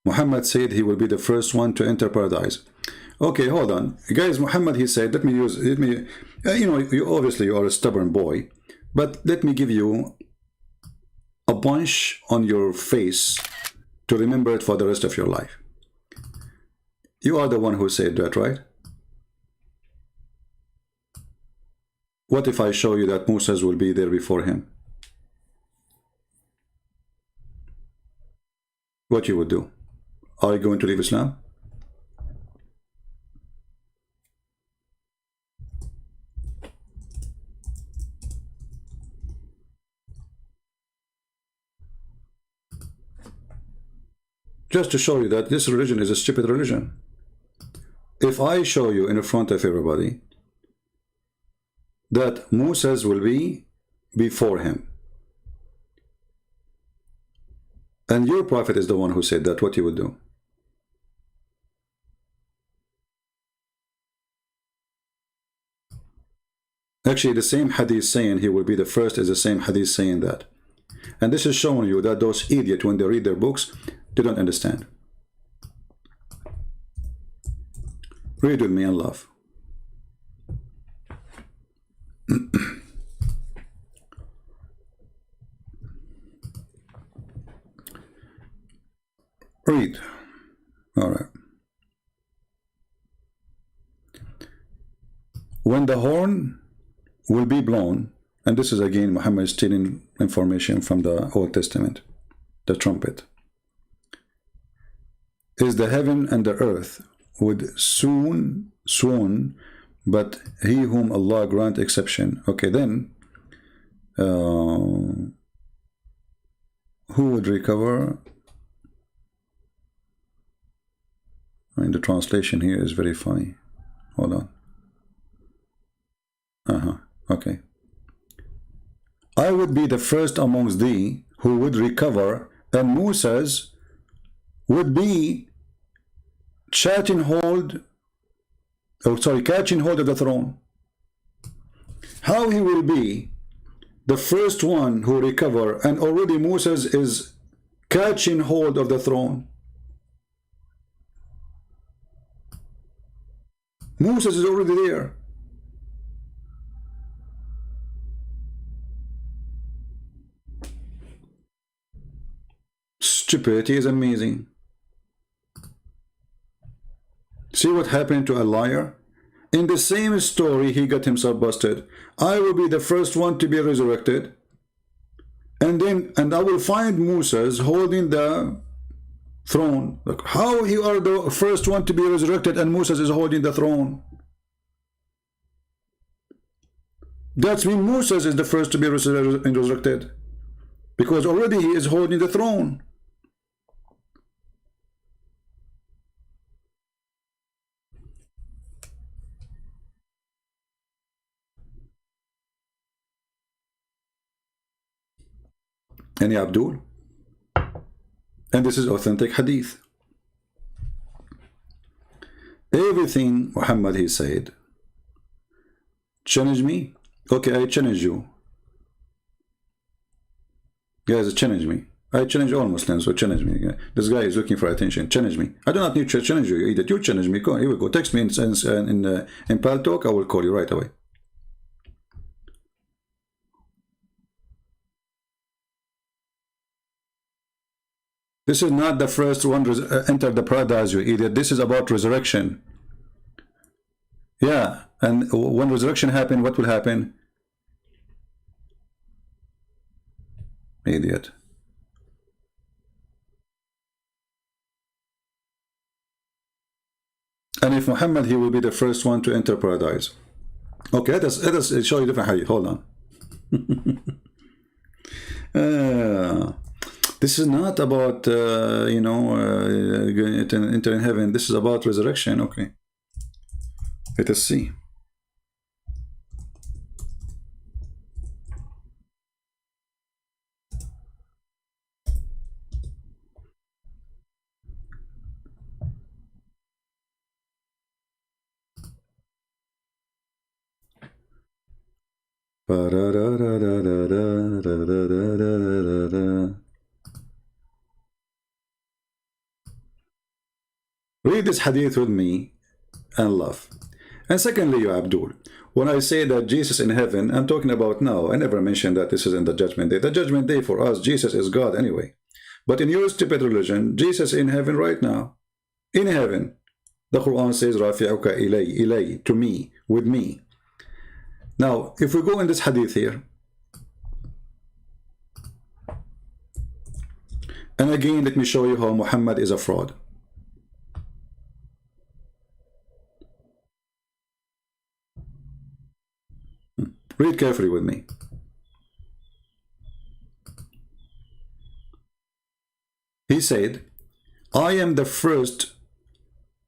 Muhammad said he will be the first one to enter paradise. Okay, hold on. Guys, Muhammad, he said, you know, you are a stubborn boy, but let me give you a bunch on your face to remember it for the rest of your life. You are the one who said that, right? What if I show you that Moses will be there before him? What you would do? Are you going to leave Islam? Just to show you that this religion is a stupid religion. If I show you in front of everybody that Moses will be before him, and your prophet is the one who said that, what you would do? Actually, the same hadith saying he will be the first is the same hadith saying that. And this is showing you that those idiots, when they read their books, they don't understand. Read with me and laugh. Read. All right. When the horn will be blown, and this is again Muhammad stealing information from the Old Testament, the trumpet, is the heaven and the earth would soon swoon, but he whom Allah grant exception. Okay, then who would recover? I mean, the translation here is very funny. Hold on. Okay. I would be the first amongst thee who would recover, and Moses would be catching hold of the throne. How he will be the first one who recover, and already Moses is catching hold of the throne? Moses is already there. Stupidity is amazing. See what happened to a liar? In the same story, he got himself busted. I will be the first one to be resurrected, and I will find Moses holding the throne. Look, how you are the first one to be resurrected and Moses is holding the throne? That means Moses is the first to be resurrected, because already he is holding the throne. Any Abdul? And this is authentic hadith. Everything Muhammad he said, challenge me? Okay, I challenge you. Guys, challenge me. I challenge all Muslims, so challenge me. This guy is looking for attention. Challenge me. I do not need to challenge you, idiot. You challenge me. Go, here we go. Text me in Pal Talk. I will call you right away. This is not the first one enter the paradise, you idiot. This is about resurrection. Yeah, and when resurrection happen, what will happen? Idiot. And if Muhammad, he will be the first one to enter paradise. Okay, let us show you different hadith. Hold on. This is not about, entering heaven. This is about resurrection. Okay. Let us see. Read this hadith with me and laugh. And secondly, you Abdul, when I say that Jesus in heaven, I'm talking about now. I never mentioned that this is in the judgment day. The judgment day for us, Jesus is God anyway. But in your stupid religion, Jesus in heaven right now. In heaven. The Quran says, Rafi'uka ilay, to me, with me. Now, if we go in this hadith here, and again, let me show you how Muhammad is a fraud. Read carefully with me. He said, I am the first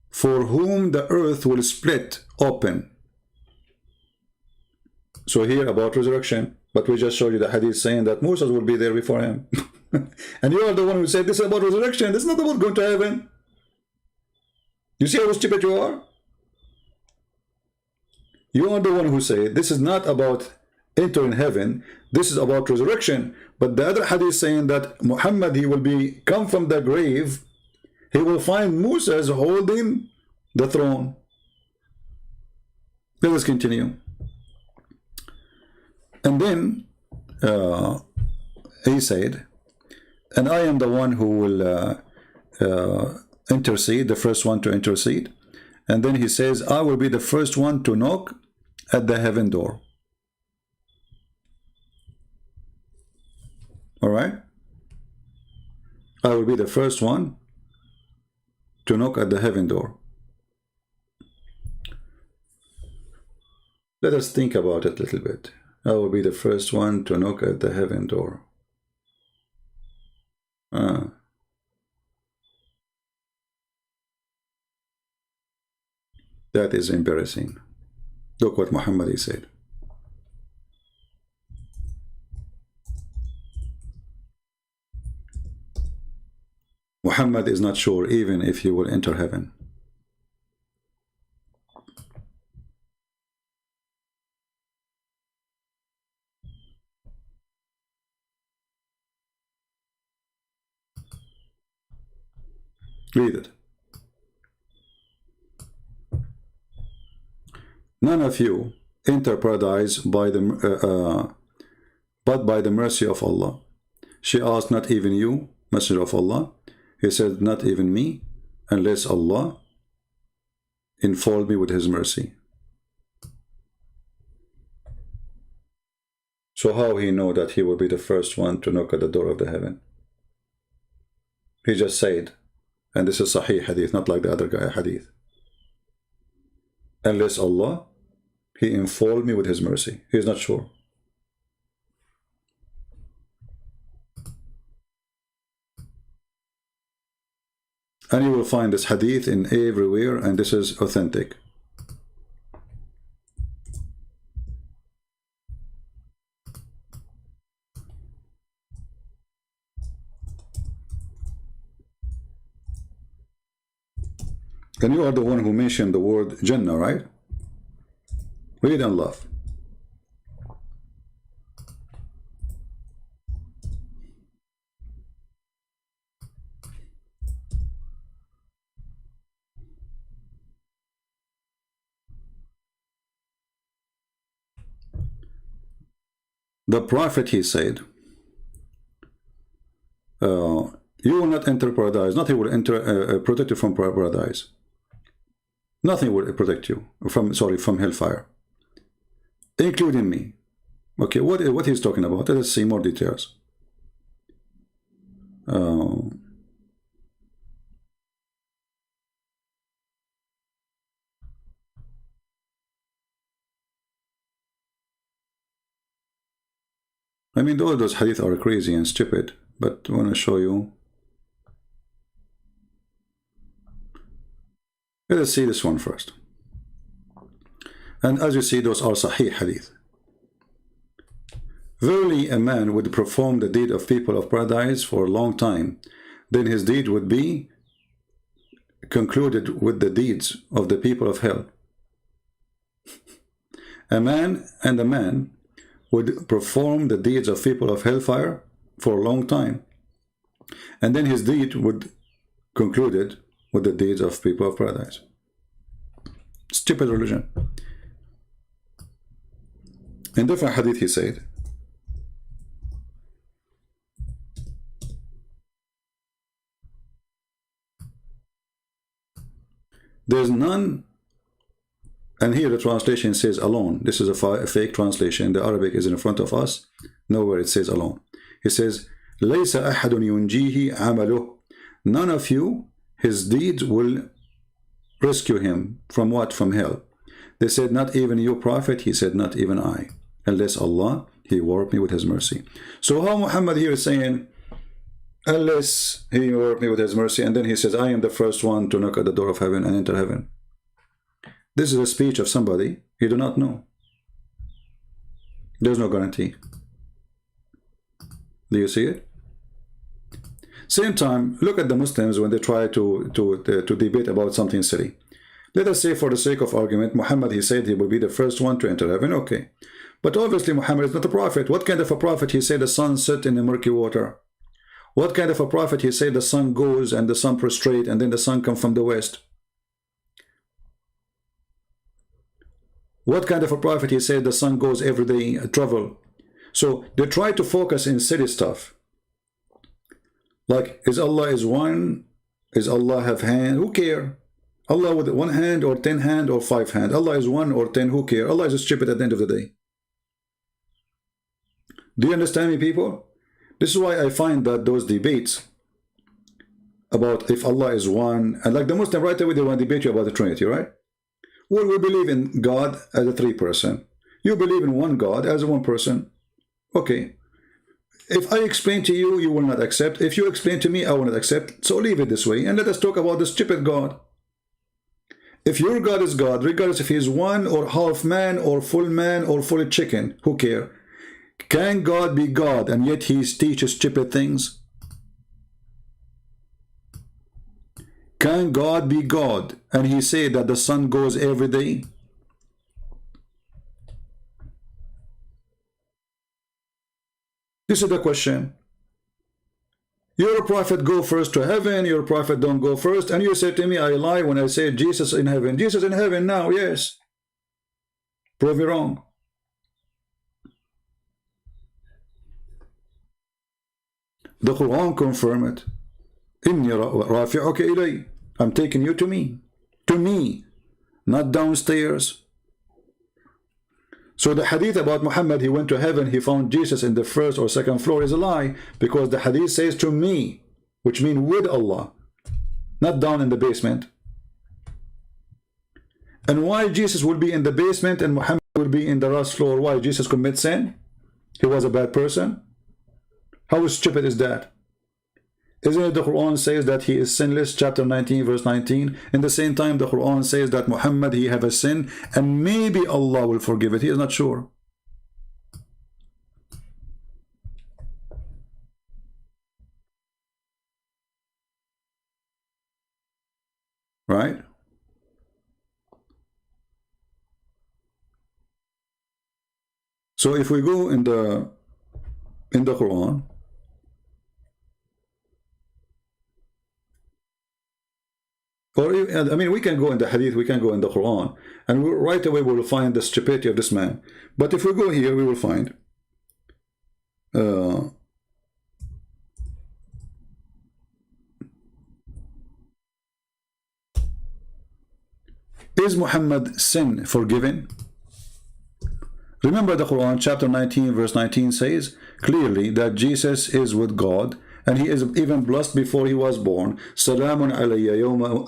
for whom the earth will split open. So here about resurrection, but we just showed you the hadith saying that Moses will be there before him. And you are the one who said this is about resurrection. This is not about going to heaven. You see how stupid you are? You are the one who said this is not about entering heaven. This is about resurrection. But the other hadith saying that Muhammad, he will be come from the grave. He will find Moses holding the throne. Let us continue. And then he said, and I am the one who will intercede, the first one to intercede. And then he says, I will be the first one to knock at the heaven door. All right? I will be the first one to knock at the heaven door. Let us think about it a little bit. I will be the first one to knock at the heaven door. That is embarrassing. Look what Muhammad said. Muhammad is not sure even if he will enter heaven. Read it. None of you enter paradise by the but by the mercy of Allah. She asked, not even you, Messenger of Allah? He said, not even me, unless Allah enfold me with His mercy. So how he know that he will be the first one to knock at the door of the heaven? He just said, and this is Sahih hadith, not like the other guy hadith. Unless Allah, He enfold me with His mercy. He is not sure. And you will find this hadith in everywhere, and this is authentic. And you are the one who mentioned the word Jannah, right? Read and laugh. The Prophet, he said, you will not enter paradise. Nothing will enter protect you from paradise. Nothing will protect you from hellfire, including me. Okay, what he's talking about? Let's see more details. I mean, all those hadith are crazy and stupid, but I want to show you. Let us see this one first. And as you see, those are Sahih hadith. Verily, a man would perform the deed of people of paradise for a long time, then his deed would be concluded with the deeds of the people of hell. A man would perform the deeds of people of hellfire for a long time, and then his deed would concluded with the deeds of people of paradise. Stupid religion. In different hadith he said, there's none, and here the translation says alone. This is a fake translation. The Arabic is in front of us. Nowhere it says alone. He says, لَيْسَ أَحَدٌ يُنْجِيهِ عَمَلُهُ. None of you, his deeds will rescue him from what? From hell. They said, not even you, Prophet. He said, not even I. Unless Allah, He warped me with His mercy. So how Muhammad here is saying, unless He warped me with His mercy, and then he says, I am the first one to knock at the door of heaven and enter heaven. This is a speech of somebody you do not know. There's no guarantee. Do you see it? Same time, look at the Muslims when they try to debate about something silly. Let us say, for the sake of argument, Muhammad, he said he will be the first one to enter heaven. Okay. But obviously Muhammad is not a prophet. What kind of a prophet? He said the sun set in the murky water. What kind of a prophet? He said the sun goes and the sun prostrate and then the sun comes from the west. What kind of a prophet? He said the sun goes every day, travel. So they try to focus in silly stuff. Like, is Allah is one? Is Allah have hand? Who care? Allah with one hand or 10 hand or 5 hand. Allah is 1 or 10. Who care? Allah is stupid at the end of the day. Do you understand me, people? This is why I find that those debates about if Allah is one, and like the Muslim right away, they want to debate you about the Trinity, right? Well, we believe in God as a 3-person. You believe in one God as a 1 person. Okay. If I explain to you, you will not accept. If you explain to me, I will not accept. So leave it this way and let us talk about the stupid God. If your God is God, regardless if he is 1 or half man or full chicken, who care? Can God be God and yet he teaches stupid things? Can God be God and he say that the sun goes every day? This is the question. Your prophet go first to heaven, your prophet don't go first, and you say to me I lie when I say Jesus in heaven. Jesus in heaven now, yes. Prove me wrong. The Quran confirm it. Inni rafi'uka ilay. I'm taking you to me, not downstairs. So the hadith about Muhammad, he went to heaven, he found Jesus in the first or second floor, is a lie, because the hadith says to me, which means with Allah, not down in the basement. And why Jesus will be in the basement and Muhammad will be in the last floor? Why? Jesus commit sin? He was a bad person? How stupid is that? Isn't it the Quran says that he is sinless, chapter 19 verse 19? In the same time the Quran says that Muhammad, he have a sin and maybe Allah will forgive it. He is not sure. Right? So if we go in the Quran, or I mean, we can go in the hadith, we can go in the Quran, and right away we will find the stupidity of this man. But if we go here, we will find is Muhammad sin forgiven? Remember the Quran chapter 19 verse 19 says clearly that Jesus is with God, and he is even blessed before he was born. Salamun alayya yawma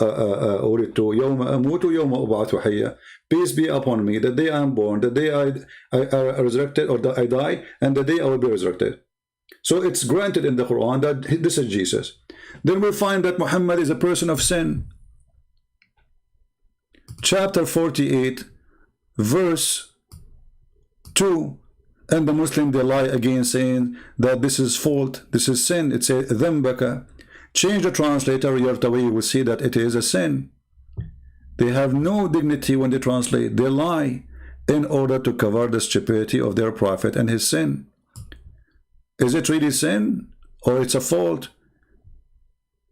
uritu yawma amutu yawma ub'athu hayya. Peace be upon me, the day I am born, the day I resurrected, or that I die, and the day I will be resurrected. So it's granted in the Quran that this is Jesus. Then we find that Muhammad is a person of sin. Chapter 48 verse 2, and the Muslim, they lie again saying that this is fault, this is sin. It's a dhambaka. Change the translator, Yartawi, you will see that it is a sin. They have no dignity when they translate. They lie in order to cover the stupidity of their prophet and his sin. Is it really sin or it's a fault?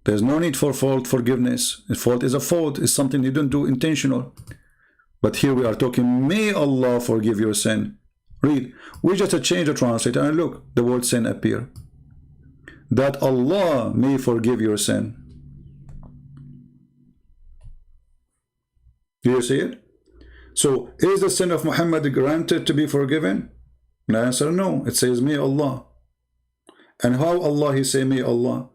There's no need for fault forgiveness. A fault is a fault. It's something you don't do intentional. But here we are talking, may Allah forgive your sin. Read. We just change the translator and look, the word sin appear. That Allah may forgive your sin. Do you see it? So, is the sin of Muhammad granted to be forgiven? The answer, no. It says, may Allah. And how Allah he say, may Allah?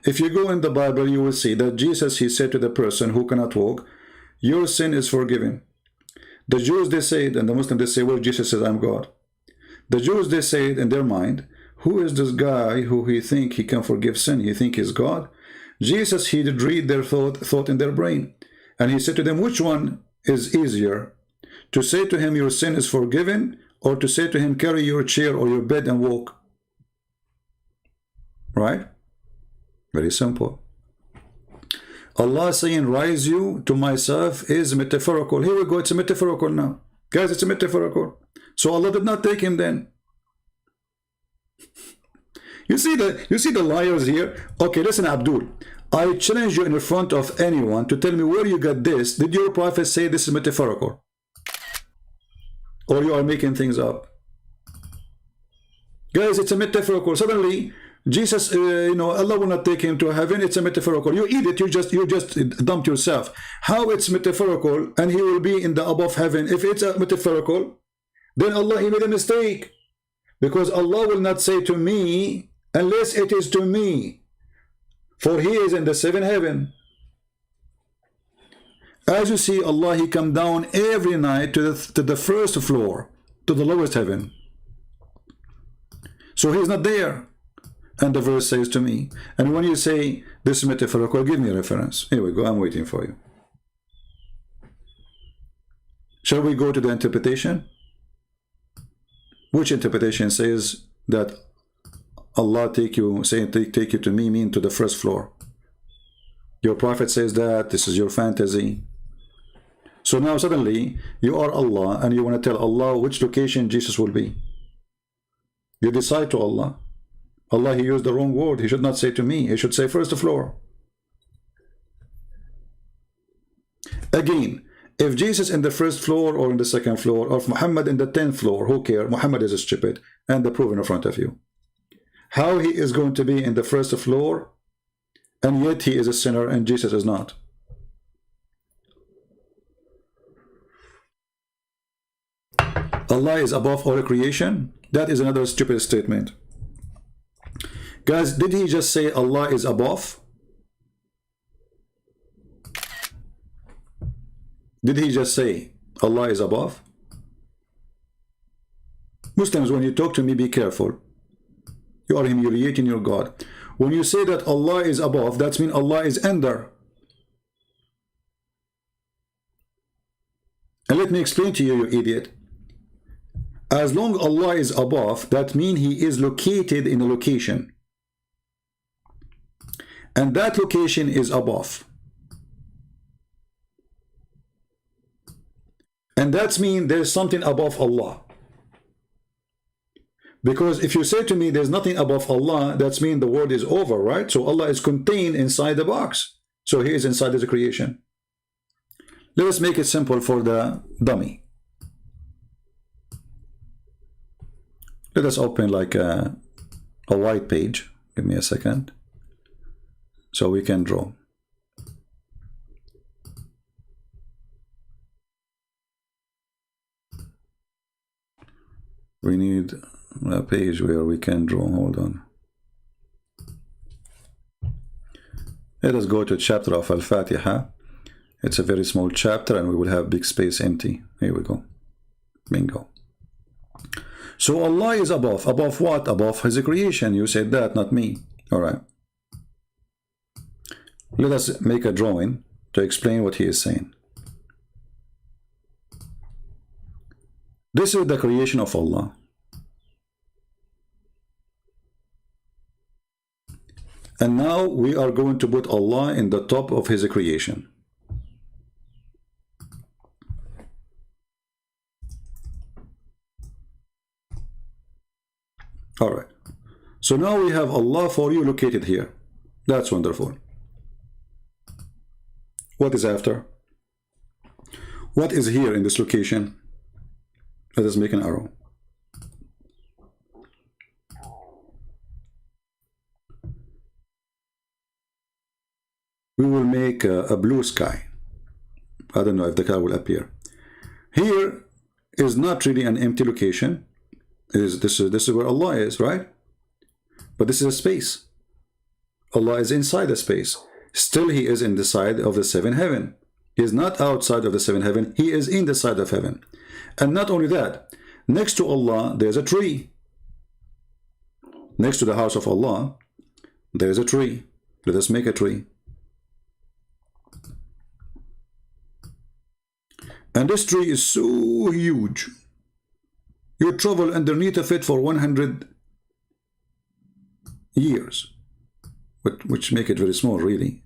If you go in the Bible, you will see that Jesus, he said to the person who cannot walk, your sin is forgiven. The Jews, they said, and the Muslims, they say, well, Jesus says, I'm God. The Jews, they said in their mind, who is this guy who he think he can forgive sin? He think he's God? Jesus, he did read their thought in their brain. And he said to them, which one is easier? To say to him, your sin is forgiven, or to say to him, carry your chair or your bed and walk? Right? Very simple. Allah saying, rise you to myself is metaphorical. Here we go, it's a metaphorical now. Guys, it's a metaphorical. So Allah did not take him then. You see the liars here? Okay, listen, Abdul. I challenge you in front of anyone to tell me where you got this. Did your prophet say this is metaphorical? Or you are making things up? Guys, it's a metaphorical. Suddenly, Jesus, Allah will not take him to heaven. It's a metaphorical. You eat it, you just dumped yourself. How it's metaphorical and he will be in the above heaven? If it's a metaphorical, then Allah, he made a mistake. Because Allah will not say to me unless it is to me. For he is in the seventh heaven. As you see, Allah, he come down every night to the first floor, to the lowest heaven. So he's not there. And the verse says to me, and when you say this is metaphorical, give me a reference. Here we go, I'm waiting for you. Shall we go to the interpretation? Which interpretation says that Allah take you, saying take you to me, mean to the first floor? Your prophet says that. This is your fantasy. So now suddenly you are Allah and you want to tell Allah which location Jesus will be. You decide to Allah. Allah, he used the wrong word. He should not say to me. He should say first floor. Again, if Jesus in the first floor or in the second floor, or if Muhammad in the 10th floor, who cares? Muhammad is stupid, and the proof in front of you. How he is going to be in the first floor, and yet he is a sinner and Jesus is not? Allah is above all creation? That is another stupid statement. Guys, did he just say Allah is above? Did he just say Allah is above? Muslims, when you talk to me, be careful. You are humiliating your God. When you say that Allah is above, that means Allah is under. And let me explain to you, you idiot. As long Allah is above, that means he is located in a location. And that location is above. And that means there's something above Allah. Because if you say to me there's nothing above Allah, that means the world is over, right? So Allah is contained inside the box. So he is inside his creation. Let us make it simple for the dummy. Let us open like a white page. Give me a second. So we can draw. We need a page where we can draw. Hold on. Let us go to chapter of Al-Fatiha. It's a very small chapter and we will have big space empty. Here we go. Bingo. So Allah is above. Above what? Above his creation. You said that, not me. All right. Let us make a drawing to explain what he is saying. This is the creation of Allah. And now we are going to put Allah in the top of his creation. Alright. So now we have Allah for you located here. That's wonderful. What is after? What is here in this location? Let us make an arrow. We will make a blue sky. I don't know if the color will appear. Here is not really an empty location. This is where Allah is, right? But this is a space. Allah is inside the space. Still he is in the side of the seventh heaven. He is not outside of the seventh heaven. He is in the side of heaven. And not only that, next to Allah there's a tree. Next to the house of Allah there's a tree. Let us make a tree. And this tree is so huge. You travel underneath of it for 100 years, which make it very small, really.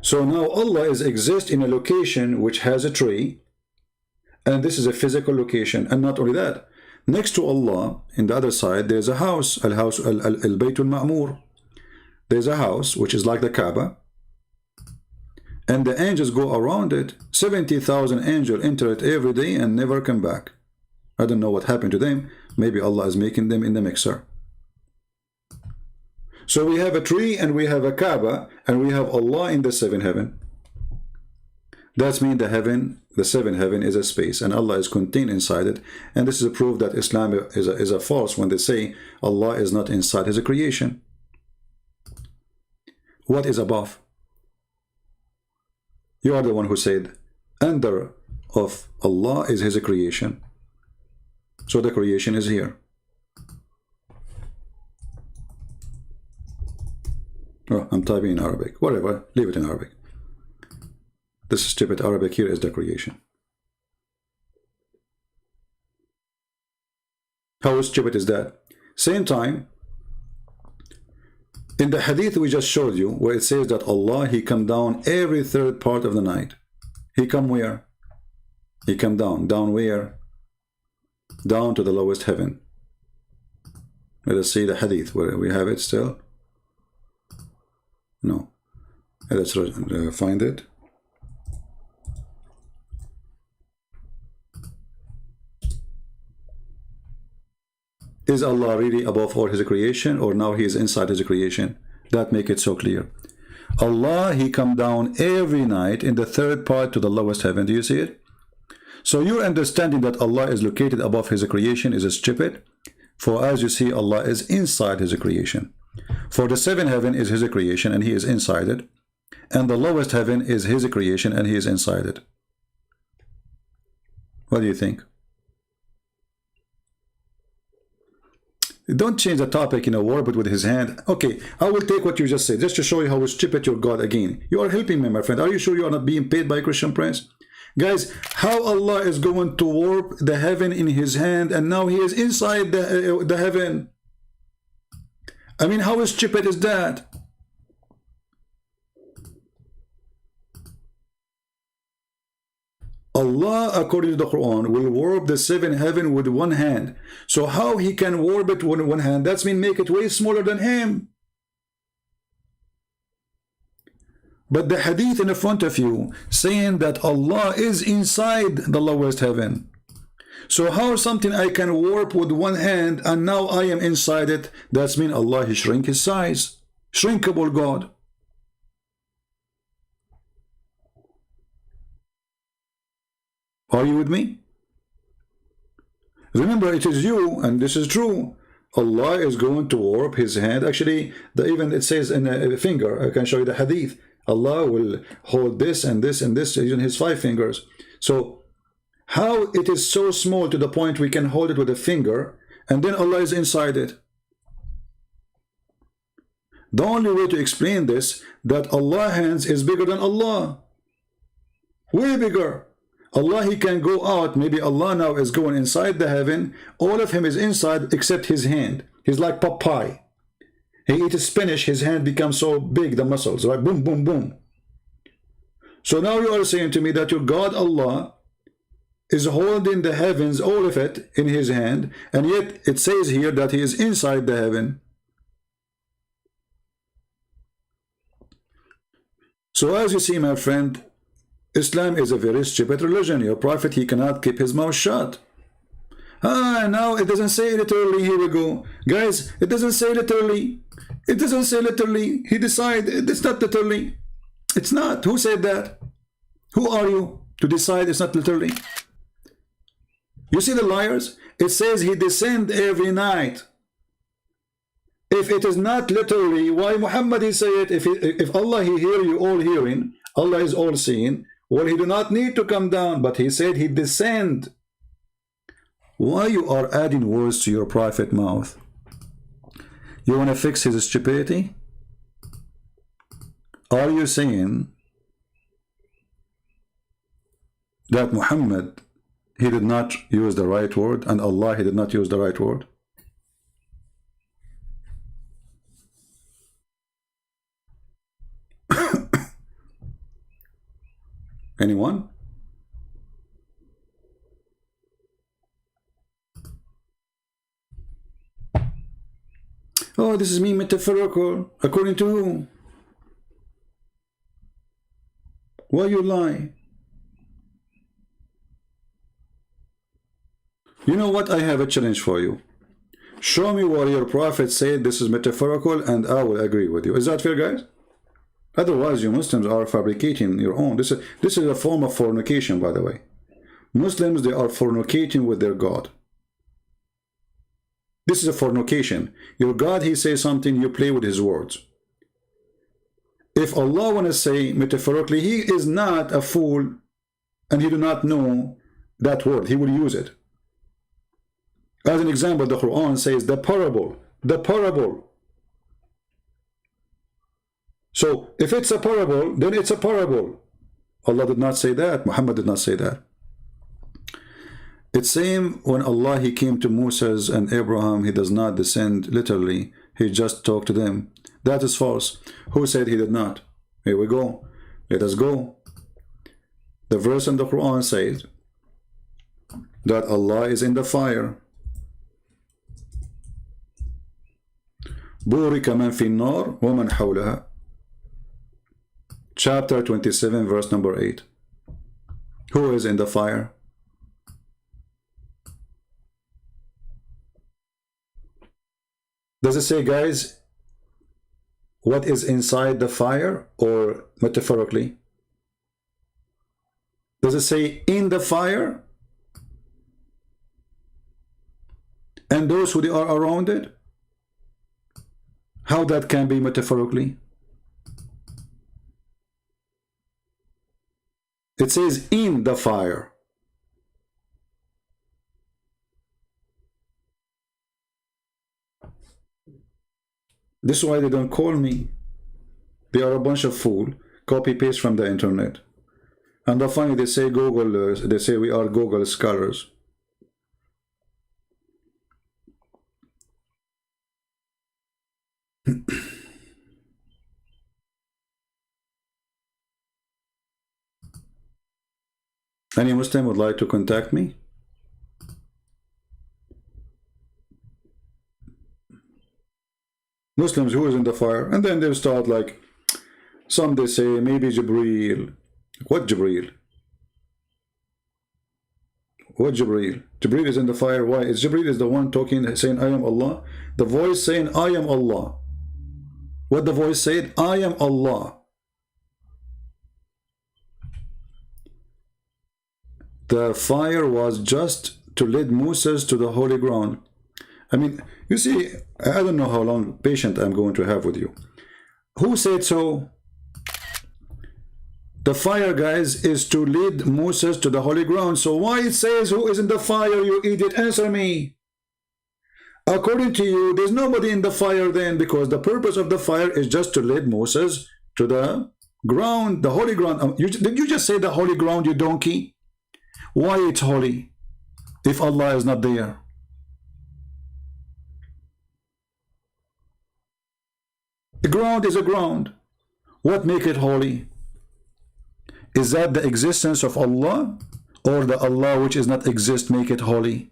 So now Allah exists in a location which has a tree, and this is a physical location. And not only that, next to Allah, in the other side, there's a house, Al-Baytul Ma'mur. There's a house which is like the Kaaba. And the angels go around it. 70,000 angels enter it every day and never come back. I don't know what happened to them. Maybe Allah is making them in the mixer. So we have a tree and we have a Kaaba and we have Allah in the seventh heaven. That means the seventh heaven is a space and Allah is contained inside it. And this is a proof that Islam is a false when they say Allah is not inside his creation. What is above? You are the one who said, under of Allah is his creation. So the creation is here. Oh, I'm typing in Arabic. Whatever, leave it in Arabic. This stupid Arabic here is the creation. How stupid is that? Same time, In the hadith we just showed you, where it says that Allah, He come down every third part of the night. He come where? He come down. Down where? Down to the lowest heaven. Let us see the hadith. Where we have it still? No. Let's find it. Is Allah really above all His creation, or now He is inside His creation? That make it so clear. Allah, He come down every night in the third part to the lowest heaven. Do you see it? So your understanding that Allah is located above His creation is stupid. For as you see, Allah is inside His creation. For the seventh heaven is His creation and He is inside it. And the lowest heaven is His creation and He is inside it. What do you think? Don't change the topic in a war, but with His hand. Okay, I will take what you just said, just to show you how stupid your God again. You are helping me, my friend. Are you sure you are not being paid by Christian Prince? Guys, how Allah is going to warp the heaven in His hand, and now He is inside the heaven? I mean, how stupid is that? Allah, according to the Quran, will warp the seventh heaven with one hand. So how He can warp it with one hand? That's mean make it way smaller than Him. But the hadith in front of you saying that Allah is inside the lowest heaven. So how something I can warp with one hand and now I am inside it? That's mean Allah, He shrink His size. Shrinkable God. Are you with me? Remember, it is you, and this is true. Allah is going to warp His hand. Actually, even it says in a finger. I can show you the hadith. Allah will hold this and this and this using His 5 fingers. So, how it is so small to the point we can hold it with a finger, and then Allah is inside it? The only way to explain this, that Allah's hands is bigger than Allah. Way bigger. Allah, He can go out. Maybe Allah now is going inside the heaven. All of Him is inside except His hand. He's like Popeye. He eats spinach, His hand becomes so big, the muscles, right? Boom, boom, boom. So now you are saying to me that your God Allah is holding the heavens, all of it, in His hand, and yet it says here that He is inside the heaven. So as you see, my friend, Islam is a very stupid religion. Your prophet, he cannot keep his mouth shut. Now it doesn't say literally. Here we go. Guys, it doesn't say literally. It doesn't say literally. He decided it's not literally. It's not. Who said that? Who are you to decide it's not literally? You see the liars? It says He descend every night. If it is not literally, why Muhammad he say it? If Allah, He hear you all hearing, Allah is all seeing, well, He do not need to come down, but He said He descend. Why you are adding words to your prophet mouth? You want to fix his stupidity? Are you saying that Muhammad, he did not use the right word, and Allah, He did not use the right word? Anyone? Oh, this is me metaphorical. According to whom? Why you lie? You know what? I have a challenge for you. Show me where your prophet said this is metaphorical, and I will agree with you. Is that fair, guys? Otherwise, you Muslims are fabricating your own. This is a form of fornication, by the way. Muslims, they are fornicating with their God. This is a fornication. Your God, He says something, you play with His words. If Allah want to say metaphorically, He is not a fool, and He do not know that word. He will use it. As an example, the Quran says the parable. The parable. So, if it's a parable, then it's a parable. Allah did not say that. Muhammad did not say that. It's same when Allah, He came to Moses and Abraham, He does not descend literally. He just talked to them. That is false. Who said he did not? Here we go. Let us go. The verse in the Quran says that Allah is in the fire. بورك من في النار ومن حولها. Chapter 27, verse number 8. Who is in the fire? Does it say, guys, what is inside the fire, or metaphorically? Does it say in the fire? And those who they are around it? How that can be metaphorically? It says in the fire. This is why they don't call me. They are a bunch of fool. Copy paste from the internet. And the funny, they say Google. They say we are Google scholars. Any Muslim would like to contact me? Muslims, who is in the fire? And then they start like, some they say maybe Jibreel. What Jibreel? What Jibreel? Jibreel is in the fire. Why? Is Jibreel is the one talking, saying I am Allah? The voice saying I am Allah. What the voice said? I am Allah. The fire was just to lead Moses to the holy ground. I mean, you see, I don't know how long patient I'm going to have with you. Who said so? The fire, guys, is to lead Moses to the holy ground. So why it says who is in the fire, you idiot? Answer me. According to you, there's nobody in the fire then, because the purpose of the fire is just to lead Moses to the ground, the holy ground. Did you just say the holy ground, you donkey? Why it's holy if Allah is not there? The ground is a ground. What make it holy? Is that the existence of Allah, or the Allah which is not exist make it holy?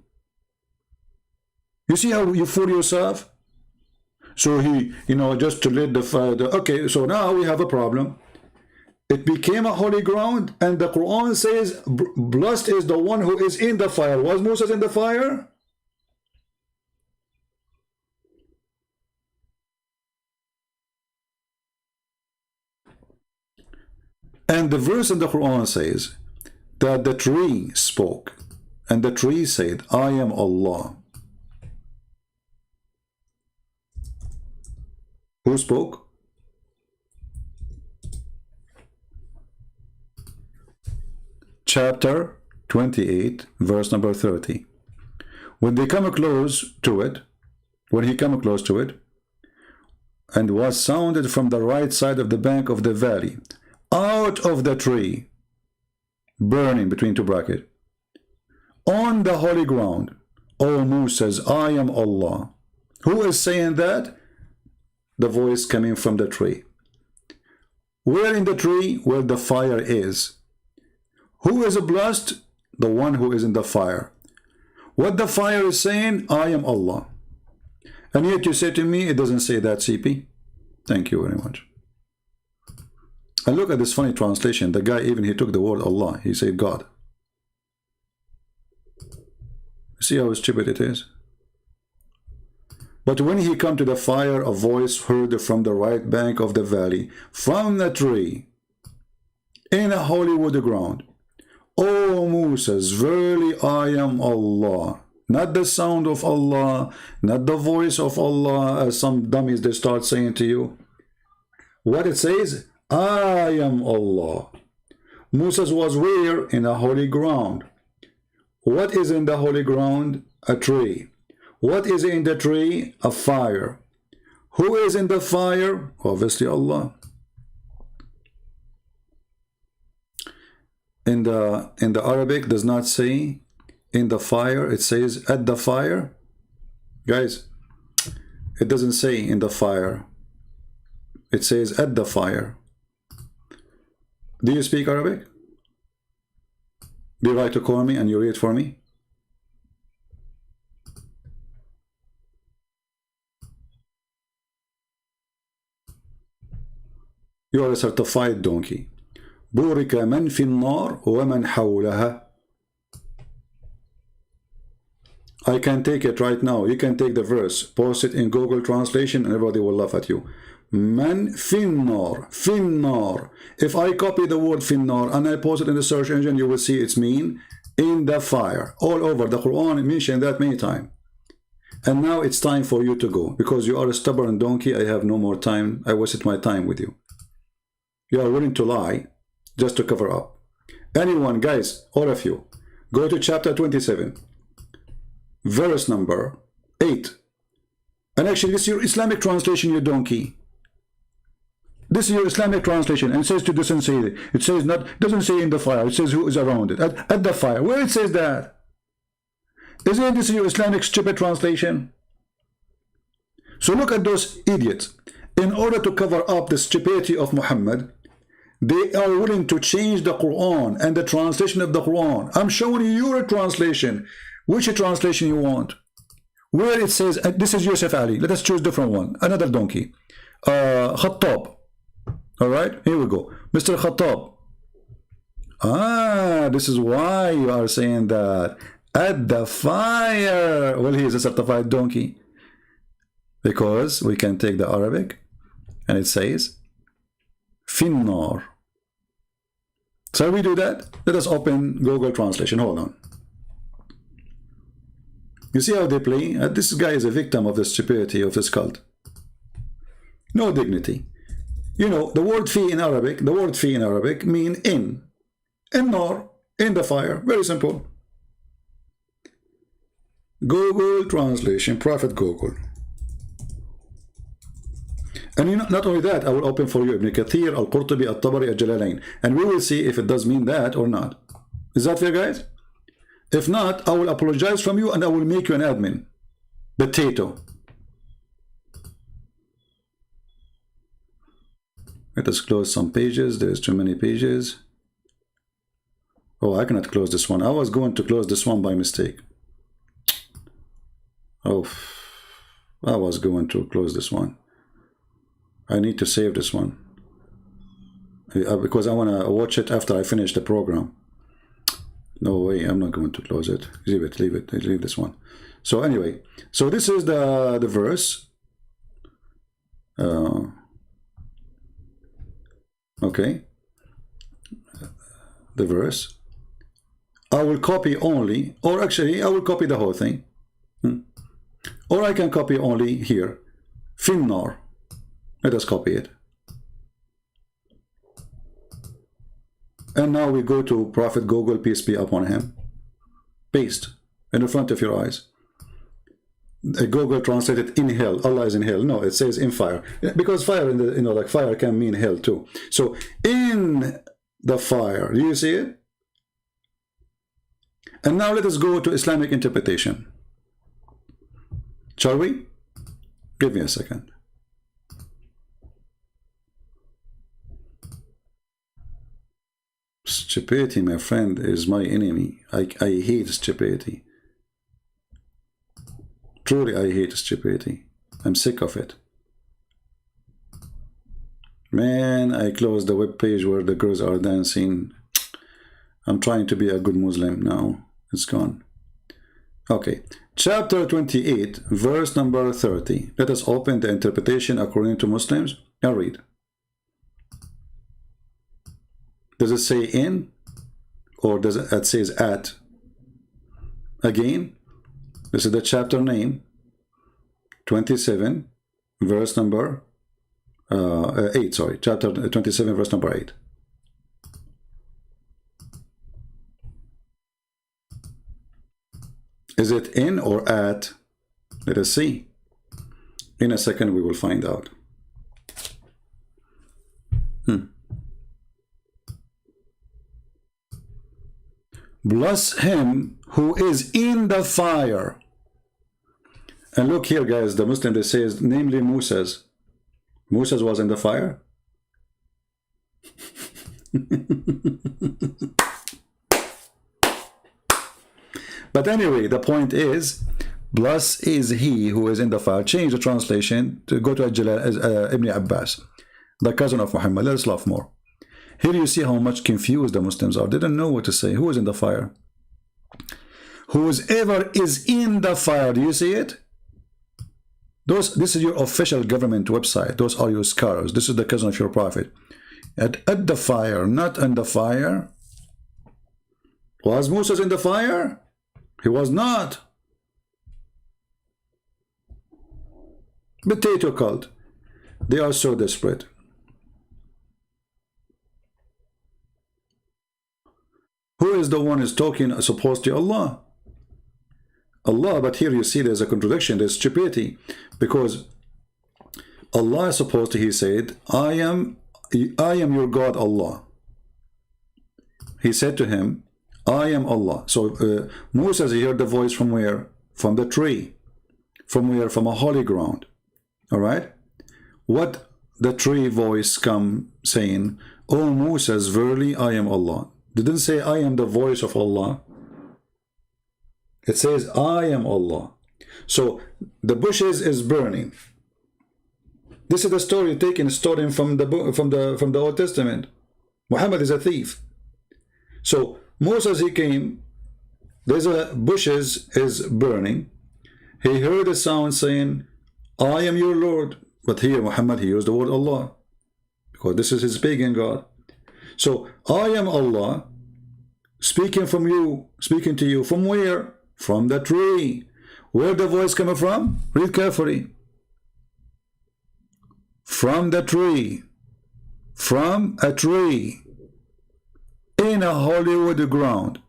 You see how you fool yourself? So he, just to lead the fire. Okay, so now we have a problem. It became a holy ground, and the Quran says, blessed is the one who is in the fire. Was Moses in the fire? And the verse in the Quran says that the tree spoke, and the tree said, I am Allah. Who spoke? Chapter 28, verse number 30. When they come close to it, when he came close to it, and was sounded from the right side of the bank of the valley, out of the tree, burning between two brackets, on the holy ground, O Moses, I am Allah. Who is saying that? The voice coming from the tree. Where in the tree? Where the fire is. Who is blessed? The one who is in the fire. What the fire is saying? I am Allah. And yet you say to me, it doesn't say that, CP. Thank you very much. And look at this funny translation. The guy, even he took the word Allah. He said God. See how stupid it is? But when he come to the fire, a voice heard from the right bank of the valley, from the tree, in a holy wood ground. O Moses, verily I am Allah. Not the sound of Allah, not the voice of Allah, as some dummies they start saying to you. What it says? I am Allah. Moses was where? In a holy ground. What is in the holy ground? A tree. What is in the tree? A fire. Who is in the fire? Obviously Allah. In the Arabic does not say in the fire, it says at the fire. Guys, it doesn't say in the fire. it says at the fire. Do you speak Arabic? Be right to call me and you read for me. You are a certified donkey. بورك من في النار ومن حولها. I can take it right now. You can take the verse, post it in Google Translation, and everybody will laugh at you. Man finnar, finnar. If I copy the word finnar and I post it in the search engine, you will see it's mean in the fire. All over the Quran mentioned that many times. And now it's time for you to go, because you are a stubborn donkey. I have no more time. I wasted my time with you. You are willing to lie just to cover up. Anyone, guys, all of you, go to chapter 27, verse number 8. And actually, this is your Islamic translation, you donkey. This is your Islamic translation, and it says to doesn't say it. It says not, doesn't say in the fire. It says who is around it. At the fire. Where it says that? Isn't this your Islamic stupid translation? So look at those idiots. In order to cover up the stupidity of Muhammad, they are willing to change the Quran and the translation of the Quran. I'm showing you your translation. Which translation you want? Where it says, this is Yusuf Ali. Let us choose different one. Another donkey. Khattab. All right, here we go. Mr. Khattab. Ah, this is why you are saying that. At the fire. Well, he is a certified donkey. Because we can take the Arabic and it says Finnar. So we do that. Let us open Google Translation. Hold on. You see how they play? This guy is a victim of the stupidity of this cult. No dignity. You know, the word fi in Arabic, mean in. Nar, in the fire. Very simple. Google Translation, Prophet Google. And you know, not only that, I will open for you Ibn Kathir, Al-Qurtubi, Al-Tabari, Al-Jalalain. And we will see if it does mean that or not. Is that fair, guys? If not, I will apologize from you and I will make you an admin. Potato. Let us close some pages. There's too many pages. Oh, I cannot close this one. I was going to close this one by mistake. Oh, I was going to close this one. I need to save this one because I want to watch it after I finish the program. No way, I'm not going to close it. Leave it, leave this one. So anyway, so this is the verse. Okay, the verse. I will copy only, or actually I will copy the whole thing. Or I can copy only here. Finnar. Let us copy it. And now we go to Prophet Google, peace be upon him. Paste in the front of your eyes. Google translated in hell. Allah is in hell. No, it says in fire. Because fire in the, like fire can mean hell too. So in the fire. Do you see it? And now let us go to Islamic interpretation. Shall we? Give me a second. Stupidity, my friend, is my enemy. I hate stupidity. Truly, I hate stupidity. I'm sick of it. Man, I closed the web page where the girls are dancing. I'm trying to be a good Muslim now. It's gone. Okay. Chapter 28, verse number 30. Let us open the interpretation according to Muslims and read. Does it say in? Or does it says at? Again, this is the chapter name. 27, verse number 8, sorry. Chapter 27, verse number 8. Is it in or at? Let us see. In a second we will find out. Bless him who is in the fire. And look here, guys, the Muslim, they says, namely Moses, Moses was in the fire? But anyway, the point is, blessed is he who is in the fire. Change the translation to go to Ibn Abbas, the cousin of Muhammad. Let us laugh more. Here you see how much confused the Muslims are. They don't know what to say. Who is in the fire? Whoever is in the fire. Do you see it? This is your official government website. Those are your scholars. This is the cousin of your prophet. At the fire, not in the fire. Was Moses in the fire? He was not. Potato cult. They are so desperate. Who is the one who is talking supposed to Allah? Allah, but here you see there's a contradiction, there's stupidity, because Allah is supposed to, he said, I am your God, Allah. He said to him, I am Allah. So Moses heard the voice from where? From the tree. From where? From a holy ground. All right? What the tree voice come saying, O Moses, verily I am Allah. Didn't say I am the voice of Allah. It says I am Allah. So the bushes is burning. This is the story taken, stolen from the Old Testament. Muhammad is a thief. So Moses, he came, there's a bushes is burning. He heard a sound saying, I am your Lord. But here Muhammad, he used the word Allah, because this is his pagan God. So I am Allah, speaking to you from where? From the tree. Where the voice coming from? Read carefully. From the tree. From a tree. In a holy wood ground.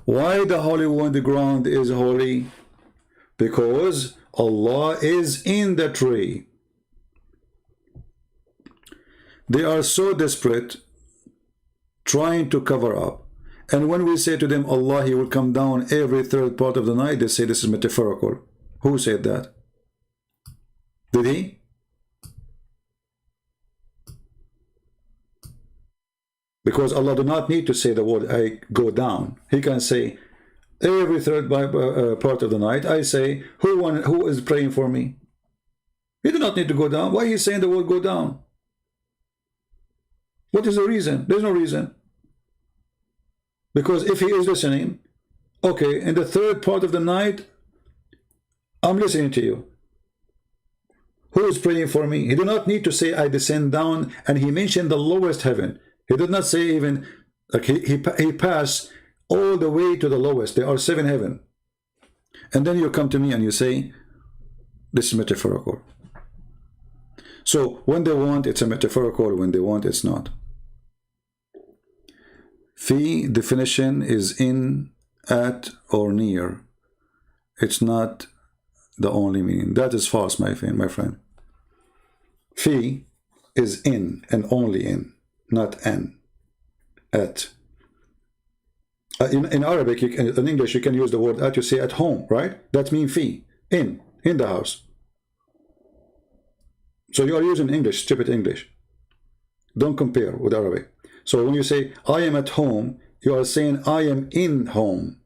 Why the holy wood ground is holy? Because Allah is in the tree. They are so desperate, trying to cover up. And when we say to them, Allah, he will come down every third part of the night, they say this is metaphorical. Who said that? Did he? Because Allah do not need to say the word, I go down. He can say, every third part of the night, I say, who is praying for me? He do not need to go down. Why is he saying the word go down? What is the reason? There's no reason. Because if he is listening, okay, in the third part of the night, I'm listening to you. Who is praying for me? He did not need to say, I descend down, and he mentioned the lowest heaven. He did not say even, like he passed all the way to the lowest. There are 7 heavens. And then you come to me and you say, this is metaphorical. So when they want, it's a metaphorical. When they want, it's not. Fi definition is in, at, or near. It's not the only meaning. That is false, my friend. Fi is in and only in, not an, at. In Arabic, in English, you can use the word at. You say at home, right? That means fi, in the house. So you are using English, stupid English. Don't compare with Arabic. So when you say, I am at home, you are saying, I am in home.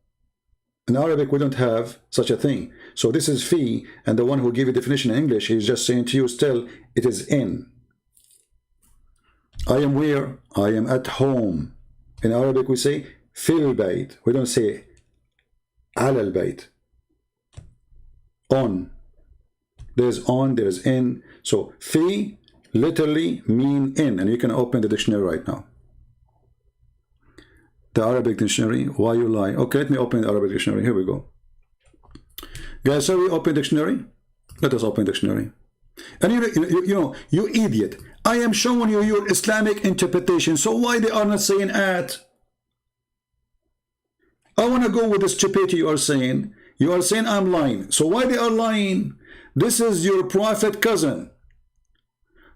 In Arabic, we don't have such a thing. So this is fi, and the one who gave a definition in English, he's just saying to you still, it is in. I am where? I am at home. In Arabic, we say, fil bayt. We don't say, ala al bayt. On. There's on, there's in. So fi literally mean in, and you can open the dictionary right now. The Arabic dictionary, why you lie? Okay, let me open the Arabic dictionary. Here we go. Guys, shall we open dictionary? Let us open dictionary. And you idiot. I am showing you your Islamic interpretation. So why they are not saying at? I want to go with the stupidity you are saying. You are saying I'm lying. So why they are lying? This is your prophet cousin.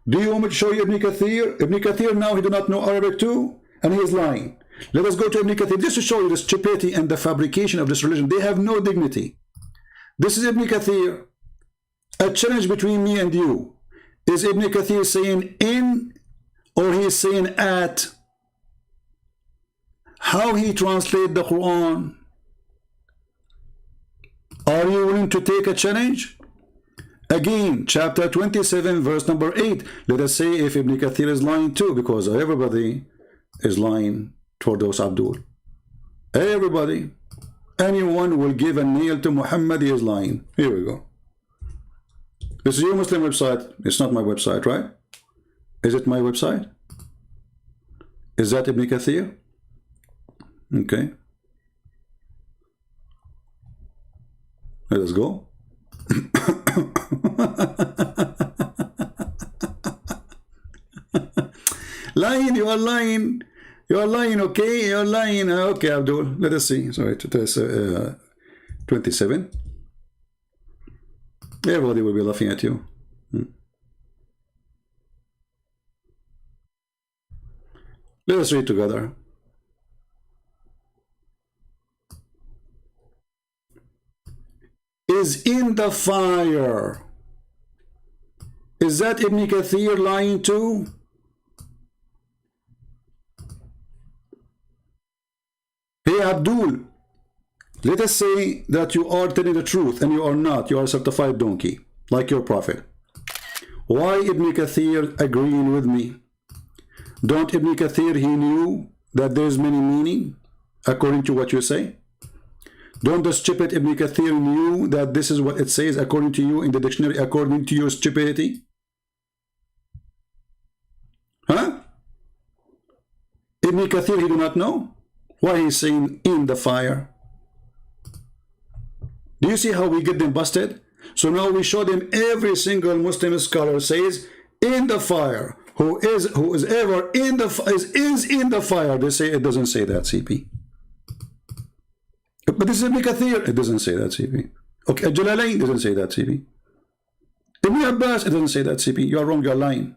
Do you want me to show you Ibn Kathir? Ibn Kathir now, he do not know Arabic too, and he is lying. Let us go to Ibn Kathir just to show you the stupidity and the fabrication of this religion. They have no dignity. This is Ibn Kathir, a challenge between me and you. Is Ibn Kathir saying in or he is saying at? How he translate the Quran? Are you willing to take a challenge? Again, chapter 27, verse number 8. Let us say if Ibn Kathir is lying too, because everybody is lying toward those Abdul. Everybody. Anyone will give a nail to Muhammad, he is lying. Here we go. This is your Muslim website. It's not my website, right? Is it my website? Is that Ibn Kathir? Okay. Let us go. Lying, you are lying. You are lying, okay? You are lying. Okay, Abdul. Let us see. Sorry, 27. Everybody will be laughing at you. Let us read together. Is in the fire. Is that Ibn Kathir lying too? Hey Abdul, let us say that you are telling the truth and you are not. You are a certified donkey, like your prophet. Why Ibn Kathir agreeing with me? Don't Ibn Kathir, he knew that there's many meaning, according to what you say? Don't the stupid Ibn Kathir knew that this is what it says according to you in the dictionary, according to your stupidity? Huh? Ibn Kathir, he do not know? Why he's saying in the fire? Do you see how we get them busted? So now we show them every single Muslim scholar says in the fire. Who is ever in the is in the fire. They say it doesn't say that, CP. But this is Ibn Kathir. It doesn't say that, CP. Okay, Jalalain doesn't say that, CP. Ibn Abbas, it doesn't say that, CP. You are wrong, you are lying.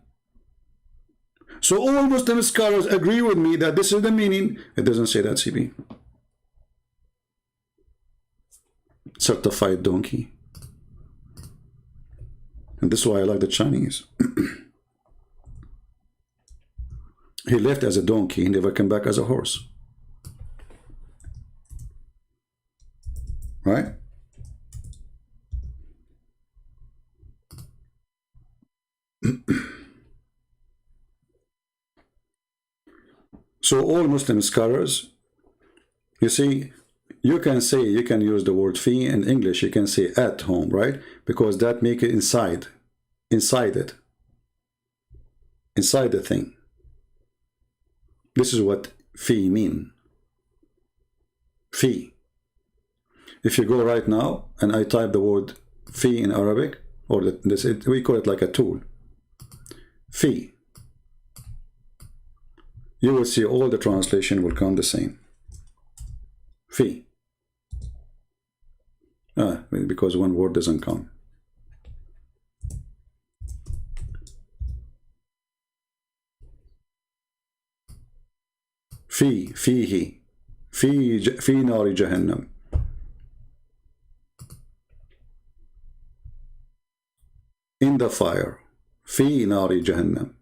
So all Muslim scholars agree with me that this is the meaning. It doesn't say that, CP. Certified donkey. And this is why I like the Chinese. He left as a donkey, he never came back as a horse. Right? So all Muslim scholars, you see, you can use the word fi in English, you can say at home, right? Because that make it inside the thing. This is what fi mean. Fi. If you go right now and I type the word fi in Arabic, or we call it like a tool. Fi. You will see all the translation will come the same. Fi. Because one word doesn't come. فيه في نار جهنم. In the fire. في نار جهنم.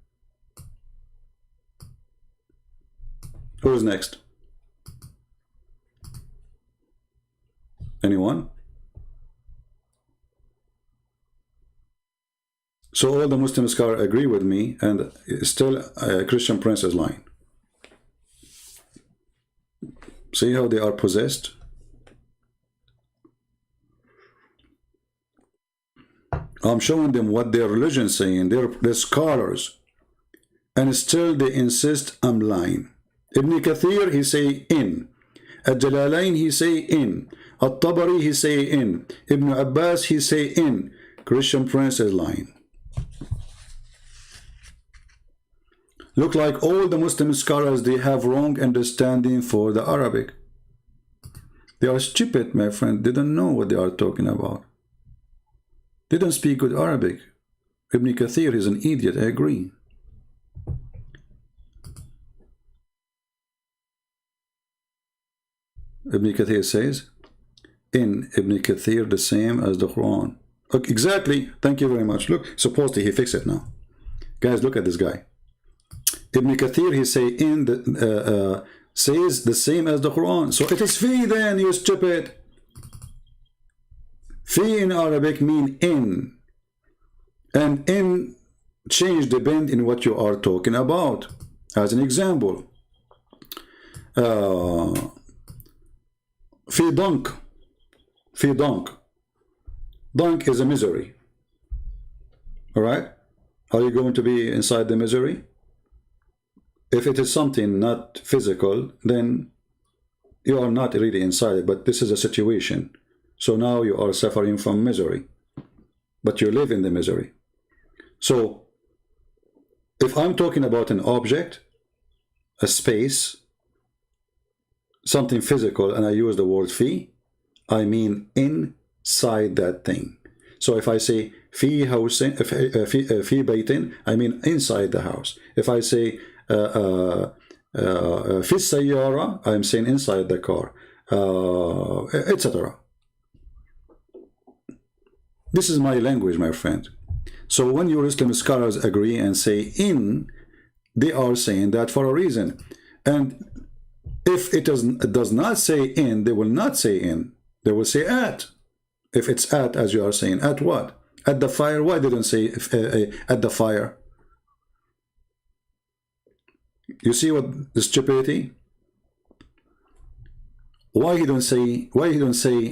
Who is next? Anyone? So all the Muslim scholars agree with me, and still Christian Prince is lying. See how they are possessed? I'm showing them what their religion is saying. They're scholars. And still they insist I'm lying. Ibn Kathir, he say in. Al-Jalalain, he say in. Al-Tabari, he say in. Ibn Abbas, he say in. Christian Prince is lying. Look like all the Muslim scholars, they have wrong understanding for the Arabic. They are stupid, my friend. They don't know what they are talking about. They don't speak good Arabic. Ibn Kathir is an idiot, I agree. Ibn Kathir says, in Ibn Kathir the same as the Quran. Okay, exactly. Thank you very much. Look, supposedly he fixed it now. Guys, look at this guy. Ibn Kathir, he say in the says the same as the Quran. So it is fi then, you stupid. Fi in Arabic mean in. And in change depend in what you are talking about. As an example, fi dunk. Fi dunk. Dunk is a misery. Alright? Are you going to be inside the misery? If it is something not physical, then you are not really inside it, but this is a situation. So now you are suffering from misery, but you live in the misery. So if I'm talking about an object, a space, something physical, and I use the word fi, I mean inside that thing. So if I say fi housin, fi baytin, I mean inside the house. If I say fi sayyara, I'm saying inside the car, etc. This is my language, my friend. So when your Muslim scholars agree and say in, they are saying that for a reason. And if it does not say in, they will not say in. They will say at. If it's at, as you are saying, at what? At the fire. Why didn't say at the fire? You see what the stupidity? Why he don't say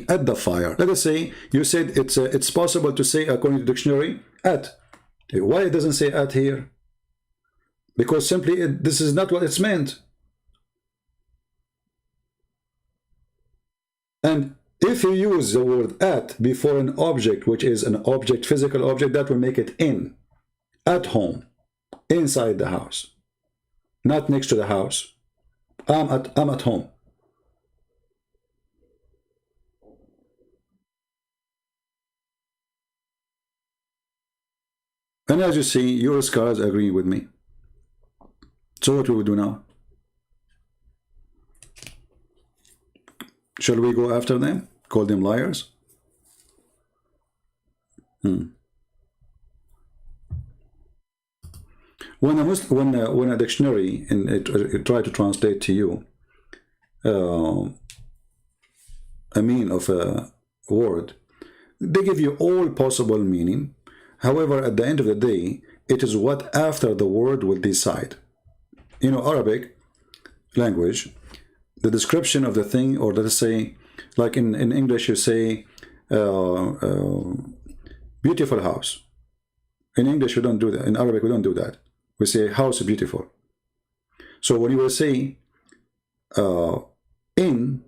at the fire? Let us say you said it's possible to say according to dictionary at. Why it doesn't say at here? Because simply this is not what it's meant. And if you use the word at before an object, which is an object, physical object, that will make it in, at home, inside the house, not next to the house. I'm at home. And as you see, your scholars agree with me. So what will we do now? Shall we go after them? Call them liars? When a dictionary and it try to translate to you a meaning of a word, they give you all possible meaning. However, at the end of the day, it is what after the word will decide. You know, Arabic language, the description of the thing, or let us say, like in English you say beautiful house. In English we don't do that. In Arabic we don't do that. We say house beautiful. So when you will say in,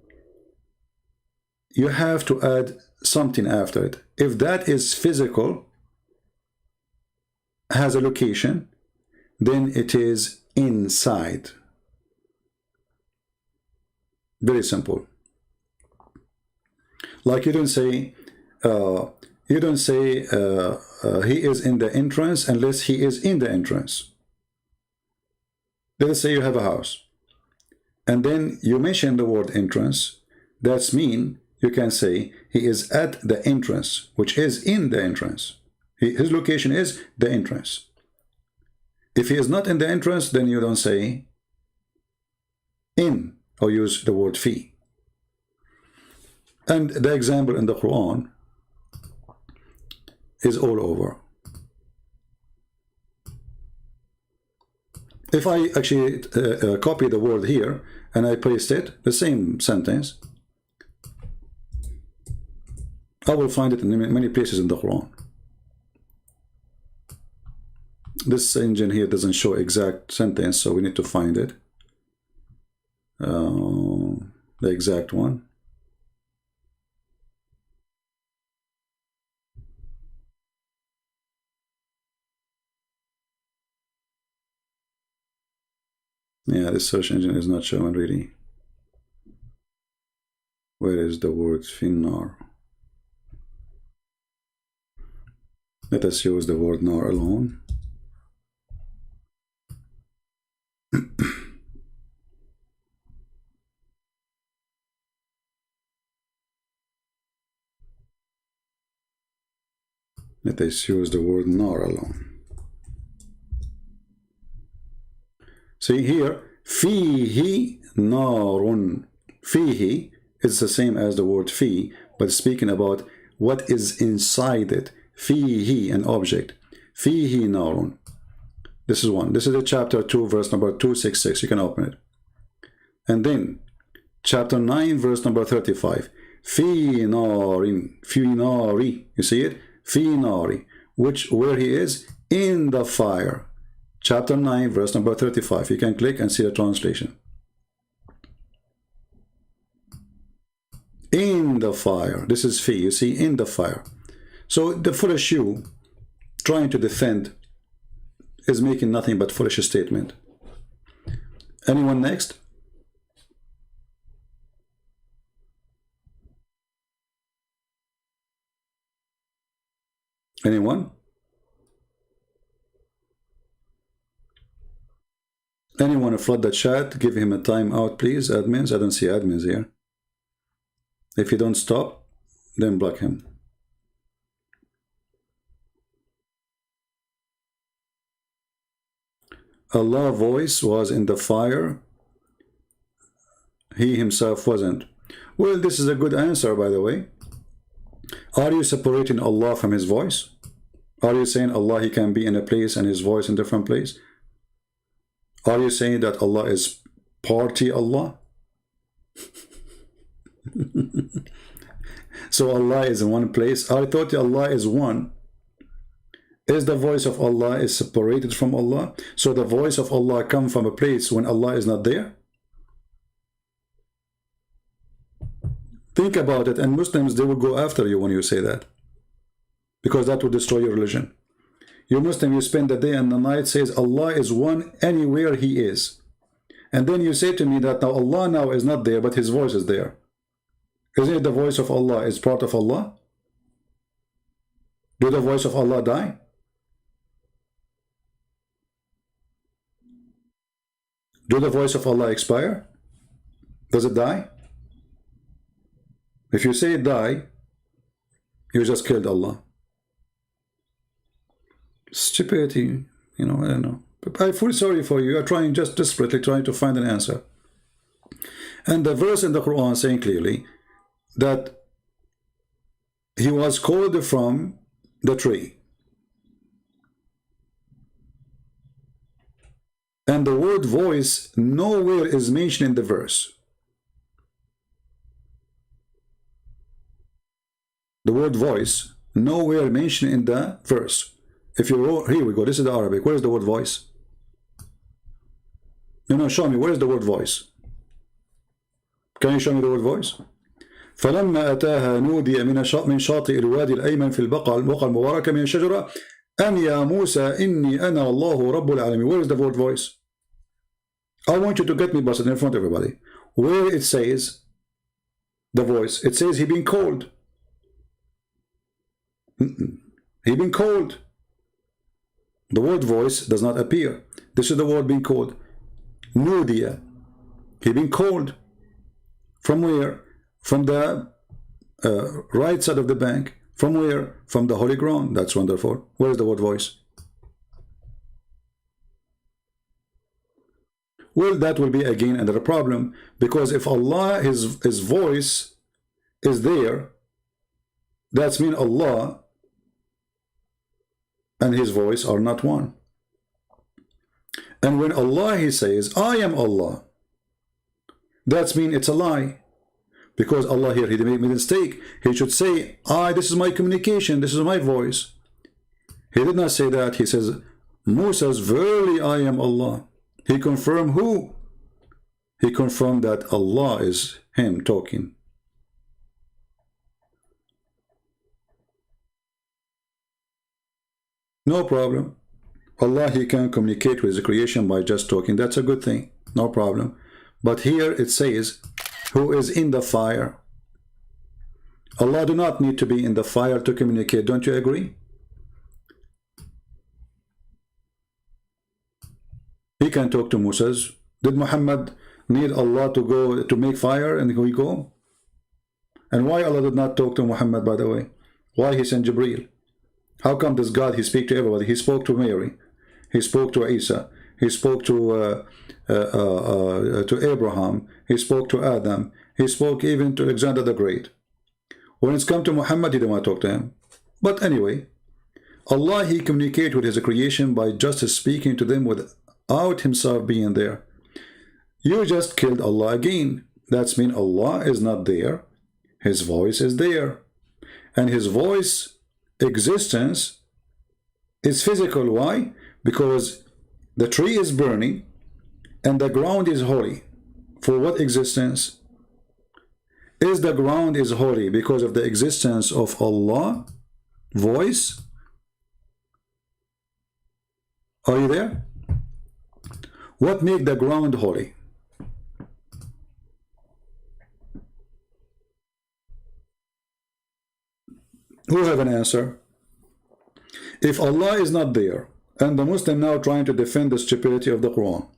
you have to add something after it. If that is physical, has a location, then it is inside. Very simple. Like you don't say he is in the entrance unless he is in the entrance. Let's say you have a house and then you mention the word entrance. That's mean you can say he is at the entrance, which is in the entrance. His location is the entrance. If he is not in the entrance, then you don't say in or use the word fi. And the example in the Quran is all over. If I actually copy the word here and I paste it, the same sentence, I will find it in many places in the Quran. This engine here doesn't show exact sentence, so we need to find it. The exact one. Yeah, this search engine is not showing really. Where is the word finnar? Let us use the word nar alone. Let us use the word nar alone. See here, fihi narun. Fihi is the same as the word fi, but speaking about what is inside it. Fihi, an object. Fihi narun. This is one. This is the chapter 2, verse number 266. You can open it. And then, chapter 9, verse number 35. Fi narin. Fi nari. You see it? Fi nari. Where he is? In the fire. Chapter 9, verse number 35. You can click and see the translation. In the fire. This is fi. You see, in the fire. So the foolish you trying to defend is making nothing but foolish statement. Anyone next? Anyone? Anyone to flood the chat? Give him a time out, please. Admins, I don't see admins here. If you don't stop, then block him. Allah's voice was in the fire. He himself wasn't. Well, this is a good answer, by the way. Are you separating Allah from his voice? Are you saying Allah, he can be in a place and his voice in a different place? Are you saying that Allah is party Allah? So Allah is in one place. I thought Allah is one. Is the voice of Allah is separated from Allah? So the voice of Allah comes from a place when Allah is not there? Think about it, and Muslims, they will go after you when you say that, because that will destroy your religion. You Muslim, you spend the day and the night says Allah is one anywhere he is, and then you say to me that now Allah now is not there, but his voice is there. Isn't it the voice of Allah is part of Allah? Do the voice of Allah die? Do the voice of Allah expire? Does it die? If you say it die, you just killed Allah. Stupidity, you know, I don't know. But I feel sorry for you. You are trying, just desperately trying to find an answer. And the verse in the Quran saying clearly that he was called from the tree. And the word voice nowhere is mentioned in the verse. The word voice nowhere mentioned in the verse. If you here we go, this is the Arabic. Where is the word voice? No, show me, where is the word voice? Can you show me the word voice? فلما أتاها نودي من شاطئ الوادي الأيمن في البقعة المباركة من الشجرة أن يا موسى إني أنا الله رب العالمين. Where is the word voice? I want you to get me busted in front of everybody. Where it says the voice, it says he been called. He been called. The word voice does not appear. This is the word being called. Nudiya. He been called. From where? From the right side of the bank. From where? From the holy ground. That's wonderful. Where is the word voice? Well, that will be again another problem, because if Allah, his voice is there, that's mean Allah and his voice are not one. And when Allah, he says, I am Allah, that's mean it's a lie. Because Allah here, he made a mistake. He should say, this is my communication, this is my voice. He did not say that. He says, Moses, verily I am Allah. He confirmed who? He confirmed that Allah is him talking. No problem. Allah, he can communicate with the creation by just talking. That's a good thing. No problem. But here it says, who is in the fire. Allah do not need to be in the fire to communicate. Don't you agree? He can talk to Moses. Did Muhammad need Allah to go to make fire and we go? And why Allah did not talk to Muhammad, by the way? Why he sent Jibreel? How come this God, he speak to everybody? He spoke to Mary. He spoke to Isa. He spoke to Abraham. He spoke to Adam. He spoke even to Alexander the Great. When it's come to Muhammad, he didn't want to talk to him. But anyway, Allah, he communicated with his creation by just speaking to them without himself being there. You just killed Allah again. That's mean Allah is not there. His voice is there. And his voice existence is physical. Why? Because the tree is burning and the ground is holy. For what existence? Is the ground is holy because of the existence of Allah voice? Are you there? What make the ground holy? Who have an answer? If Allah is not there, and the Muslim now trying to defend the stupidity of the Quran,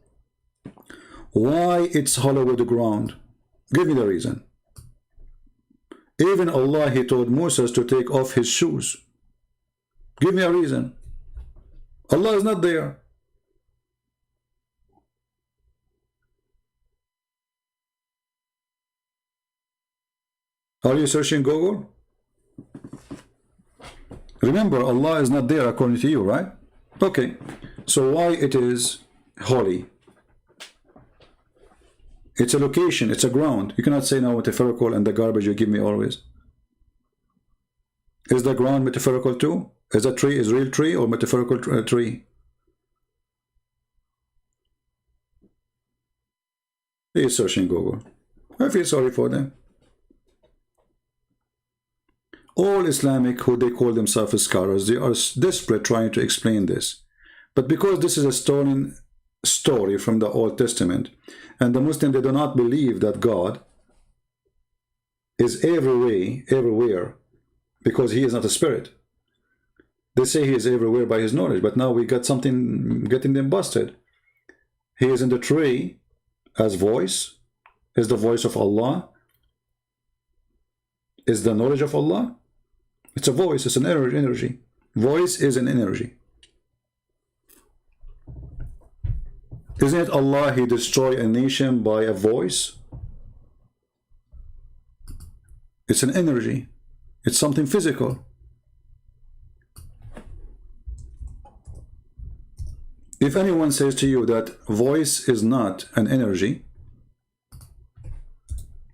why it's hollow with the ground? Give me the reason. Even Allah, he told Moses to take off his shoes. Give me a reason. Allah is not there. Are you searching Google? Remember, Allah is not there according to you, right? Okay. So why it is holy? It's a location, it's a ground. You cannot say now metaphorical and the garbage you give me always. Is the ground metaphorical too? Is a tree is real tree or metaphorical tree? He is searching Google. I feel sorry for them. All Islamic, who they call themselves scholars, they are desperate trying to explain this. But because this is a stolen story from the Old Testament, and the Muslims, they do not believe that God is everywhere, because he is not a spirit. They say he is everywhere by his knowledge, but now we got something getting them busted. He is in the tree as voice. Is the voice of Allah? Is the knowledge of Allah? It's a voice, it's an energy. Voice is an energy. Isn't it Allah, he destroyed a nation by a voice? It's an energy. It's something physical. If anyone says to you that voice is not an energy,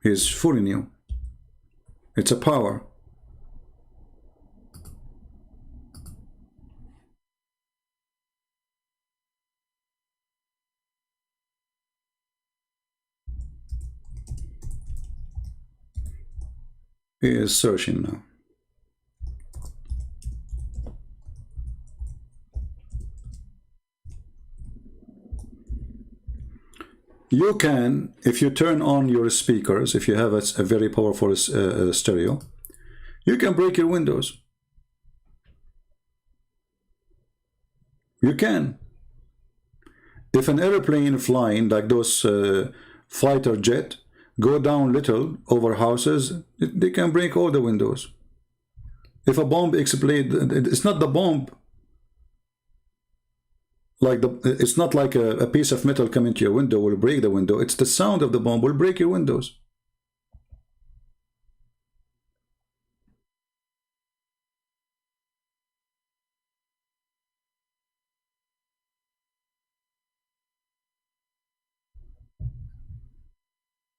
he is fooling you. It's a power. He is searching now. You can, if you turn on your speakers, if you have a very powerful stereo, you can break your windows. You can. If an airplane flying, like those fighter jet, go down little over houses, they can break all the windows. If a bomb explodes, it's not the bomb. It's not like a piece of metal coming to your window will break the window. It's the sound of the bomb will break your windows.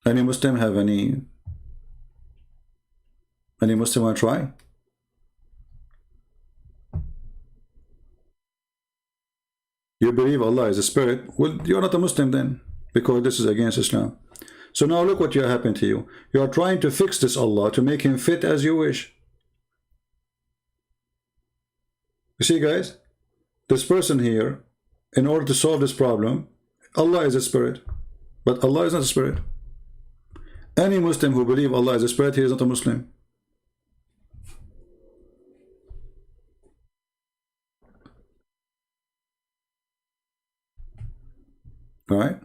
Any Muslim have any Muslim want to try? You believe Allah is a spirit? Well, you're not a Muslim then, because this is against Islam. So now look what happened to you. You are trying to fix this Allah to make him fit as you wish. You see, guys, this person here, in order to solve this problem, Allah is a spirit, but Allah is not a spirit. Any Muslim who believes Allah is a spirit, he is not a Muslim. All right?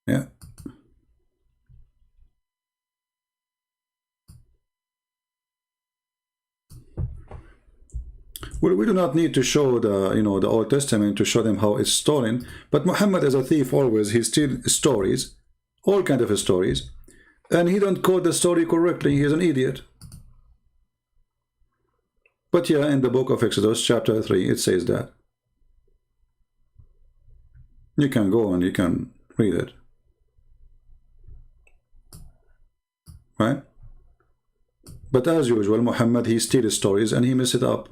Yeah. Well, we do not need to show the, you know, the Old Testament to show them how it's stolen. But Muhammad is a thief always. He steals stories, all kind of stories, and he don't quote the story correctly. He's an idiot. But yeah, in the book of Exodus, chapter 3, it says that. You can go and you can read it. Right? But as usual, Muhammad, he steals stories and he messes it up.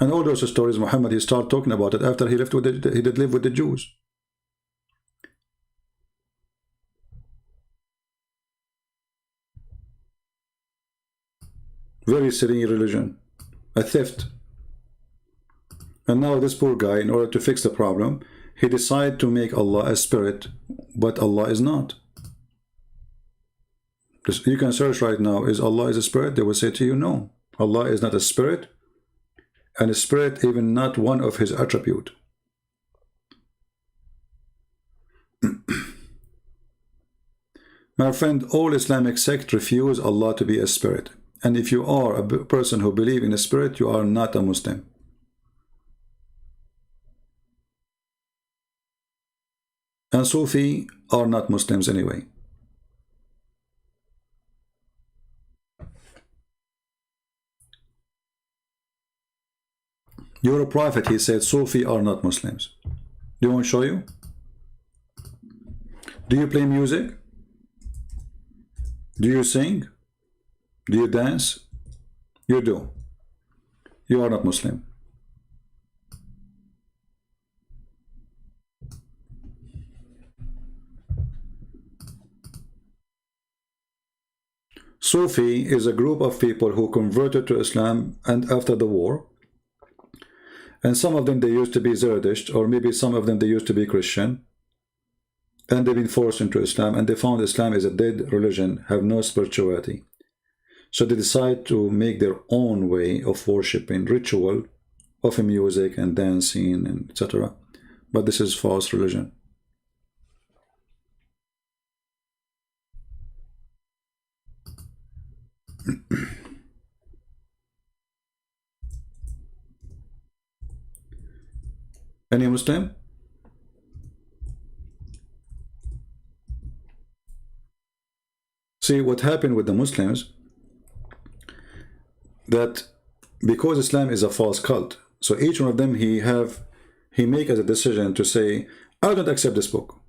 And all those stories, Muhammad, he started talking about it after he left with he did live with the Jews. Very silly religion, a theft. And now this poor guy, in order to fix the problem, he decided to make Allah a spirit, but Allah is not. You can search right now, is Allah is a spirit? They will say to you, no. Allah is not a spirit, and a spirit even not one of his attribute. My friend, all Islamic sects refuse Allah to be a spirit. And if you are a person who believes in a spirit, you are not a Muslim. And Sufi are not Muslims anyway. You're a prophet, he said, Sufi are not Muslims. Do you want to show you? Do you play music? Do you sing? Do you dance? You do. You are not Muslim. Sufi is a group of people who converted to Islam and after the war. And some of them, they used to be Zerdusht, or maybe some of them, they used to be Christian. And they've been forced into Islam, and they found Islam is a dead religion, have no spirituality. So they decide to make their own way of worshipping, ritual of music and dancing, and etc. But this is false religion. Any Muslim? See what happened with the Muslims, that because Islam is a false cult, so each one of them he make as a decision to say, I don't accept this book.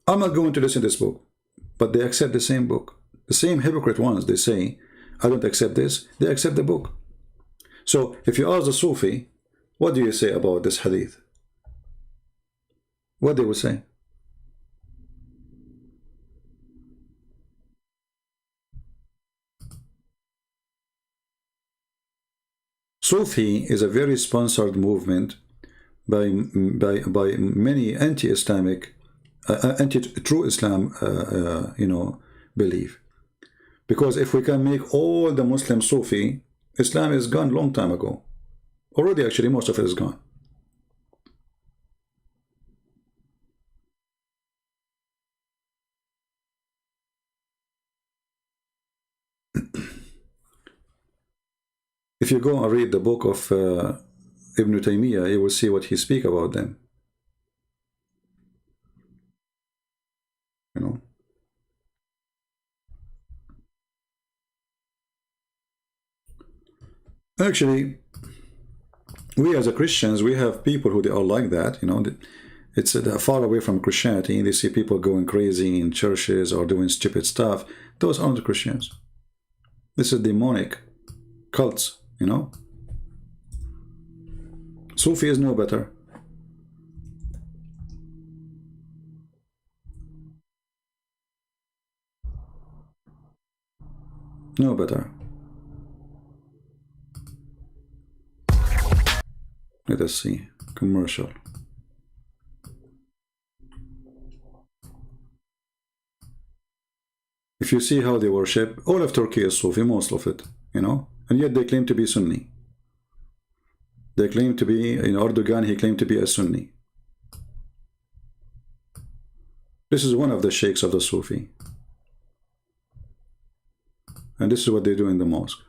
I'm not going to listen to this book. But they accept the same book. The same hypocrite ones, they say, I don't accept this, they accept the book. So if you ask the Sufi, what do you say about this hadith? What they will say? Sufi is a very sponsored movement by many anti-Islamic, anti-true Islam, belief. Because if we can make all the Muslim Sufi, Islam is gone long time ago. Already, actually, most of it is gone. If you go and read the book of Ibn Taymiyyah, you will see what he speaks about them. You know. Actually, we as a Christians, we have people who they are like that, you know. It's far away from Christianity. They see people going crazy in churches or doing stupid stuff. Those aren't Christians. This is demonic cults, you know. Sufi is no better. No better. Let us see. Commercial. If you see how they worship, all of Turkey is Sufi, most of it, you know, and yet they claim to be Sunni. They claim to be, in Erdogan, he claimed to be a Sunni. This is one of the sheikhs of the Sufi. And this is what they do in the mosque.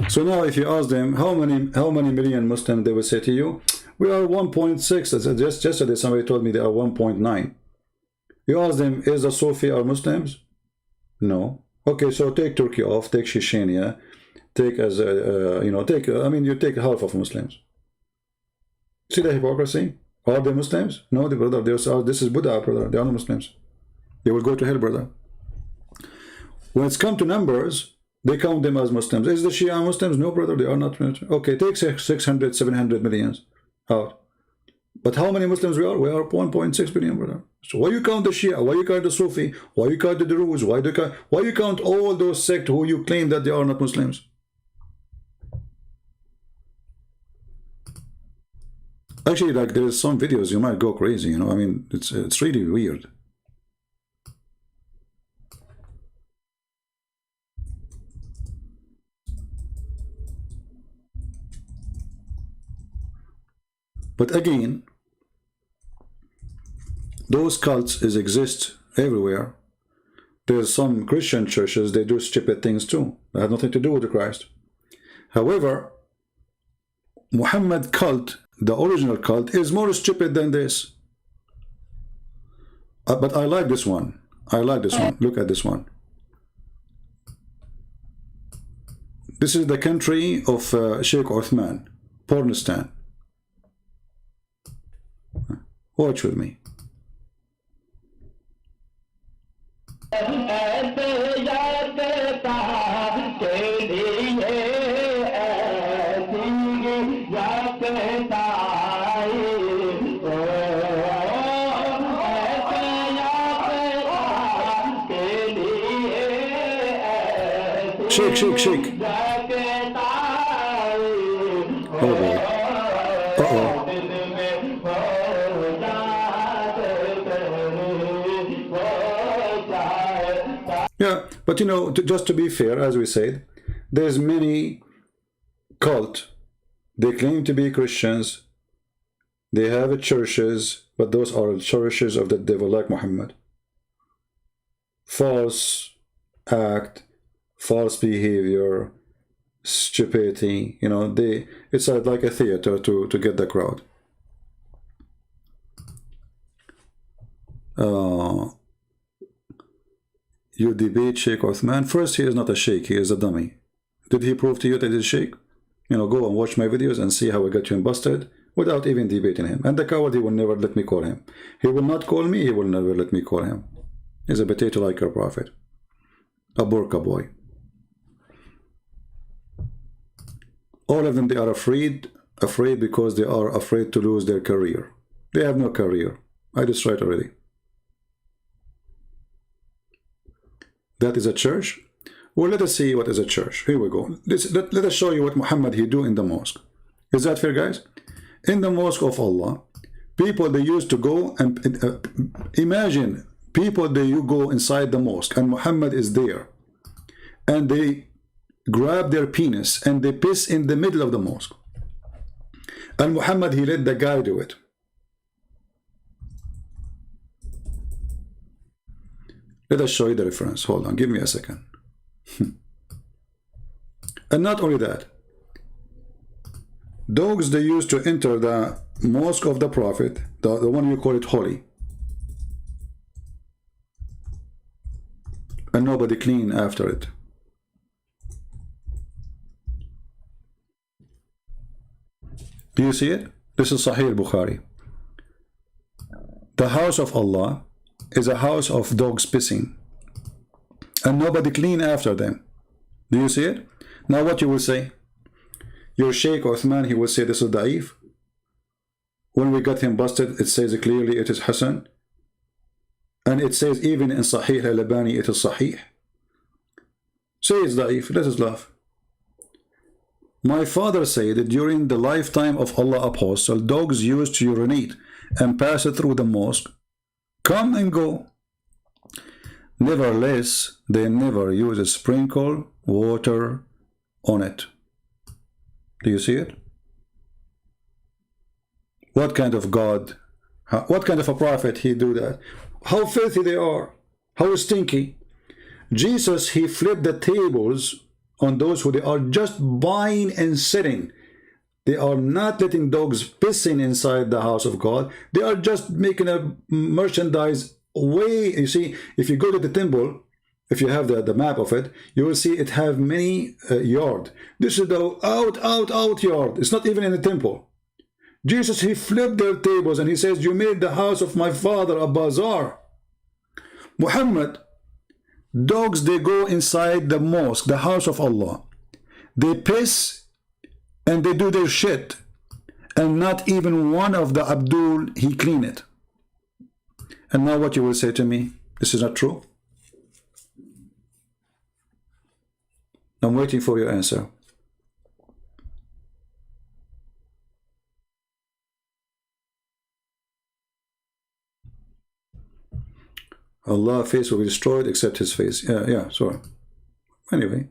So now if you ask them how many million Muslims, they will say to you, we are 1.6. Just yesterday somebody told me they are 1.9. You ask them, is the Sufi are Muslims? No. Okay, so take Turkey off, take Chechnya, take as you know, take you take half of Muslims. See the hypocrisy? Are they Muslims? No, the brother. This is Buddha, brother. They are not Muslims. They will go to hell, brother. When it's come to numbers, they count them as Muslims. Is the Shia Muslims? No, brother, they are not. Okay, take 600, 700 millions out. But how many Muslims we are? We are 1.6 billion, brother. So why you count the Shia? Why you count the Sufi? Why you count the Druze? Why you count all those sects who you claim that they are not Muslims? Actually, like there's some videos you might go crazy, you know. I mean, it's really weird. But again, those cults exist everywhere. There's some Christian churches, they do stupid things too. That have nothing to do with Christ. However, Muhammad cult, the original cult, is more stupid than this. But I like this one. I like this one. Look at this one. This is the country of Sheikh Uthman, Pornistan. Watch with me. Shake. Oh boy. Uh-oh. Yeah, but you know, just to be fair, as we said, there's many cult. They claim to be Christians. They have churches, but those are churches of the devil, like Muhammad. False act, false behavior, stupidity. You know, it's like a theater to get the crowd. You debate Sheikh Uthman. First, he is not a sheikh, he is a dummy. Did he prove to you that he's a sheikh? You know, go and watch my videos and see how I got him busted without even debating him. And the coward, he will never let me call him. He will not call me, he will never let me call him. He's a potato like your prophet. A burqa boy. All of them, they are afraid because they are afraid to lose their career. They have no career. I destroyed already. That is a church. Well, let us see what is a church. Here we go. Let us show you what Muhammad he do in the mosque. Is that fair, guys? In the mosque of Allah, people, they used to go and imagine people, you go inside the mosque and Muhammad is there, and they grab their penis and they piss in the middle of the mosque, and Muhammad he let the guy do it. Let us show you the reference. Hold on, give me a second. And not only that, dogs, they used to enter the mosque of the Prophet, the one you call it holy, and nobody clean after it. Do you see it? This is Sahih Bukhari. The house of Allah is a house of dogs pissing, and nobody clean after them. Do you see it? Now what you will say? Your Sheikh Uthman, he will say this is da'if. When we got him busted, it says clearly it is Hassan. And it says even in Sahih al-Albani it is Sahih. Say it's da'if, let us laugh. My father said that during the lifetime of Allah Apostle, dogs used to urinate and pass it through the mosque, come and go. Nevertheless, they never use a sprinkle water on it. Do you see it? What kind of God, what kind of a prophet he do that? How filthy they are, how stinky. Jesus, he flipped the tables on those who they are just buying and sitting. They are not letting dogs pissing inside the house of God. They are just making a merchandise way. You see, if you go to the temple, if you have the map of it, you will see it have many yard. This is the out yard. It's not even in the temple. Jesus, he flipped their tables and he says, you made the house of my father a bazaar. Muhammad, dogs, they go inside the mosque, the house of Allah. They piss and they do their shit. And not even one of the Abdul, he clean it. And now what you will say to me? This is not true? I'm waiting for your answer. Allah's face will be destroyed except his face. Yeah, sorry. Anyway.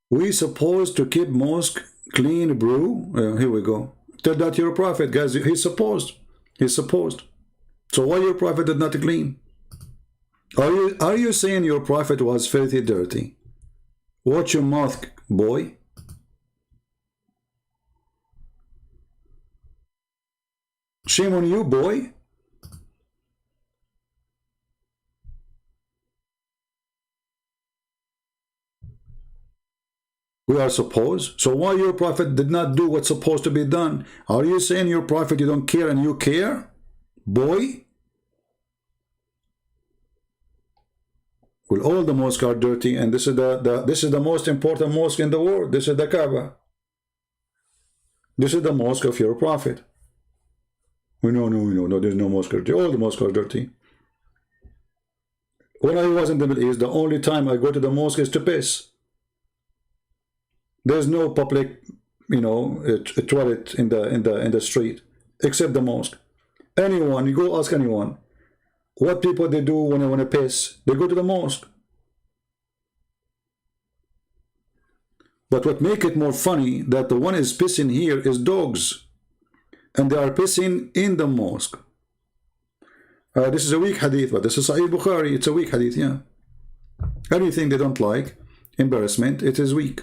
We supposed to keep mosque clean, bro. Here we go. Tell that your prophet, guys. He's supposed. He's supposed. So why your prophet did not clean? Are you saying your prophet was filthy, dirty? Watch your mouth, boy. Shame on you, boy. We are supposed. So why your prophet did not do what's supposed to be done? Are you saying your prophet you don't care and you care? Boy? Well, all the mosques are dirty, and this is the most important mosque in the world. This is the Kaaba. This is the mosque of your prophet. No, there's no mosque dirty. All the mosques are dirty. When I was in the Middle East, the only time I go to the mosque is to piss. There's no public, toilet in the street except the mosque. Anyone, you go ask anyone, what people they do when they want to piss, they go to the mosque. But what make it more funny that the one is pissing here is dogs, and they are pissing in the mosque. This is a weak hadith, but this is Sahih Bukhari. It's a weak hadith, yeah. Anything they don't like, embarrassment, it is weak.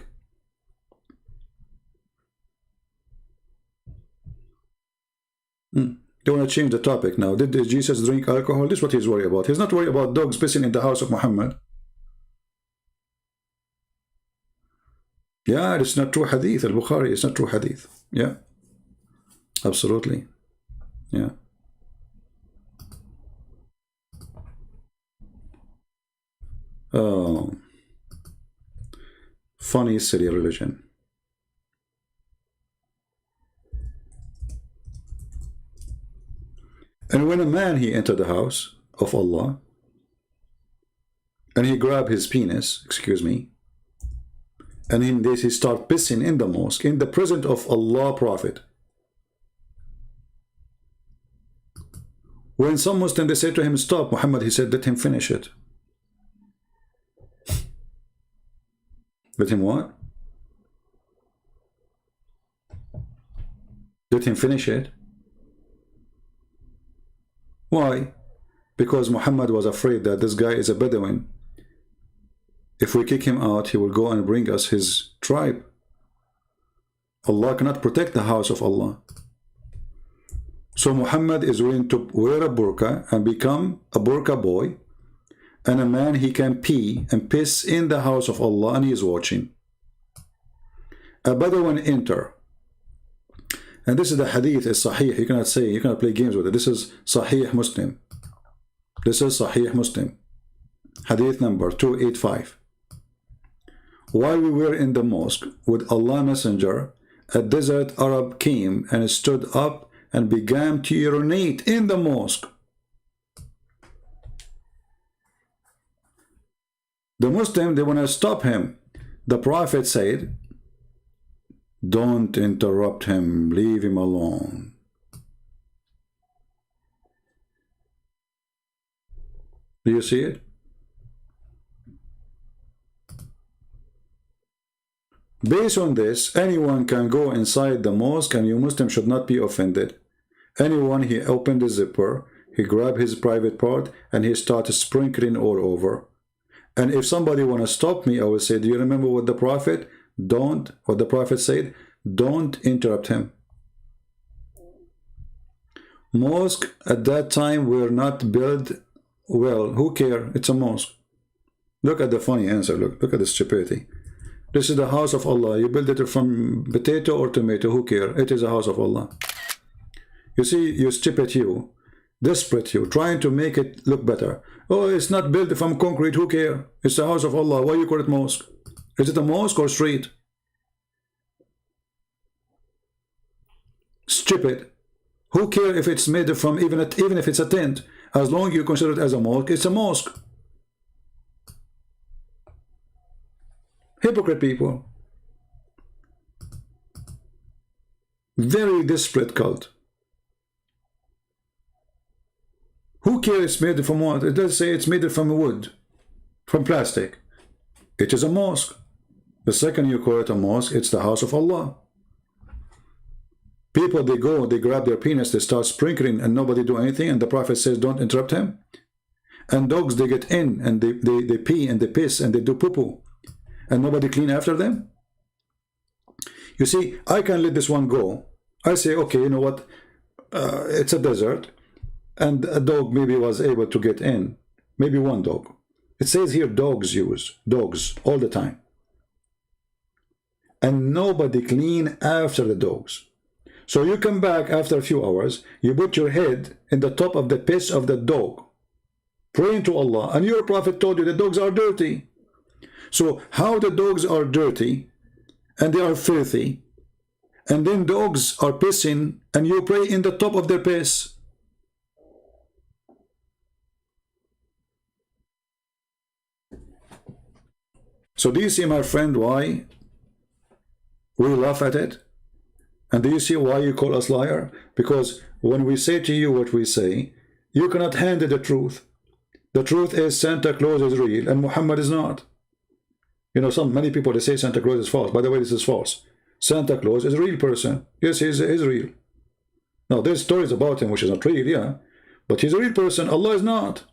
They want to change the topic now. Did Jesus drink alcohol? This is what he's worried about. He's not worried about dogs pissing in the house of Muhammad. Yeah, it's not true hadith. Al-Bukhari is not true hadith. Yeah, absolutely. Yeah. Oh, funny silly religion. And when a man, he entered the house of Allah, and he grabbed his penis, excuse me, and in this he started pissing in the mosque, in the presence of Allah Prophet. When some Muslim, they said to him, stop, Muhammad, he said, let him finish it. Let him what? Let him finish it. Why? Because Muhammad was afraid that this guy is a Bedouin. If we kick him out, he will go and bring us his tribe. Allah cannot protect the house of Allah. So Muhammad is willing to wear a burqa and become a burqa boy, and a man, he can pee and piss in the house of Allah, and he is watching. A Bedouin enter. And this is the hadith, is Sahih. You cannot say, you cannot play games with it. This is Sahih Muslim. This is Sahih Muslim. Hadith number 285. While we were in the mosque with Allah Messenger, a desert Arab came and stood up and began to urinate in the mosque. The Muslim, they want to stop him. The Prophet said, don't interrupt him, leave him alone. Do you see it? Based on this, anyone can go inside the mosque and you Muslim should not be offended. Anyone, he opened the zipper, he grabbed his private part and he started sprinkling all over. And if somebody want to stop me, I will say, do you remember what the Prophet said? Don't interrupt him. Mosque at that time were not built well. Who care? It's a mosque. Look at the funny answer. Look at the stupidity. This is the house of Allah. You build it from potato or tomato. Who care? It is a house of Allah. You see, you stupid you, desperate you, trying to make it look better. Oh, it's not built from concrete. Who care? It's the house of Allah. Why you call it mosque? Is it a mosque or street? Stupid. Who care if it's made from even if it's a tent? As long as you consider it as a mosque, it's a mosque. Hypocrite people. Very desperate cult. Who cares it's made from what? It does say it's made from wood, from plastic. It is a mosque. The second you call it a mosque, it's the house of Allah. People, they go, they grab their penis, they start sprinkling and nobody do anything, and the Prophet says don't interrupt him. And dogs, they get in and they pee and they piss and they do poo-poo and nobody clean after them. You see, I can let this one go. I say, okay, you know what, it's a desert and a dog maybe was able to get in, maybe one dog. It says here dogs all the time, and nobody clean after the dogs. So you come back after a few hours, you put your head in the top of the piss of the dog, praying to Allah, and your Prophet told you the dogs are dirty. So how the dogs are dirty and they are filthy, and then dogs are pissing and you pray in the top of their piss? So do you see, my friend, why we laugh at it? And do you see why you call us liar? Because when we say to you what we say, you cannot handle the truth. The truth is Santa Claus is real and Muhammad is not. You know, many people, they say Santa Claus is false. By the way, this is false. Santa Claus is a real person. Yes, he's real. Now, there's stories about him which is not real, yeah. But he's a real person. Allah is not.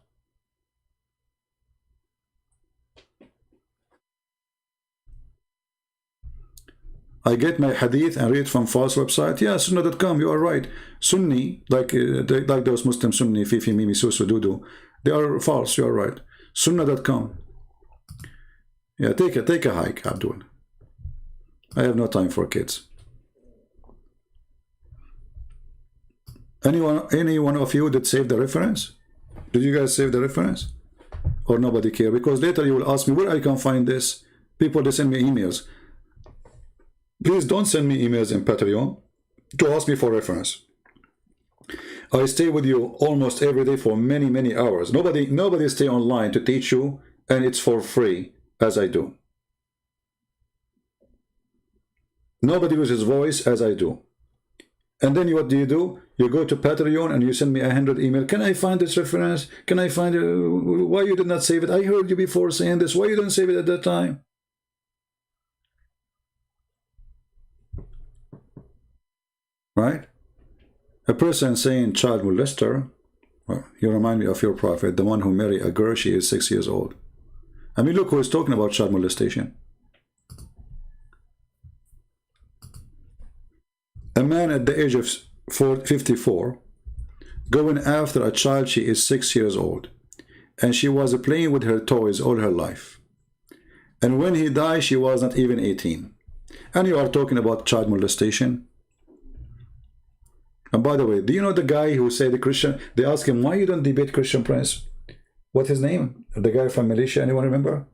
I get my hadith and read from false website. Yeah, sunnah.com, you are right. Sunni, like those Muslim Sunni, Fifi, Mimi, Susu, Dudu, they are false, you are right. Sunnah.com. Yeah, take a hike, Abdul. I have no time for kids. Any one of you that saved the reference? Did you guys save the reference? Or nobody care? Because later you will ask me where I can find this. People, they send me emails. Please don't send me emails in Patreon to ask me for reference. I stay with you almost every day for many hours. Nobody stay online to teach you, and it's for free, as I do. Nobody uses voice as I do. And then what do? You go to Patreon and you send me 100 emails. Can I find this reference? Can I find it? Why you did not save it? I heard you before saying this. Why you didn't save it at that time? Right? A person saying child molester, well, you remind me of your Prophet, the one who married a girl, she is 6 years old. I mean, look who is talking about child molestation. A man at the age of 54 going after a child, she is 6 years old, and she was playing with her toys all her life. And when he died, she was not even 18. And you are talking about child molestation? And by the way, do you know the guy who said the Christian, they asked him, why you don't debate Christian Prince? What's his name? The guy from Malaysia, anyone remember?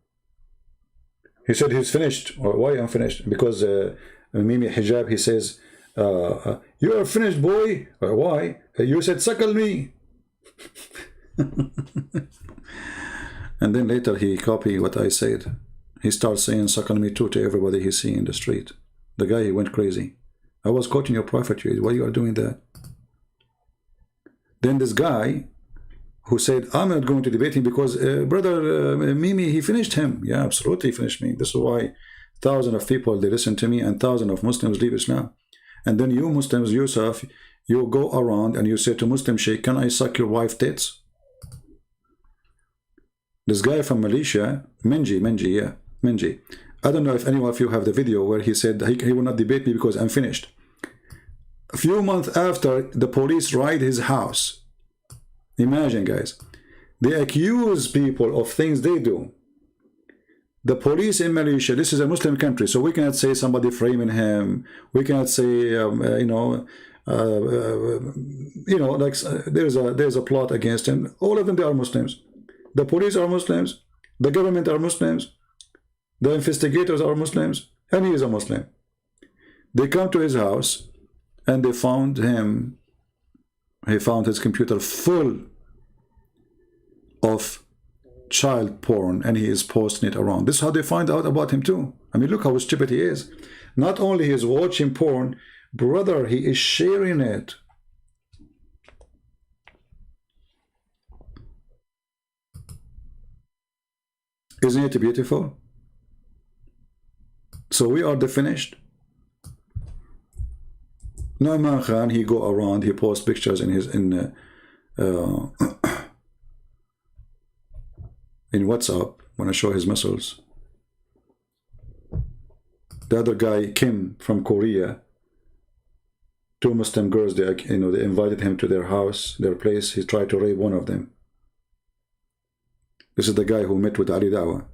He said he's finished. Or why unfinished? Because Mimi Hijab, he says, You are finished, boy. Why? You said suckle me. And then later he copied what I said. He starts saying suckle me too to everybody he see in the street. The guy, he went crazy. I was quoting your prophet. Why you are doing that? Then this guy who said, I'm not going to debate him because brother Mimi, he finished him. Yeah, absolutely he finished me. This is why thousands of people, they listen to me, and thousands of Muslims leave Islam. And then you Muslims, Yusuf, you go around and you say to Muslim Sheikh, can I suck your wife tits? This guy from Malaysia, Menji. I don't know if any of you have the video where he said he will not debate me because I'm finished. A few months after, the police raid his house. Imagine, guys. They accuse people of things they do. The police in Malaysia, this is a Muslim country, so we cannot say somebody framing him. We cannot say, like there's a plot against him. All of them, they are Muslims. The police are Muslims. The government are Muslims. The investigators are Muslims. And he is a Muslim. They come to his house and they found him. He found his computer full of child porn, and he is posting it around. This is how they find out about him too. I mean, look how stupid he is. Not only he is watching porn, brother, he is sharing it. Isn't it beautiful? So we are the finished. Nauman Khan, he go around, he posts pictures in his in WhatsApp when I show his muscles. The other guy, Kim from Korea, two Muslim girls, they invited him to their house, their place. He tried to rape one of them. This is the guy who met with Ali Dawa.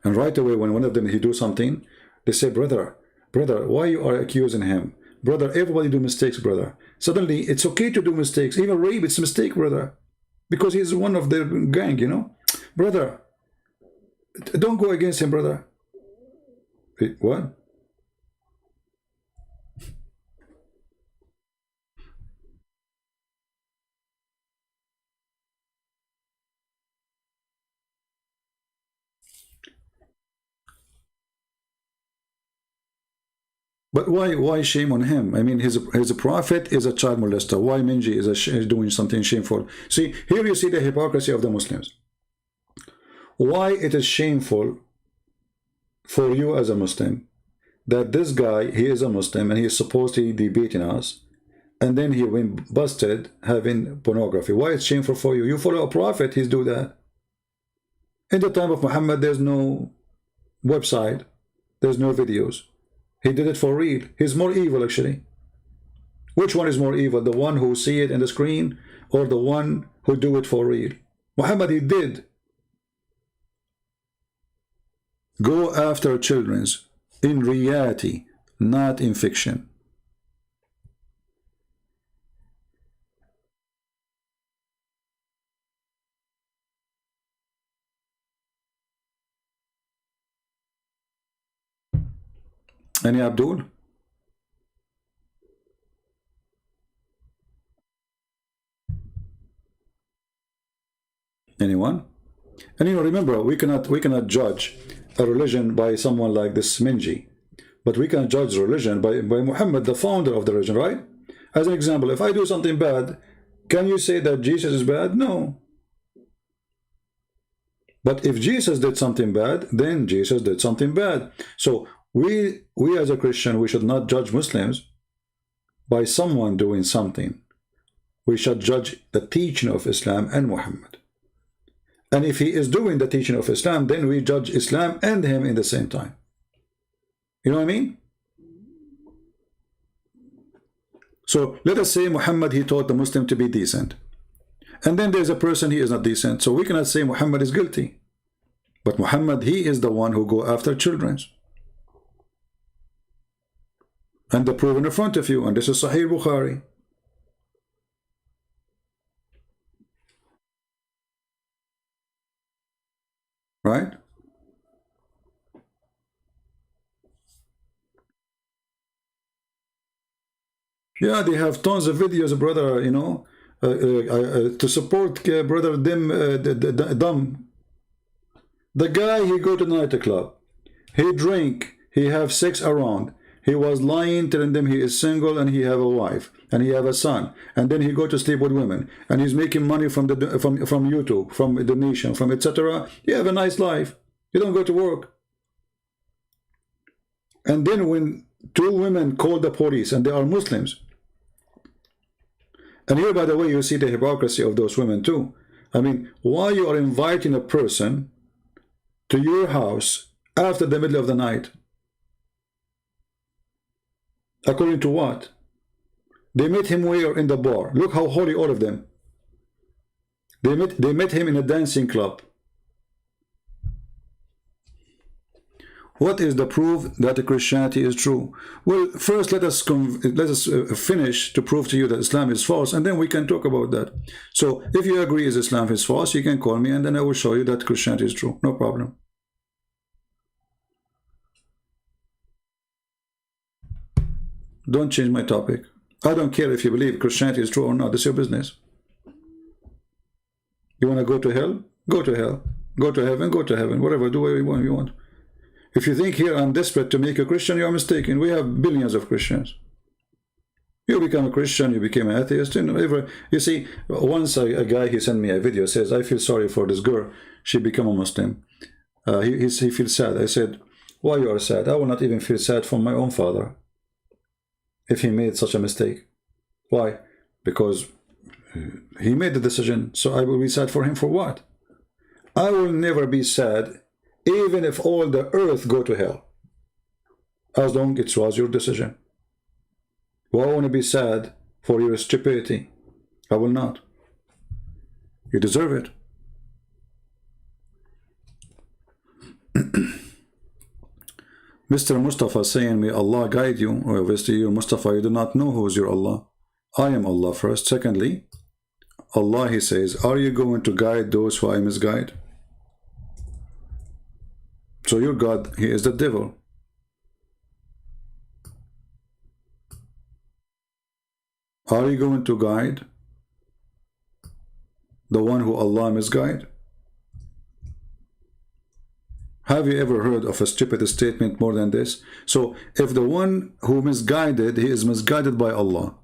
And right away, when one of them he do something, they say, brother, why you are accusing him? Brother, everybody do mistakes, brother. Suddenly, it's okay to do mistakes. Even rape, it's a mistake, brother. Because he's one of the gang, you know. Brother, don't go against him, brother. Wait, what? But why shame on him? I mean, his prophet is a child molester. Why Minji is doing something shameful? See, here you see the hypocrisy of the Muslims. Why it is shameful for you as a Muslim that this guy, he is a Muslim and he is supposedly debating us, and then he went busted having pornography. Why it's shameful for you? You follow a prophet, he's do that. In the time of Muhammad, there's no website, there's no videos. He did it for real. He's more evil, actually. Which one is more evil? The one who see it in the screen or the one who do it for real? Muhammad, he did go after children's in reality, not in fiction. Any Abdul? Anyone? And remember, we cannot judge a religion by someone like this Minji, but we can judge religion by Muhammad, the founder of the religion, right? As an example, if I do something bad, can you say that Jesus is bad? No. But if Jesus did something bad, then Jesus did something bad. So we as a Christian, we should not judge Muslims by someone doing something. We should judge the teaching of Islam and Muhammad. And if he is doing the teaching of Islam, then we judge Islam and him in the same time. You know what I mean? So let us say Muhammad, he taught the Muslim to be decent. And then there's a person, he is not decent. So we cannot say Muhammad is guilty. But Muhammad, he is the one who go after children. And the proof in front of you. And this is Sahih Bukhari. Right? Yeah, they have tons of videos, brother, you know, to support brother Dum. The guy, he go to nightclub, he drink, he have sex around, he was lying, telling them he is single and he have a wife and he have a son, and then he go to sleep with women, and he's making money from the from YouTube, from donation, from etc. You have a nice life. You don't go to work. And then when two women call the police and they are Muslims, and here, by the way, you see the hypocrisy of those women too. I mean, why you are inviting a person to your house after the middle of the night? According to what? They met him where? In the bar. Look how holy all of them. They met him in a dancing club. What is the proof that Christianity is true? Well, first let us finish to prove to you that Islam is false, and then we can talk about that. So if you agree is Islam is false, you can call me, and then I will show you that Christianity is true. No problem. Don't change my topic. I don't care if you believe Christianity is true or not. It's your business. You want to go to hell? Go to hell. Go to heaven? Go to heaven. Whatever. Do whatever you want. If you think here I'm desperate to make a Christian, you are mistaken. We have billions of Christians. You become a Christian, you became an atheist. You see, once a guy, he sent me a video, says, I feel sorry for this girl. She became a Muslim. He feels sad. I said, why you are sad? I will not even feel sad for my own father if he made such a mistake. Why? Because he made the decision, so I will be sad for him for what? I will never be sad even if all the earth go to hell, as long as it was your decision. Well, I want to be sad for your stupidity. I will not. You deserve it. Mr. Mustafa saying, may Allah guide you. Well, obviously, you Mustafa, you do not know who is your Allah. I am Allah first. Secondly, Allah, he says, are you going to guide those who I misguide? So your God, he is the devil. Are you going to guide the one who Allah misguide? Have you ever heard of a stupid statement more than this? So if the one who misguided, he is misguided by Allah.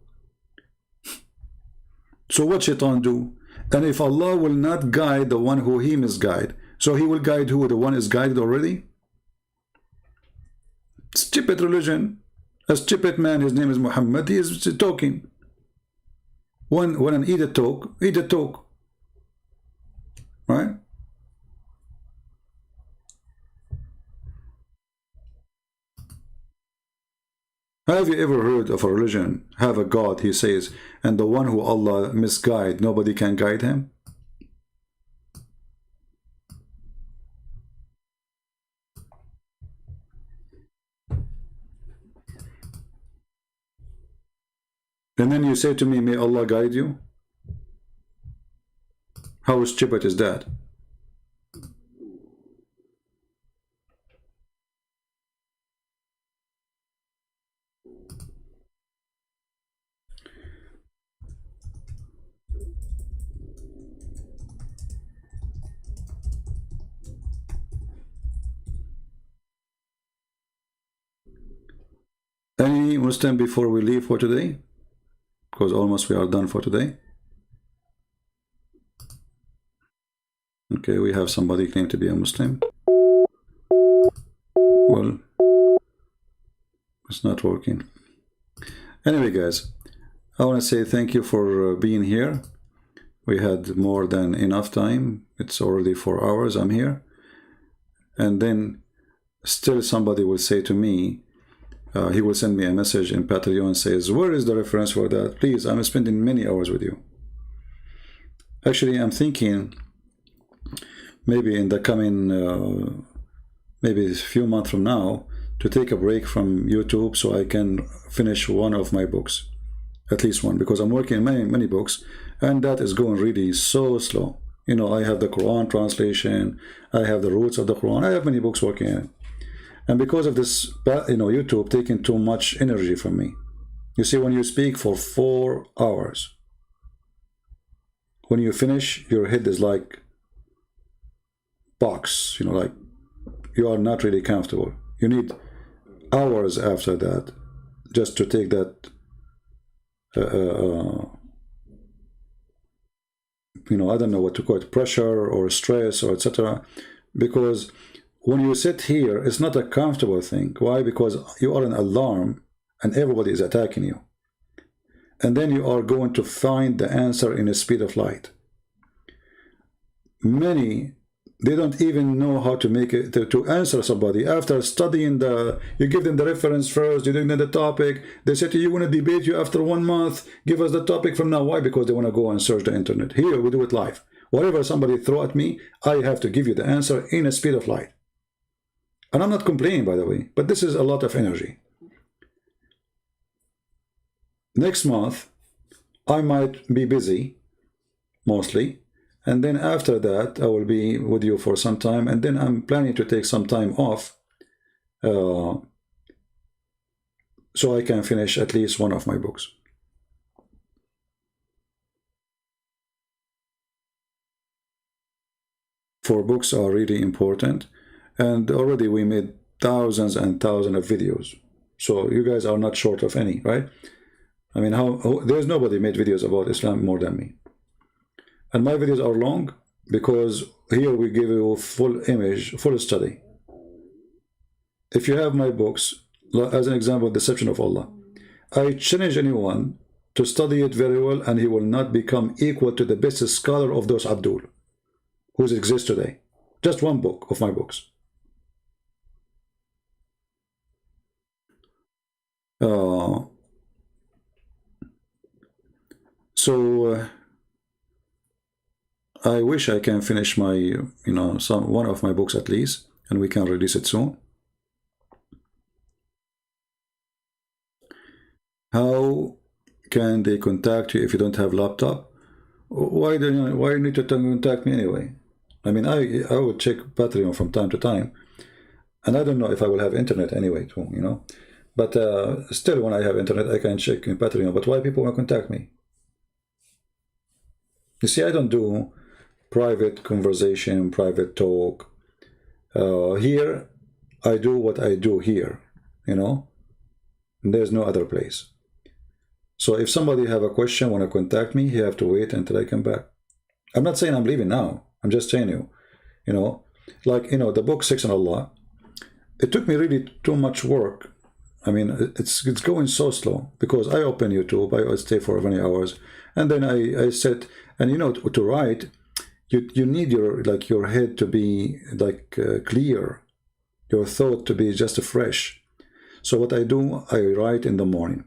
So what shaitan do? And if Allah will not guide the one who he misguide, so he will guide who? The one is guided already? Stupid religion. A stupid man, his name is Muhammad, he is talking. When an idiot talk, right? Have you ever heard of a religion, have a God, he says, and the one who Allah misguide, nobody can guide him? And then you say to me, may Allah guide you? How stupid is that? Any Muslim before we leave for today? Because almost we are done for today. Okay, we have somebody claim to be a Muslim. Well, it's not working. Anyway, guys, I want to say thank you for being here. We had more than enough time. It's already 4 hours I'm here. And then still somebody will say to me, he will send me a message in Patreon and says, where is the reference for that? Please, I'm spending many hours with you. Actually, I'm thinking maybe in the coming, maybe a few months from now, to take a break from YouTube so I can finish one of my books. At least one, because I'm working on many books, and that is going really so slow. You know, I have the Quran translation, I have the roots of the Quran, I have many books working on it. And because of this, you know, YouTube taking too much energy from me. You see, when you speak for 4 hours, when you finish, your head is like box, you know, like you are not really comfortable. You need hours after that just to take that you know, I don't know what to call it, pressure or stress or etc. Because when you sit here, it's not a comfortable thing. Why? Because you are an alarm and everybody is attacking you. And then you are going to find the answer in the speed of light. Many, they don't even know how to make it to answer somebody. After studying you give them the reference first, you give them the topic, they say to you, want to debate you after 1 month, give us the topic from now. Why? Because they want to go and search the internet. Here we do it live. Whatever somebody throw at me, I have to give you the answer in a speed of light. And I'm not complaining, by the way, but this is a lot of energy. Next month, I might be busy, mostly. And then after that, I will be with you for some time. And then I'm planning to take some time off so I can finish at least one of my books. For books are really important. And already we made thousands and thousands of videos. So you guys are not short of any, right? I mean, there's nobody made videos about Islam more than me. And my videos are long because here we give you full image, full study. If you have my books, as an example, Deception of Allah, I challenge anyone to study it very well and he will not become equal to the best scholar of those Abdul, who exists today. Just one book of my books. I wish I can finish my, you know, one of my books at least, and we can release it soon. How can they contact you if you don't have laptop? Why do you need to contact me anyway? I mean, I would check Patreon from time to time, and I don't know if I will have internet anyway too, you know. But still, when I have internet, I can check in Patreon. But why people want to contact me? You see, I don't do private conversation, private talk. Here, I do what I do here, you know. And there's no other place. So if somebody have a question, want to contact me, he have to wait until I come back. I'm not saying I'm leaving now. I'm just telling you, you know, like, you know, the book 6 on Allah, it took me really too much work. I mean, it's going so slow because I open YouTube, I stay for many hours, and then I sit, and you know, to write, you need your head to be like clear, your thought to be just fresh. So what I do, I write in the morning.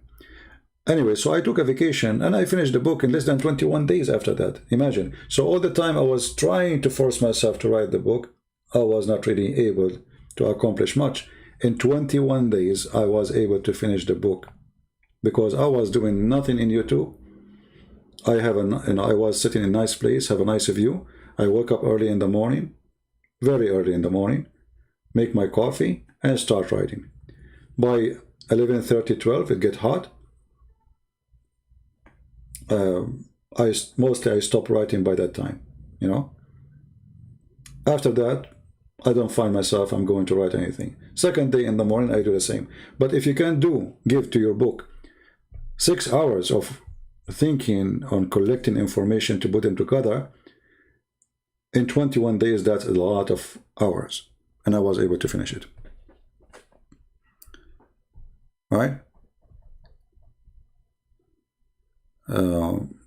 Anyway, so I took a vacation and I finished the book in less than 21 days after that. Imagine. So all the time I was trying to force myself to write the book, I was not really able to accomplish much. In 21 days, I was able to finish the book because I was doing nothing in YouTube. I was sitting in a nice place, have a nice view. I woke up early in the morning, very early in the morning, make my coffee and start writing. By 11:30, 12, it get hot. I stop writing by that time, you know. After that, I don't find myself I'm going to write anything. Second day in the morning, I do the same. But if you can give to your book 6 hours of thinking on collecting information to put them together, in 21 days, that's a lot of hours. And I was able to finish it. All right?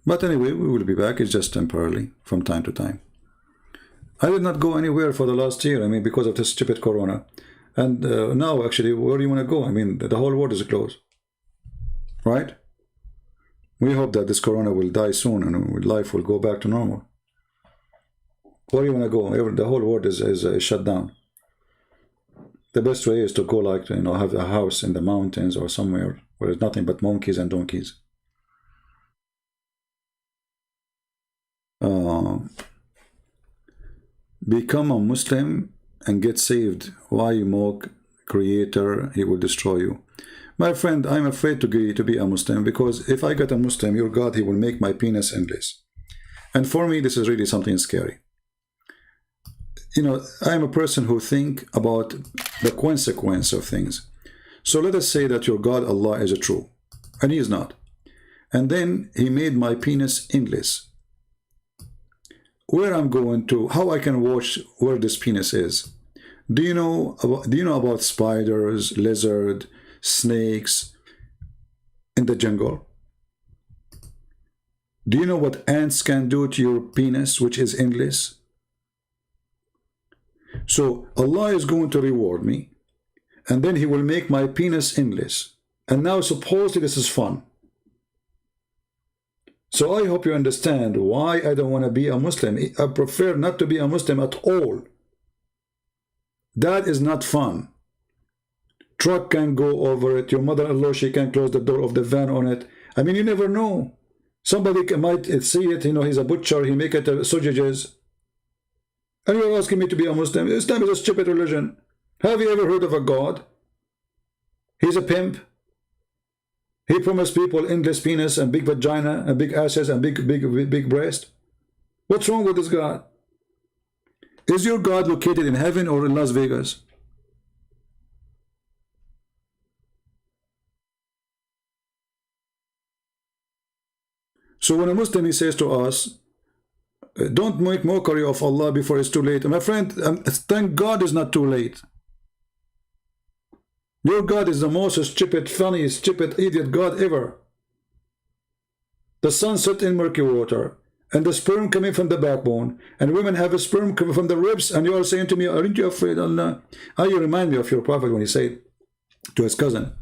But anyway, we will be back. It's just temporarily from time to time. I did not go anywhere for the last year. I mean, because of this stupid corona. And now, actually, where do you want to go? I mean, the whole world is closed. Right? We hope that this corona will die soon and life will go back to normal. Where do you want to go? The whole world is shut down. The best way is to go, like, you know, have a house in the mountains or somewhere where there's nothing but monkeys and donkeys. Become a Muslim and get saved. Why mock Creator? He will destroy you. My friend, I'm afraid to be a Muslim, because if I get a Muslim, your God, he will make my penis endless. And for me, this is really something scary. You know, I'm a person who think about the consequence of things. So let us say that your God, Allah, is a true, and he is not. And then he made my penis endless. Where I'm going to, how I can watch where this penis is? Do you know about spiders, lizard, snakes in the jungle? Do you know what ants can do to your penis, which is endless? So Allah is going to reward me, and then he will make my penis endless. And now supposedly this is fun. So I hope you understand why I don't want to be a Muslim. I prefer not to be a Muslim at all. That is not fun. Truck can go over it. Your mother-in-law, she can close the door of the van on it. I mean, you never know. Somebody might see it, you know, he's a butcher, he make it sausages. And you're asking me to be a Muslim. Islam is a stupid religion. Have you ever heard of a God? He's a pimp. He promised people endless penis and big vagina and big asses and big breast. What's wrong with this God? Is your God located in heaven or in Las Vegas? So when a Muslim, he says to us, don't make mockery of Allah before it's too late. My friend, thank God it's not too late. Your God is the most stupid, funny, stupid, idiot God ever. The sun set in murky water, and the sperm coming from the backbone, and women have a sperm coming from the ribs, and you are saying to me, aren't you afraid, Allah? You remind me of your prophet when he said to his cousin,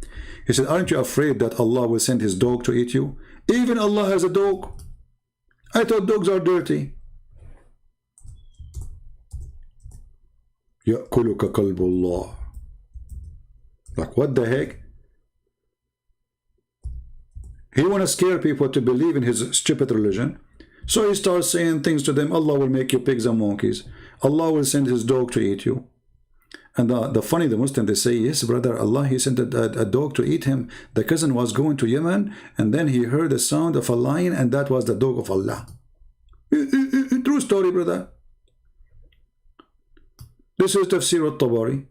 he said, aren't you afraid that Allah will send his dog to eat you? Even Allah has a dog. I thought dogs are dirty. يأكلك كلب الله. Like, what the heck? He want to scare people to believe in his stupid religion. So he starts saying things to them. Allah will make you pigs and monkeys. Allah will send his dog to eat you. And the funny, the Muslim, they say, yes, brother, Allah, he sent a dog to eat him. The cousin was going to Yemen, and then he heard the sound of a lion, and that was the dog of Allah. True story, brother. This is Tafsir al-Tabari.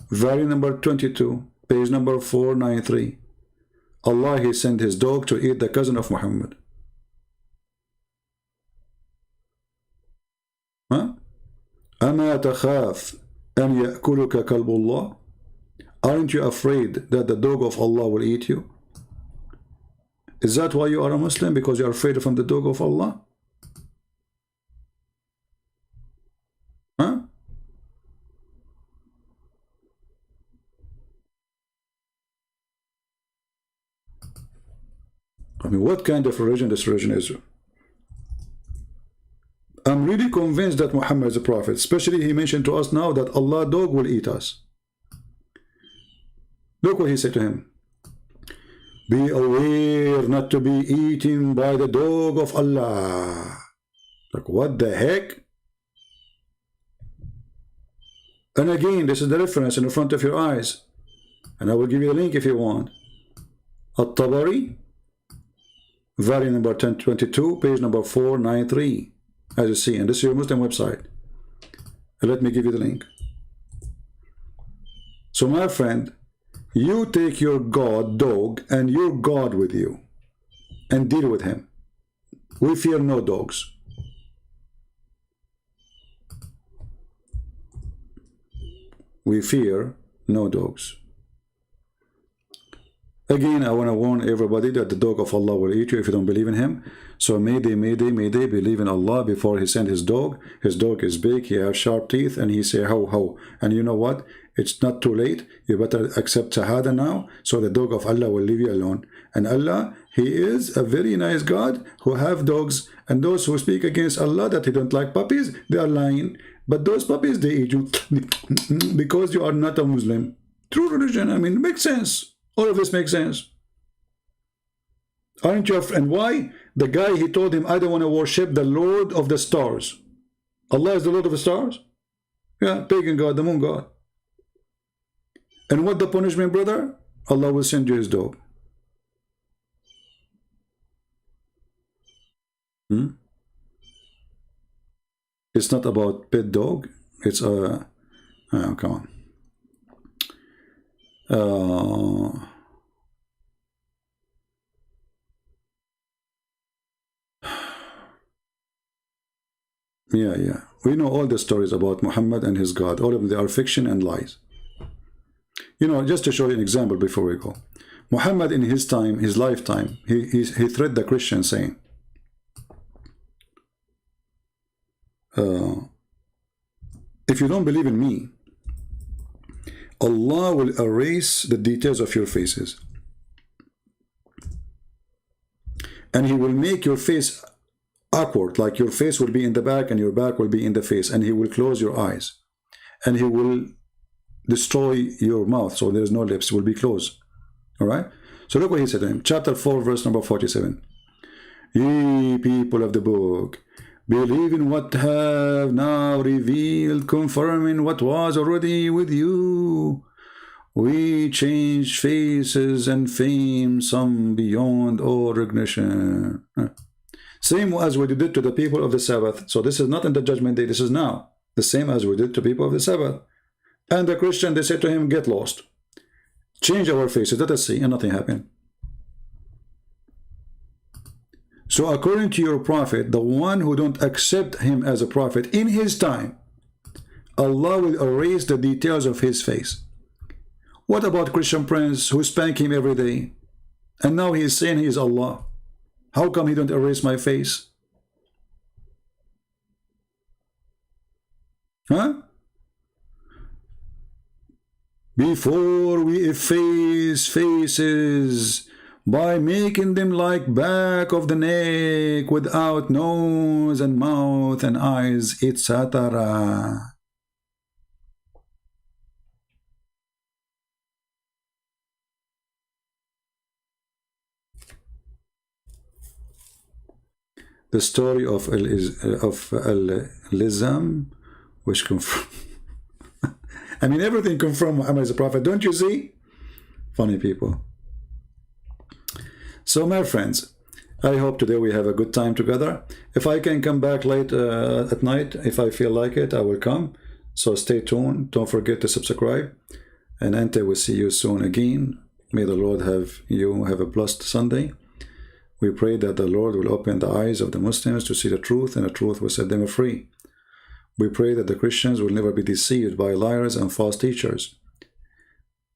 Volume number 22, page number 493. Allah, he sent his dog to eat the cousin of Muhammad. Huh? أَمَا تَخَافْ أَنْ يَأْكُلُكَ كَلْبُ اللَّهِ. Aren't you afraid that the dog of Allah will eat you? Is that why you are a Muslim? Because you are afraid from the dog of Allah? Huh? I mean, what kind of religion this religion is? I'm really convinced that Muhammad is a prophet. Especially he mentioned to us now that Allah dog will eat us. Look what he said to him. Be aware not to be eaten by the dog of Allah. Like, what the heck? And again, this is the reference in the front of your eyes. And I will give you a link if you want. At-Tabari, volume number 1022, page number 493. As you see, and this is your Muslim website. And let me give you the link. So my friend, you take your God, dog, and your God with you, and deal with him. We fear no dogs. We fear no dogs. Again, I want to warn everybody that the dog of Allah will eat you if you don't believe in him. So may they believe in Allah before he sent his dog. His dog is big, he has sharp teeth, and he say, how. And you know what? It's not too late. You better accept Shahada now, so the dog of Allah will leave you alone. And Allah, he is a very nice God who have dogs. And those who speak against Allah that he don't like puppies, they are lying. But those puppies, they eat you because you are not a Muslim. True religion, I mean, it makes sense. All of this makes sense. Aren't you? And why? The guy, he told him, I don't want to worship the Lord of the stars. Allah is the Lord of the stars? Yeah, pagan God, the moon God. And what the punishment, brother? Allah will send you his dog. It's not about pet dog. It's a come on. Yeah. We know all the stories about Muhammad and his God. All of them, they are fiction and lies. You know, just to show you an example before we go. Muhammad in his time, his lifetime, he threatened the Christians saying, if you don't believe in me, Allah will erase the details of your faces. And he will make your face awkward, like your face will be in the back and your back will be in the face, and he will close your eyes. And he will destroy your mouth, so there's no lips, it will be closed. Alright? So look what he said to him. Chapter 4, verse number 47. Ye people of the book, believe in what have now revealed, confirming what was already with you. We change faces and fame, some beyond all recognition. Same as we did to the people of the Sabbath. So this is not in the judgment day, this is now. The same as we did to people of the Sabbath. And the Christian, they said to him, get lost. Change our faces, let us see, and nothing happened. So according to your prophet, the one who don't accept him as a prophet in his time, Allah will erase the details of his face. What about Christian Prince who spank him every day? And now he is saying he is Allah. How come he don't erase my face? Huh? Before we efface faces by making them like back of the neck without nose and mouth and eyes, etc. The story of Al-Lizam, which come from I mean, everything comes from Muhammad as a prophet, don't you see? Funny people. So my friends, I hope today we have a good time together. If I can come back late at night, if I feel like it, I will come. So stay tuned. Don't forget to subscribe. And Ante will see you soon again. May the Lord have you have a blessed Sunday. We pray that the Lord will open the eyes of the Muslims to see the truth, and the truth will set them free. We pray that the Christians will never be deceived by liars and false teachers.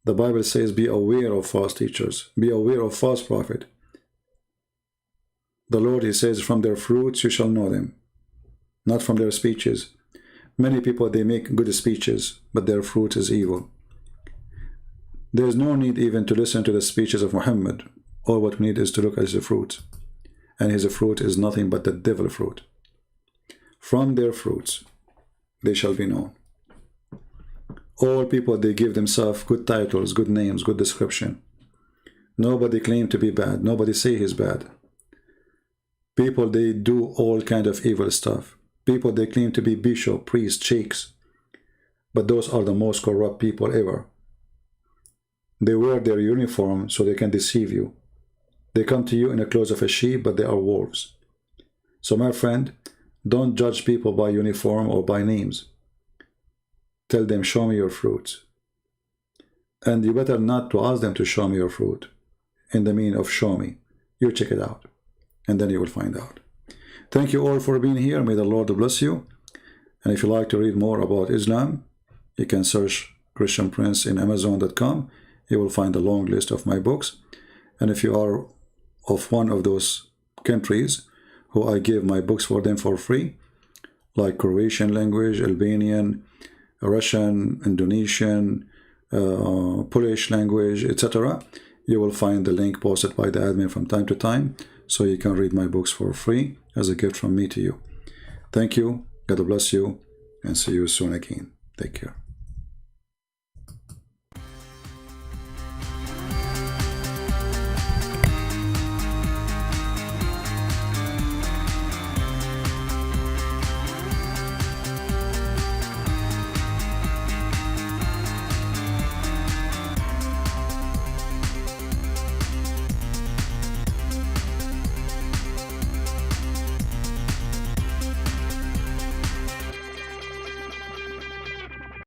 The Bible says, be aware of false teachers. Be aware of false prophet. The Lord, he says, from their fruits you shall know them, not from their speeches. Many people, they make good speeches, but their fruit is evil. There is no need even to listen to the speeches of Muhammad. All what we need is to look at his fruit. And his fruit is nothing but the devil fruit. From their fruits they shall be known. All people, they give themselves good titles, good names, good description. Nobody claim to be bad. Nobody say he's bad. People, they do all kind of evil stuff. People, they claim to be bishop, priest, sheikhs. But those are the most corrupt people ever. They wear their uniform so they can deceive you. They come to you in the clothes of a sheep, but they are wolves. So my friend, don't judge people by uniform or by names. Tell them, show me your fruits. And you better not to ask them to show me your fruit. In the meaning of show me. You check it out. And then you will find out. Thank you all for being here. May the Lord bless you. And if you like to read more about Islam, you can search Christian Prince in Amazon.com. You will find a long list of my books. And if you are of one of those countries who I give my books for them for free, like Croatian language, Albanian, Russian, Indonesian, Polish language, etc., you will find the link posted by the admin from time to time, so you can read my books for free as a gift from me to you. Thank you, God bless you, and see you soon again. Take care.